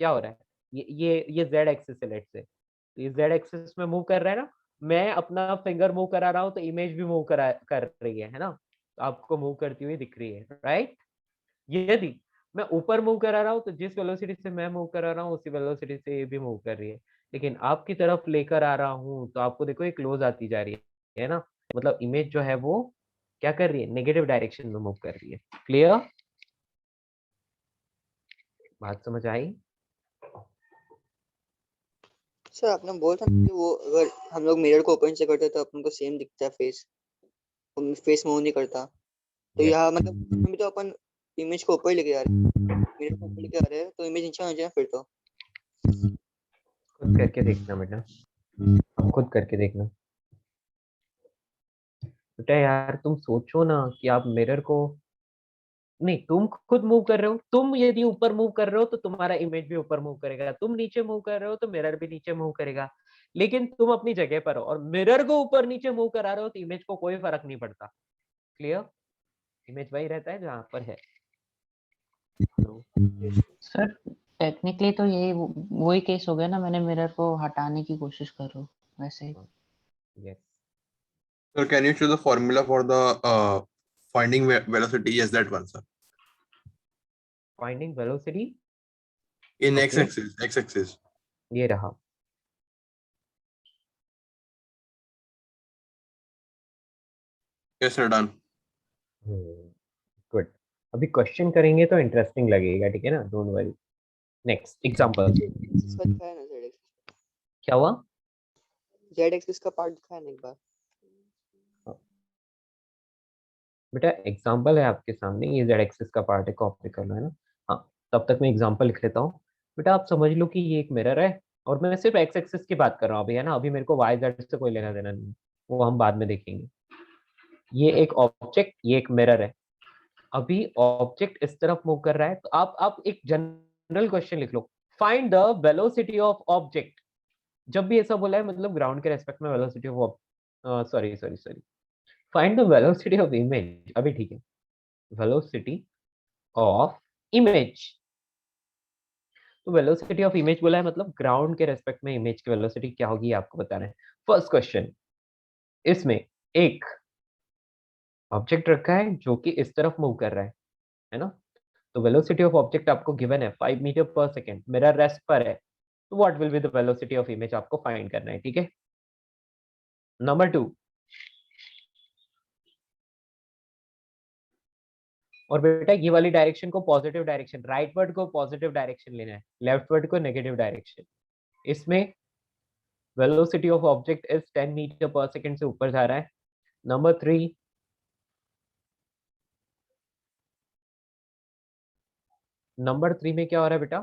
Speaker 1: क्या हो रहा है। ये Z एक्सिस है, लेट से, तो ये Z एक्सिस में मूव कर रहा है ना, मैं अपना फिंगर मूव करा रहा हूँ तो इमेज भी मूव कर रही है ना? तो आपको मूव करती हुई दिख रही है, राइट? यदि मैं ऊपर मूव करा रहा हूँ तो जिस वेलोसिटी से मैं मूव करा रहा हूँ उसी वेलोसिटी से ये भी मूव कर रही है, लेकिन आपकी तरफ लेकर आ रहा हूँ तो आपको देखो ये क्लोज आती जा रही है ना? मतलब इमेज जो है वो क्या कर रही है, नेगेटिव डायरेक्शन में मूव कर रही है। क्लियर? बात समझ आई?
Speaker 3: सर आपने बोला था कि वो अगर हम लोग मिरर को ओपन से करते तो अपन को सेम दिखता है फेस, फेस मूव नहीं करता, तो
Speaker 1: Yes.
Speaker 3: यहाँ मतलब अभी तो अपन इमेज को ऊपर लेके आ रहे हैं, मिरर को ऊपर लेके आ रहे हैं तो इमेज नीचे आ जाए फिर तो।
Speaker 1: खुद करके देखना बेटा, खुद करके देखना बेटा। यार तुम सोचो ना कि आप मिरर को, नहीं तुम खुद मूव कर रहे हो, तुम यदि ऊपर मूव कर रहे हो तो तुम्हारा इमेज भी ऊपर मूव करेगा, तुम नीचे मूव कर रहे हो तो मिरर भी नीचे मूव करेगा, लेकिन तुम अपनी जगह पर हो और मिरर को ऊपर नीचे मूव करा रहे हो तो इमेज को कोई फर्क नहीं पड़ता। क्लियर? इमेज वही रहता है जहां पर है।
Speaker 2: सर टेक्निकली तो यही वही केस हो गया ना, मैंने मिरर को हटाने की कोशिश कर रहा हूँ। वैसे ही।
Speaker 1: Yes.
Speaker 11: So can you show the formula for the finding velocity? Yes, that one, sir.
Speaker 1: Finding velocity
Speaker 11: In
Speaker 1: Okay.
Speaker 11: x-axis, x-axis.
Speaker 1: ये रहा.
Speaker 11: Yes, sir, done.
Speaker 1: Good. अभी क्वेश्चन करेंगे तो इंटरेस्टिंग लगेगा, ठीक है ना? Don't worry. Next example.
Speaker 3: इसका दिखाया ना जेड एक्सिस,
Speaker 1: क्या हुआ?
Speaker 3: जेड एक्सिस का पार्ट दिखाया ना एक बार.
Speaker 1: बेटा एग्जांपल है आपके सामने, ये जेड एक्सिस का पार्ट है, कॉपी करना है ना. हाँ, तब तक मैं एग्जांपल लिख लेता हूँ. बेटा आप समझ लो कि ये एक मिरर है और मैं सिर्फ एक्स एक्सिस की बात कर रहा हूँ अभी, है ना? अभी मेरे को वाई जेड से कोई लेना देना नहीं, वो हम बाद में देखेंगे. ये एक ऑब्जेक्ट, ये एक मिरर है. अभी ऑब्जेक्ट इस तरफ मूव कर रहा है, तो आप एक जनरल क्वेश्चन लिख लो. Find the velocity of object. जब भी ऐसा बोला है मतलब ग्राउंड के रेस्पेक्ट में velocity of, sorry, find the velocity of image. अभी ठीक है, वेलोसिटी ऑफ इमेज. तो वेलोसिटी ऑफ इमेज बोला है, मतलब ग्राउंड के रेस्पेक्ट में इमेज की वेलोसिटी क्या होगी आपको बताना है. फर्स्ट क्वेश्चन, इसमें एक ऑब्जेक्ट रखा है जो कि इस तरफ मूव कर रहा है ना? तो वेलोसिटी ऑफ ऑब्जेक्ट आपको गिवन है 5 मीटर पर सेकेंड, मिरर रेस्ट पर है. तो what will be the velocity of image आपको फाइंड करना है, ठीक है? नंबर 2, और बेटा ये वाली डायरेक्शन को पॉजिटिव डायरेक्शन, राइट वर्ड को पॉजिटिव डायरेक्शन लेना है, लेफ्ट वर्ड को नेगेटिव डायरेक्शन. इसमें velocity of object is 10 metre पर सेकेंड से ऊपर जा रहा है. नंबर 3, में क्या हो रहा है बेटा?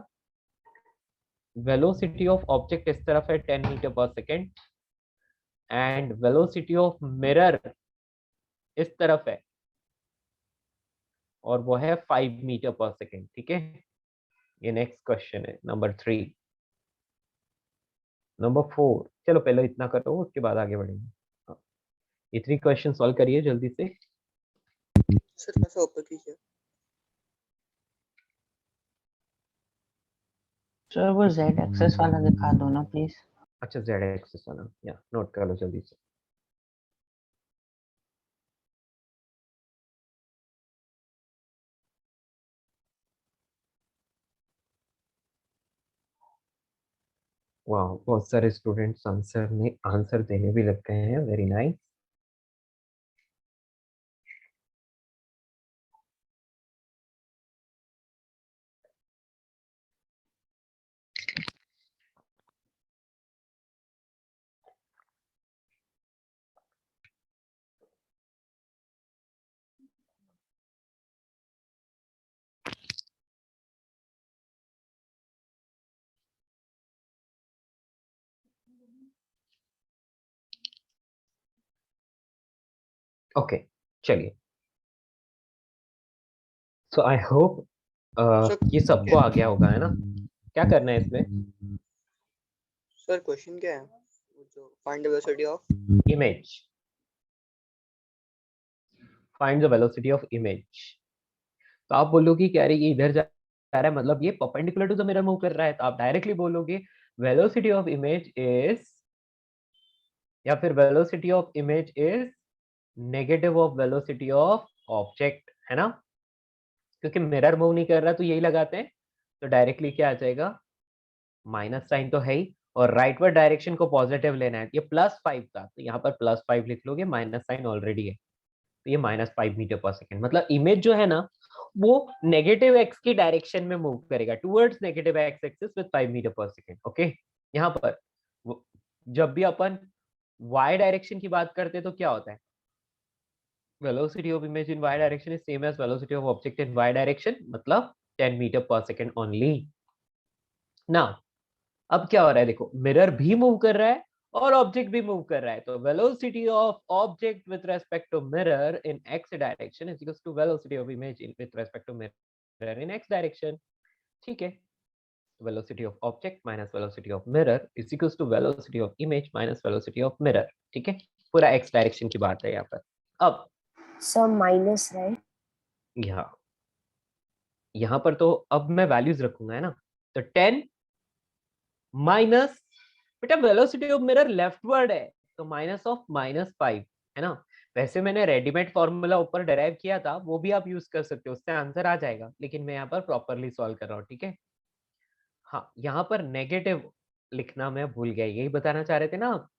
Speaker 1: वेलोसिटी ऑफ ऑब्जेक्ट इस तरफ है 10 मीटर पर second and velocity of mirror इस तरफ है और वो है 5 मीटर पर सेकेंड, ठीक है? ये नेक्स्ट क्वेश्चन है, नंबर 3. नंबर 4, चलो पहले इतना करो उसके बाद आगे बढ़ेंगे. हाँ, ये 3 क्वेश्चन सॉल्व करिए जल्दी से.
Speaker 3: सर थोड़ा सा ऊपर कीजिए.
Speaker 2: सर वो जेड एक्सेस वाला दिखा दो ना प्लीज.
Speaker 1: अच्छा, जेड एक्सिस वाला, या नोट कर लो जल्दी से. वाह, बहुत सारे स्टूडेंट्स आंसर देने भी लग गए हैं. Very nice. ओके, चलिए. सो आई होप ये सबको आ गया होगा, है ना? क्या करना है इसमें?
Speaker 3: सर क्वेश्चन क्या है? वो जो find the velocity of
Speaker 1: image. Find the velocity of image. तो आप बोलोगे कि अरे ये इधर जा रहा है, मतलब ये perpendicular to the mirror move कर रहा है, तो आप डायरेक्टली बोलोगे वेलोसिटी ऑफ इमेज इज, या फिर velocity of image is negative of velocity of object, है ना? क्योंकि मिरर मूव नहीं कर रहा तो यही लगाते हैं, तो डायरेक्टली क्या आ जाएगा? माइनस साइन तो है ही, और राइटवर्ड डायरेक्शन को पॉजिटिव लेना है. ये +5 था तो यहाँ पर +5 लिख लोगे, माइनस साइन ऑलरेडी है तो ये -5 मीटर पर सेकेंड. मतलब इमेज जो है ना वो नेगेटिव एक्स की डायरेक्शन में मूव करेगा, towards negative x axis with 5 metre पर सेकेंड. ओके, यहाँ पर जब भी अपन y डायरेक्शन की बात करते हैं तो क्या होता है? Velocity of image in y direction is same as velocity of object in y direction, मतलब 10 मीटर पर सेकेंड ओनली. ना अब क्या हो रहा है? देखो, मिरर भी मूव कर रहा है और ऑब्जेक्ट भी मूव कर रहा है, तो velocity of object with respect to mirror in x direction is equal to velocity of image in with respect to mirror in x direction. ठीक है, velocity of object minus velocity of mirror is equals to velocity of image minus velocity of mirror. ठीक है, पूरा x direction की बात है यहाँ पर. अब
Speaker 6: सर माइनस राइट.
Speaker 1: यहाँ पर तो अब मैं वैल्यूज रखूंगा, है ना? तो 10 माइनस बेटा वेलोसिटी ऑफ मिरर लेफ्टवर्ड है तो -5 है ना। वैसे मैंने रेडीमेड फॉर्मूला ऊपर डेराइव किया था, वो भी आप यूज कर सकते हो, उससे आंसर आ जाएगा, लेकिन मैं यहाँ पर प्रॉपरली सॉल्व कर रहा हूँ, ठीक है। हाँ, यहाँ पर नेगेटिव लिखना मैं भूल गया, यही बताना चाह रहे थे ना आप?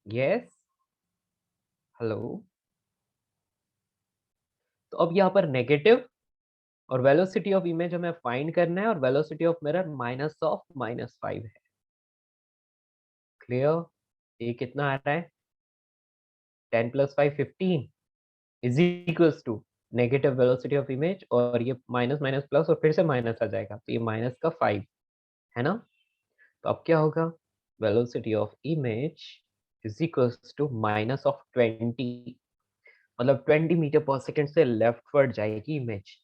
Speaker 1: Yes, hello. तो अब यहाँ पर नेगेटिव और वेलोसिटी ऑफ इमेज हमें फाइंड करना है, और वेलोसिटी ऑफ मिरर -5 है। क्लियर? ये कितना आ रहा है? 10 + 5 15 is equals to negative velocity of image, और ये माइनस माइनस प्लस और फिर से माइनस आ जाएगा, तो ये माइनस का 5 है ना। तो अब क्या होगा? Velocity of image is equals to -20, मतलब 20 मीटर पर सेकेंड से लेफ्टवर्ड जाएगी इमेज।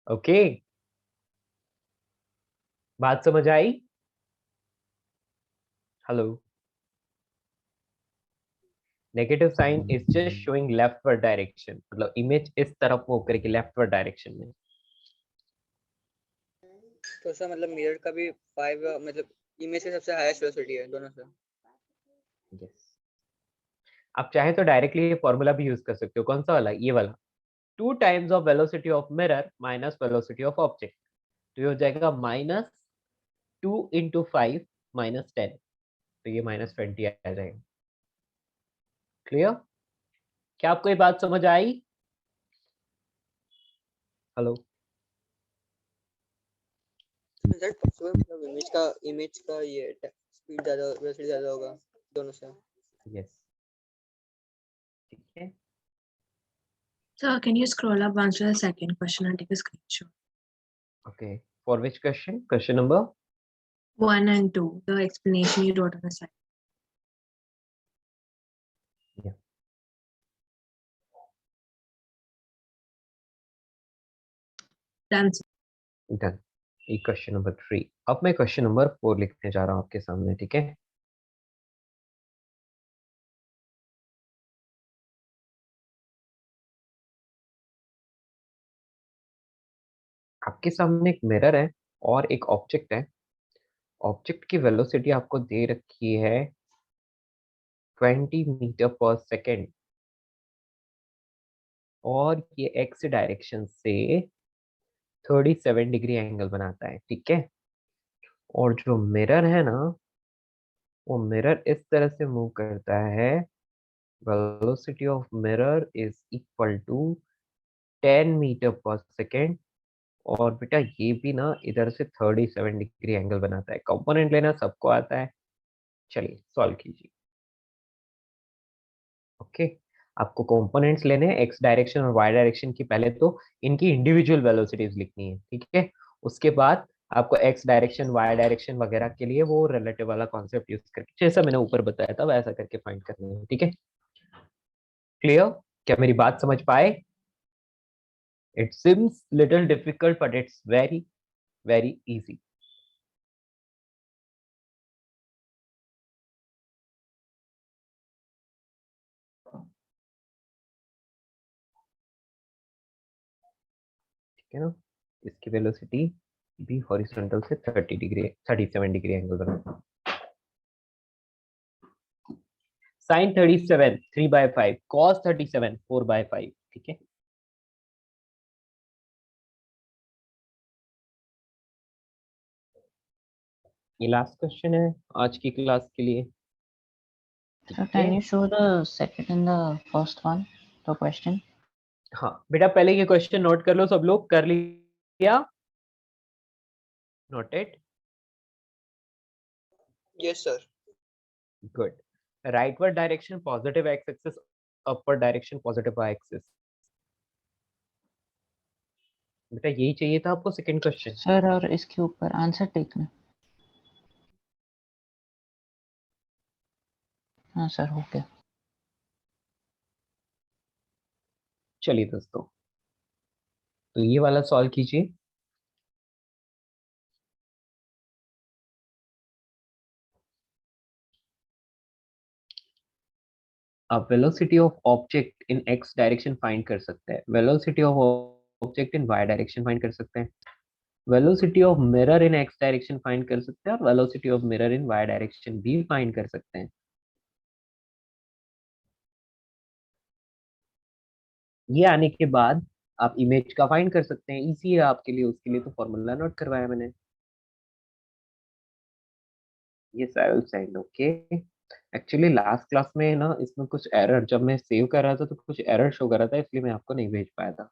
Speaker 1: ओके, बात समझ आई? Hello. Negative sign is just showing leftward direction, मतलब इमेज इस तरफ मूव करेगी लेफ्टवर्ड डायरेक्शन में।
Speaker 3: तो सर मतलब मिरर का भी 5 मतलब इमेज से सबसे हाईएस्ट वेलोसिटी है दोनों से।
Speaker 1: यस, आप चाहे तो डायरेक्टली ये फॉर्मूला भी यूज कर सकते हो। कौन सा वाला? ये वाला, 2 times of velocity of mirror minus velocity of object, तो ये हो जाएगा -2 × 5 -10, तो ये -20 आ जाएगा। क्लियर? क्या आपको ये बात समझ आई? हेलो।
Speaker 3: सर पॉसिबल मतलब इमेज का ये स्पीड ज्यादा वेलोसिटी ज्यादा होगा दोनों से।
Speaker 1: यस, ठीक है।
Speaker 5: Sir, can you scroll up once to the second question and take a screenshot?
Speaker 1: Okay, for which question? Question number
Speaker 5: 1 and 2, the explanation you wrote on the side.
Speaker 1: Yeah.
Speaker 5: Done, sir.
Speaker 1: Done. ये question number 3। अब मैं question number 4 लिखने जा रहा हूँ आपके सामने, ठीक है। आपके सामने एक मिरर है और एक ऑब्जेक्ट है। ऑब्जेक्ट की वेलोसिटी आपको दे रखी है 20 मीटर पर सेकेंड, और ये एक्स डायरेक्शन से 37 डिग्री एंगल बनाता है, ठीक है। और जो मिरर है ना, वो मिरर इस तरह से मूव करता है। Velocity of mirror is equal to 10 metre पर सेकेंड, और बेटा ये भी ना इधर से 37 डिग्री एंगल बनाता है। कंपोनेंट लेना सबको आता है, चलिए सॉल्व कीजिए। ओके, आपको कंपोनेंट्स लेने हैं एक्स डायरेक्शन और वाई डायरेक्शन की। पहले तो इनकी इंडिविजुअल वेलोसिटीज लिखनी है, ठीक है। उसके बाद आपको एक्स डायरेक्शन वाई डायरेक्शन वगैरह के लिए वो रिलेटिव वाला कॉन्सेप्ट यूज करके, जैसा मैंने ऊपर बताया था वैसा करके फाइंड करना है, ठीक है। क्लियर? क्या मेरी बात समझ पाए? It seems little difficult but it's very very easy. ठीक है ना। इसकी वेलोसिटी भी हॉरिजॉन्टल से 37 डिग्री एंगल बनाता है। साइन 37 3/5, कॉस 37 4/5, ठीक है। ये लास्ट क्वेश्चन है आज की क्लास के लिए।
Speaker 2: So can you show the second and the first one, the question?
Speaker 1: हाँ बेटा, पहले ये क्वेश्चन नोट कर लो सब लोग। कर लिया? Noted?
Speaker 3: Yes sir.
Speaker 1: Good. Rightward direction positive x axis, upward direction positive y axis. बेटा यही चाहिए था आपको सेकंड क्वेश्चन।
Speaker 2: सर और इसके ऊपर आंसर टेकना। हाँ सर, हो गया।
Speaker 1: चलिए दोस्तों, तो ये वाला सॉल्व कीजिए। आप velocity of object in x direction find कर सकते हैं, velocity of object in y direction find कर सकते हैं। Velocity of mirror in x direction find कर सकते हैं और velocity of mirror in y direction भी फाइंड कर सकते हैं। ये आने के बाद आप इमेज का फाइंड कर सकते हैं, इजी है आपके लिए, उसके लिए तो फॉर्मूला नोट करवाया मैंने। ये साइल sign okay. Actually last class में ना इसमें कुछ एरर, जब मैं सेव कर रहा था तो कुछ एरर शो कर रहा था, इसलिए मैं आपको नहीं भेज पाया था।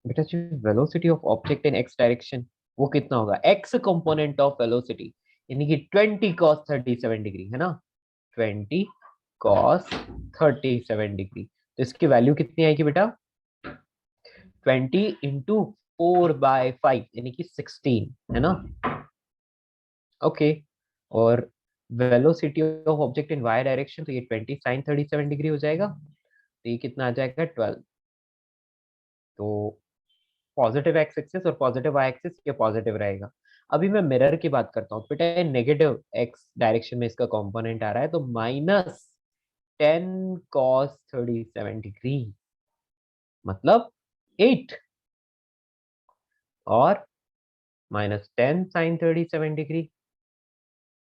Speaker 1: बेटा जो velocity of object in x direction वो कितना होगा, एक्स कंपोनेंट ऑफ वेलोसिटी यानी कि 20 cos 37 डिग्री है ना, 20 cos 37 डिग्री। तो इसकी वैल्यू कितनी आएगी बेटा, 20 इंटू 4/5 यानी कि 16 है ना। ओके और velocity of object in y direction, तो ये 20 sin 37 डिग्री हो जाएगा, तो ये कितना आ जाएगा 12। तो पॉजिटिव एक्स एक्सिस और पॉजिटिव वाई एक्सिस ये पॉजिटिव रहेगा। अभी मैं मिरर की बात करता हूँ, बेटा नेगेटिव एक्स डायरेक्शन में इसका कंपोनेंट आ रहा है, तो -10 cos 37 डिग्री मतलब 8 और -10 sin 37 डिग्री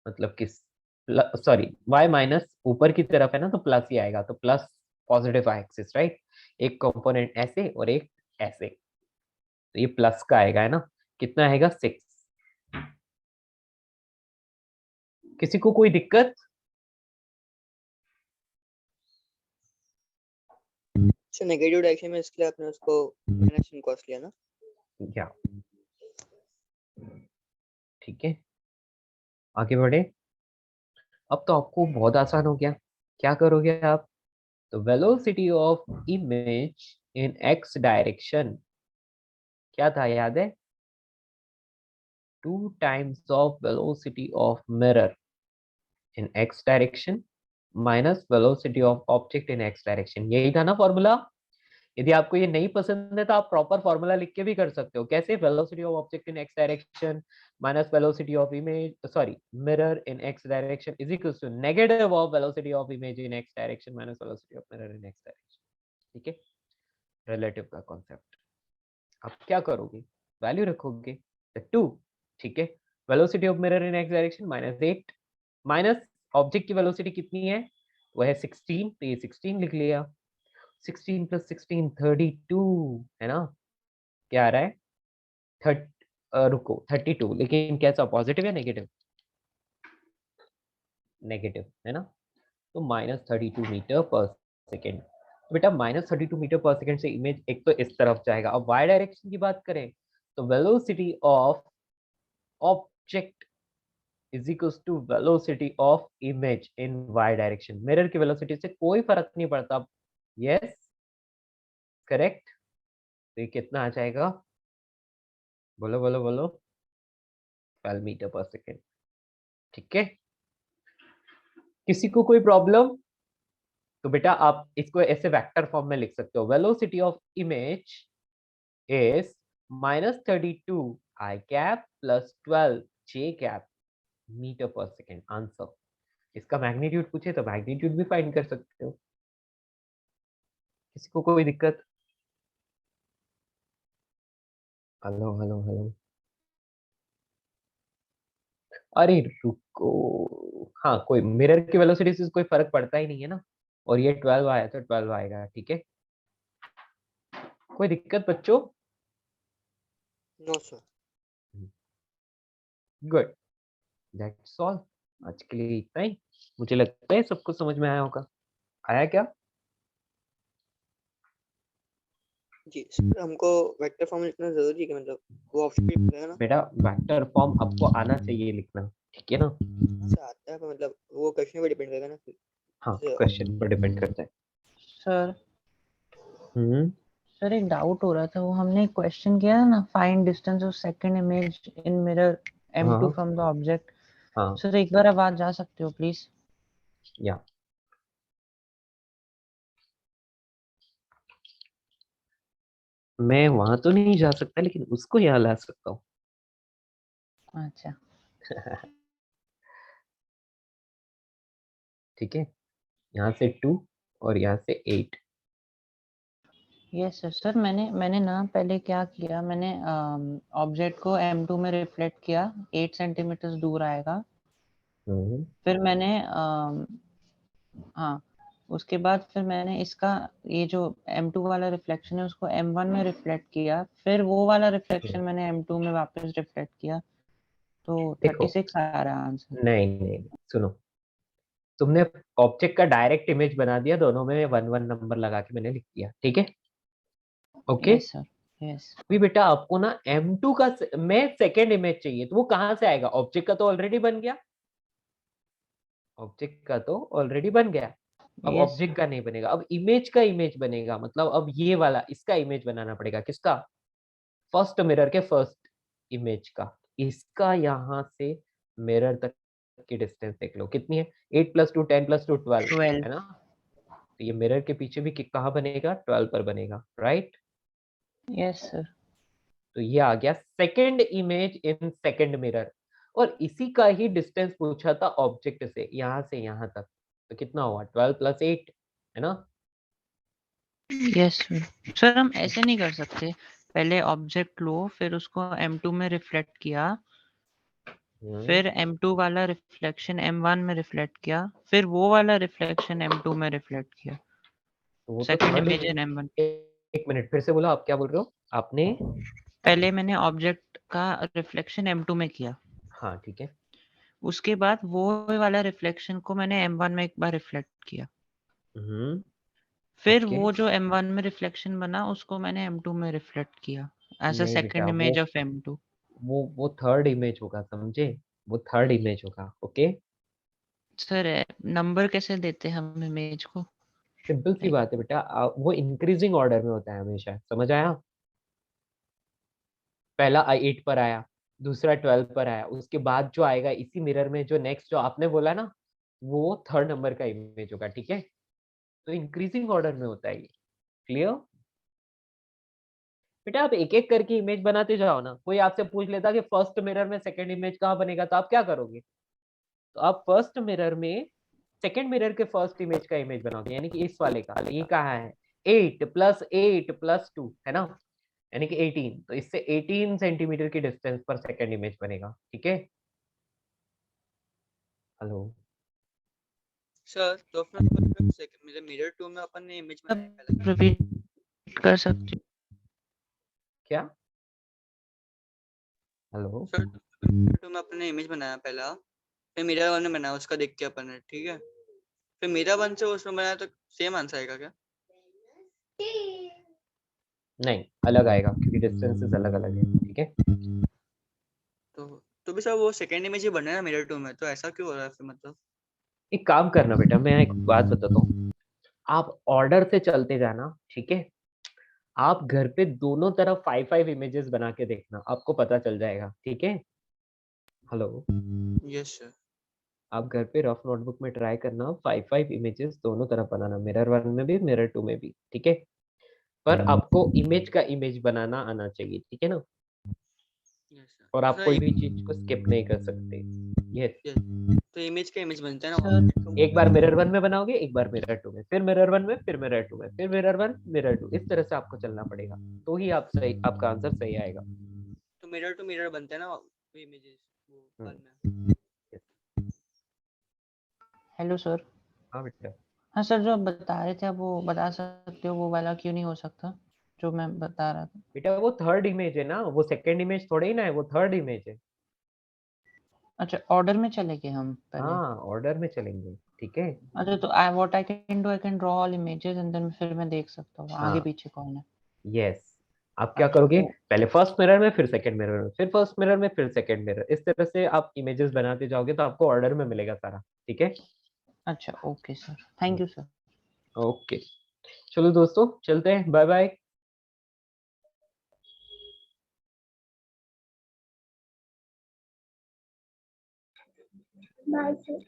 Speaker 1: मतलब किस, सॉरी y माइनस ऊपर की तरफ है ना तो प्लस ही आएगा, तो प्लस पॉजिटिव एक्सिस राइट, एक कंपोनेंट ऐसे और एक ऐसे, तो ये प्लस का आएगा है ना, कितना आएगा 6। किसी को कोई दिक्कत?
Speaker 3: सर नेगेटिव डायरेक्शन में इसके लिए आपने उसको डायरेक्शन कॉस लिया ना?
Speaker 1: या ठीक है आगे बढ़े। अब तो आपको बहुत आसान हो गया, क्या करोगे आप, तो velocity of image in x direction क्या था याद है, 2 times of velocity of mirror in x direction minus velocity of object in x direction, यही था ना फॉर्मूला। यदि आपको ये नहीं पसंद है तो आप प्रॉपर फॉर्मूला लिख के भी कर सकते हो, कैसे, velocity of object in x direction minus velocity of image sorry mirror in x direction is equals to negative of velocity of image in x direction minus velocity of mirror in x direction. ठीक है, relative का concept. आप क्या करोगे, value रखोगे 2, ठीक है, velocity of mirror in x direction -8 minus object की वेलोसिटी कितनी है, वो है 16, तो ये 16 लिख लिया, 16 + 16 32 है ना, क्या आ रहा है 32, लेकिन कैसा, पॉजिटिव या नेगेटिव, नेगेटिव है ना, तो -32 मीटर पर सेकेंड। तो बेटा -32 मीटर पर सेकेंड से इमेज एक तो इस तरफ जाएगा। अब वाई डायरेक्शन की बात करें तो velocity of object is equals to velocity of image in y direction, mirror की वेलोसिटी से कोई फर्क नहीं पड़ता। यस करेक्ट, तो ये कितना आ जाएगा, बोलो बोलो बोलो, 12 मीटर पर सेकेंड। ठीक है, किसी को कोई प्रॉब्लम, तो बेटा आप इसको ऐसे वेक्टर फॉर्म में लिख सकते हो, velocity of image is -32 I cap plus 12 J cap metre पर सेकेंड आंसर। इसका मैग्नीट्यूड पूछे तो मैग्नीट्यूड भी फाइंड कर सकते हो। किसी को कोई दिक्कत? हेलो हेलो हेलो, अरे रुको, हाँ कोई मिरर की वेलोसिटी से कोई फर्क पड़ता ही नहीं है ना, और ये 12 आया तो 12 आएगा। ठीक है, कोई दिक्कत बच्चों?
Speaker 3: No sir.
Speaker 1: Good, that's all, आज के लिए इतना ही। मुझे लगता है सबको समझ में आया होगा, आया क्या?
Speaker 3: जी सर, हमको वेक्टर फॉर्म लिखना जरूरी है कि मतलब वो ऑप्शन भी मिलेगा ना?
Speaker 1: बेटा वेक्टर फॉर्म आपको आना चाहिए लिखना, ठीक है ना?
Speaker 3: सर आता है पर मतलब वो क्वेश्चन पे डिपेंड करेगा ना फिर।
Speaker 1: हाँ
Speaker 3: जैसे
Speaker 1: क्वेश्चन पर डिपेंड करता है।
Speaker 2: सर
Speaker 1: हम्म
Speaker 2: सर एक डाउट हो रहा था, वो हमने एक क्वेश्चन किया ना, find distance of second image in mirror M2
Speaker 1: हाँ
Speaker 2: फ्रॉम द ऑब्जेक्ट।
Speaker 1: हाँ
Speaker 2: सर एक बार आवाज जा सकते हो प्लीज?
Speaker 1: या मैं वहां तो नहीं जा सकता लेकिन उसको यहाँ ला सकता हूँ।
Speaker 2: अच्छा
Speaker 1: ठीक है, यहाँ से 2 और यहाँ से 8,
Speaker 2: यस सर। सर मैंने ना पहले क्या किया, मैंने ऑब्जेक्ट को M2 में रिफ्लेक्ट किया, 8 सेंटीमीटर दूर आएगा। फिर मैंने हाँ, उसके बाद फिर मैंने इसका ये जो M2 वाला रिफ्लेक्शन है उसको M1 में रिफ्लेक्ट किया, फिर वो वाला रिफ्लेक्शन मैंने M2 में वापस रिफ्लेक्ट किया, तो
Speaker 1: देखो
Speaker 2: 36 आ रहा है आंसर।
Speaker 1: नहीं, सुनो, तुमने ऑब्जेक्ट का डायरेक्ट इमेज बना दिया, दोनों में 1 1 नंबर लगा के मैंने लिख दिया, ठीक है। Okay,
Speaker 2: yes sir, yes.
Speaker 1: अभी बेटा आपको ना M2 का में सेकेंड इमेज चाहिए, तो वो कहाँ से आएगा? ऑब्जेक्ट का तो ऑलरेडी बन गया, ऑब्जेक्ट का तो ऑलरेडी बन गया, अब
Speaker 2: यस
Speaker 1: ऑब्जेक्ट का नहीं बनेगा, अब इमेज का इमेज बनेगा। मतलब अब ये वाला इसका इमेज बनाना पड़ेगा, किसका? फर्स्ट मिरर के फर्स्ट इमेज का। इसका यहाँ से मिरर तक की डिस्टेंस देख लो कितनी है, 8 + 2 10 + 2 12
Speaker 2: 12।
Speaker 1: है ना। तो ये मिरर के पीछे भी कहाँ बनेगा? 12 पर बनेगा, राइट।
Speaker 2: Yes sir.
Speaker 1: तो ये आ गया second image in second mirror, और इसी का ही डिस्टेंस पूछा था ऑब्जेक्ट से, यहाँ से यहाँ तक। तो कितना हुआ? 12 + 8 है ना।
Speaker 2: Yes sir. सर हम ऐसे नहीं कर सकते, पहले ऑब्जेक्ट लो, फिर उसको M2 में रिफ्लेक्ट किया, फिर M2 वाला रिफ्लेक्शन M1 में रिफ्लेक्ट किया, फिर वो वाला रिफ्लेक्शन M2 में रिफ्लेक्ट किया,
Speaker 1: तो वो तो
Speaker 2: सेकंड
Speaker 1: थर्ड
Speaker 2: इमेज
Speaker 1: इमेज।
Speaker 2: इन M1।
Speaker 1: एक मिनट, फिर से बोलो, आप क्या बोल रहे हो? आपने
Speaker 2: पहले मैंने ऑब्जेक्ट का रिफ्लेक्शन M2 में किया,
Speaker 1: हाँ ठीक है।
Speaker 2: उसके बाद वो वाला रिफ्लेक्शन को मैंने M1 में एक बार रिफ्लेक्ट किया, फिर
Speaker 1: ओके,
Speaker 2: वो जो M1 में रिफ्लेक्शन बना उसको मैंने M2 में रिफ्लेक्ट किया एज अ
Speaker 1: नहीं
Speaker 2: सेकंड
Speaker 1: बेटा, वो
Speaker 2: इमेज ऑफ M2।
Speaker 1: वो थर्ड इमेज होगा, समझे? वो थर्ड इमेज होगा, ओके।
Speaker 2: सर नंबर कैसे देते हम इमेज को?
Speaker 1: सिंपल सी बात है बेटा, वो इंक्रीजिंग ऑर्डर में होता है हमेशा, समझ आया? पहला 8 पर आया, दूसरा 12 पर आया, उसके बाद जो आएगा इसी मिरर में, जो नेक्स्ट जो आपने बोला ना, वो थर्ड नंबर का इमेज होगा, ठीक है। तो इंक्रीजिंग ऑर्डर में होता है ये, क्लियर? बेटा आप एक एक करके इमेज बनाते जाओ ना। कोई आपसे पूछ लेता कि फर्स्ट मिरर में सेकंड इमेज कहाँ बनेगा, तो आप क्या करोगे? तो आप फर्स्ट मिरर में सेकंड मिरर के फर्स्ट इमेज का इमेज बनाओगे, यानी कि इस वाले का। ये कहाँ है? 8 + 8 + 2 है ना, यानी कि 18। तो इससे 18 सेंटीमीटर की डिस्टेंस पर सेकंड इमेज बनेगा, ठीक है। हेलो
Speaker 3: सर तो अपना सेकंड मिरर 2 में अपन ने इमेज बनाया पहला,
Speaker 2: रिपीट कर सकते हो?
Speaker 1: क्या? हेलो
Speaker 3: सर मिरर 2 में अपन ने इमेज बनाया पहला, फिर मिरर 1 में बनाया, उसका देख के अपन ने, ठीक है। फिर मिरर 1 से उसमें बनाया तो सेम आंसर आएगा क्या?
Speaker 1: नहीं, अलग आएगा क्योंकि डिस्टेंसेस अलग अलग है, ठीक है।
Speaker 3: तो भी सर वो सेकंड इमेज ही बना है ना मिरर 2 में, तो ऐसा क्यों हो रहा है फिर? मतलब
Speaker 1: एक काम करना बेटा, मैं एक बात बताता हूँ, आप ऑर्डर से चलते जाना, ठीक है। आप घर पे दोनों तरफ 5 5 इमेजेस बना के देखना, आपको पता चल जाएगा, ठीक है। Hello,
Speaker 3: yes sir.
Speaker 1: आप घर पे रफ नोटबुक में ट्राई करना, 5 5 इमेजेस दोनों तरफ बनाना, मिरर 1 में भी मिरर 2 में भी, ठीक है। पर आपको इमेज का इमेज बनाना आना चाहिए, ठीक है ना।
Speaker 3: Yes sir.
Speaker 1: और
Speaker 3: तो
Speaker 1: आप
Speaker 3: सर
Speaker 1: कोई भी चीज को स्किप नहीं कर सकते। यस,
Speaker 3: तो इमेज का इमेज बनता है ना
Speaker 2: सर
Speaker 3: वहाँ
Speaker 1: एक बार मिरर 1 में बनाओगे, एक बार मिरर 2 में, फिर मिरर 1 में, फिर मिरर 2 में, फिर मिरर 1 मिरर 2, इस तरह से आपको चलना पड़ेगा, तो ही आप सही, आपका आंसर सही आएगा।
Speaker 3: तो मिरर टू मिरर बनता है ना वो इमेजेस वो
Speaker 1: हम्म,
Speaker 3: वन में।
Speaker 1: yes,
Speaker 2: hello sir.
Speaker 1: हाँ बेटा।
Speaker 2: हाँ सर, जो आप बता रहे थे आप वो बता सकते हो, वो वाला क्यों नहीं हो सकता जो मैं बता रहा था?
Speaker 1: बेटा वो थर्ड इमेज है ना, वो सेकंड इमेज थोड़े ही ना है, वो थर्ड इमेज है।
Speaker 2: अच्छा, ऑर्डर में चलेंगे हम पहले।
Speaker 1: हाँ, ऑर्डर में चलेंगे, ठीक है।
Speaker 2: अच्छा, तो I can draw all images and then फिर मैं देख सकता हूँ आगे
Speaker 1: हाँ,
Speaker 2: पीछे कौन है।
Speaker 1: यस। आप क्या
Speaker 2: अच्छा
Speaker 1: करोगे?
Speaker 2: ओ,
Speaker 1: पहले फर्स्ट मिरर में, फिर सेकंड मिरर में, फिर फर्स्ट मिरर में, फिर सेकंड मिरर, इस तरह से आप इमेजेस बनाते जाओगे तो आपको ऑर्डर में मिलेगा सारा, ठीक है।
Speaker 2: अच्छा okay sir, thank you sir.
Speaker 1: Okay, चलो दोस्तों चलते हैं, बाय बाय।
Speaker 6: Bye.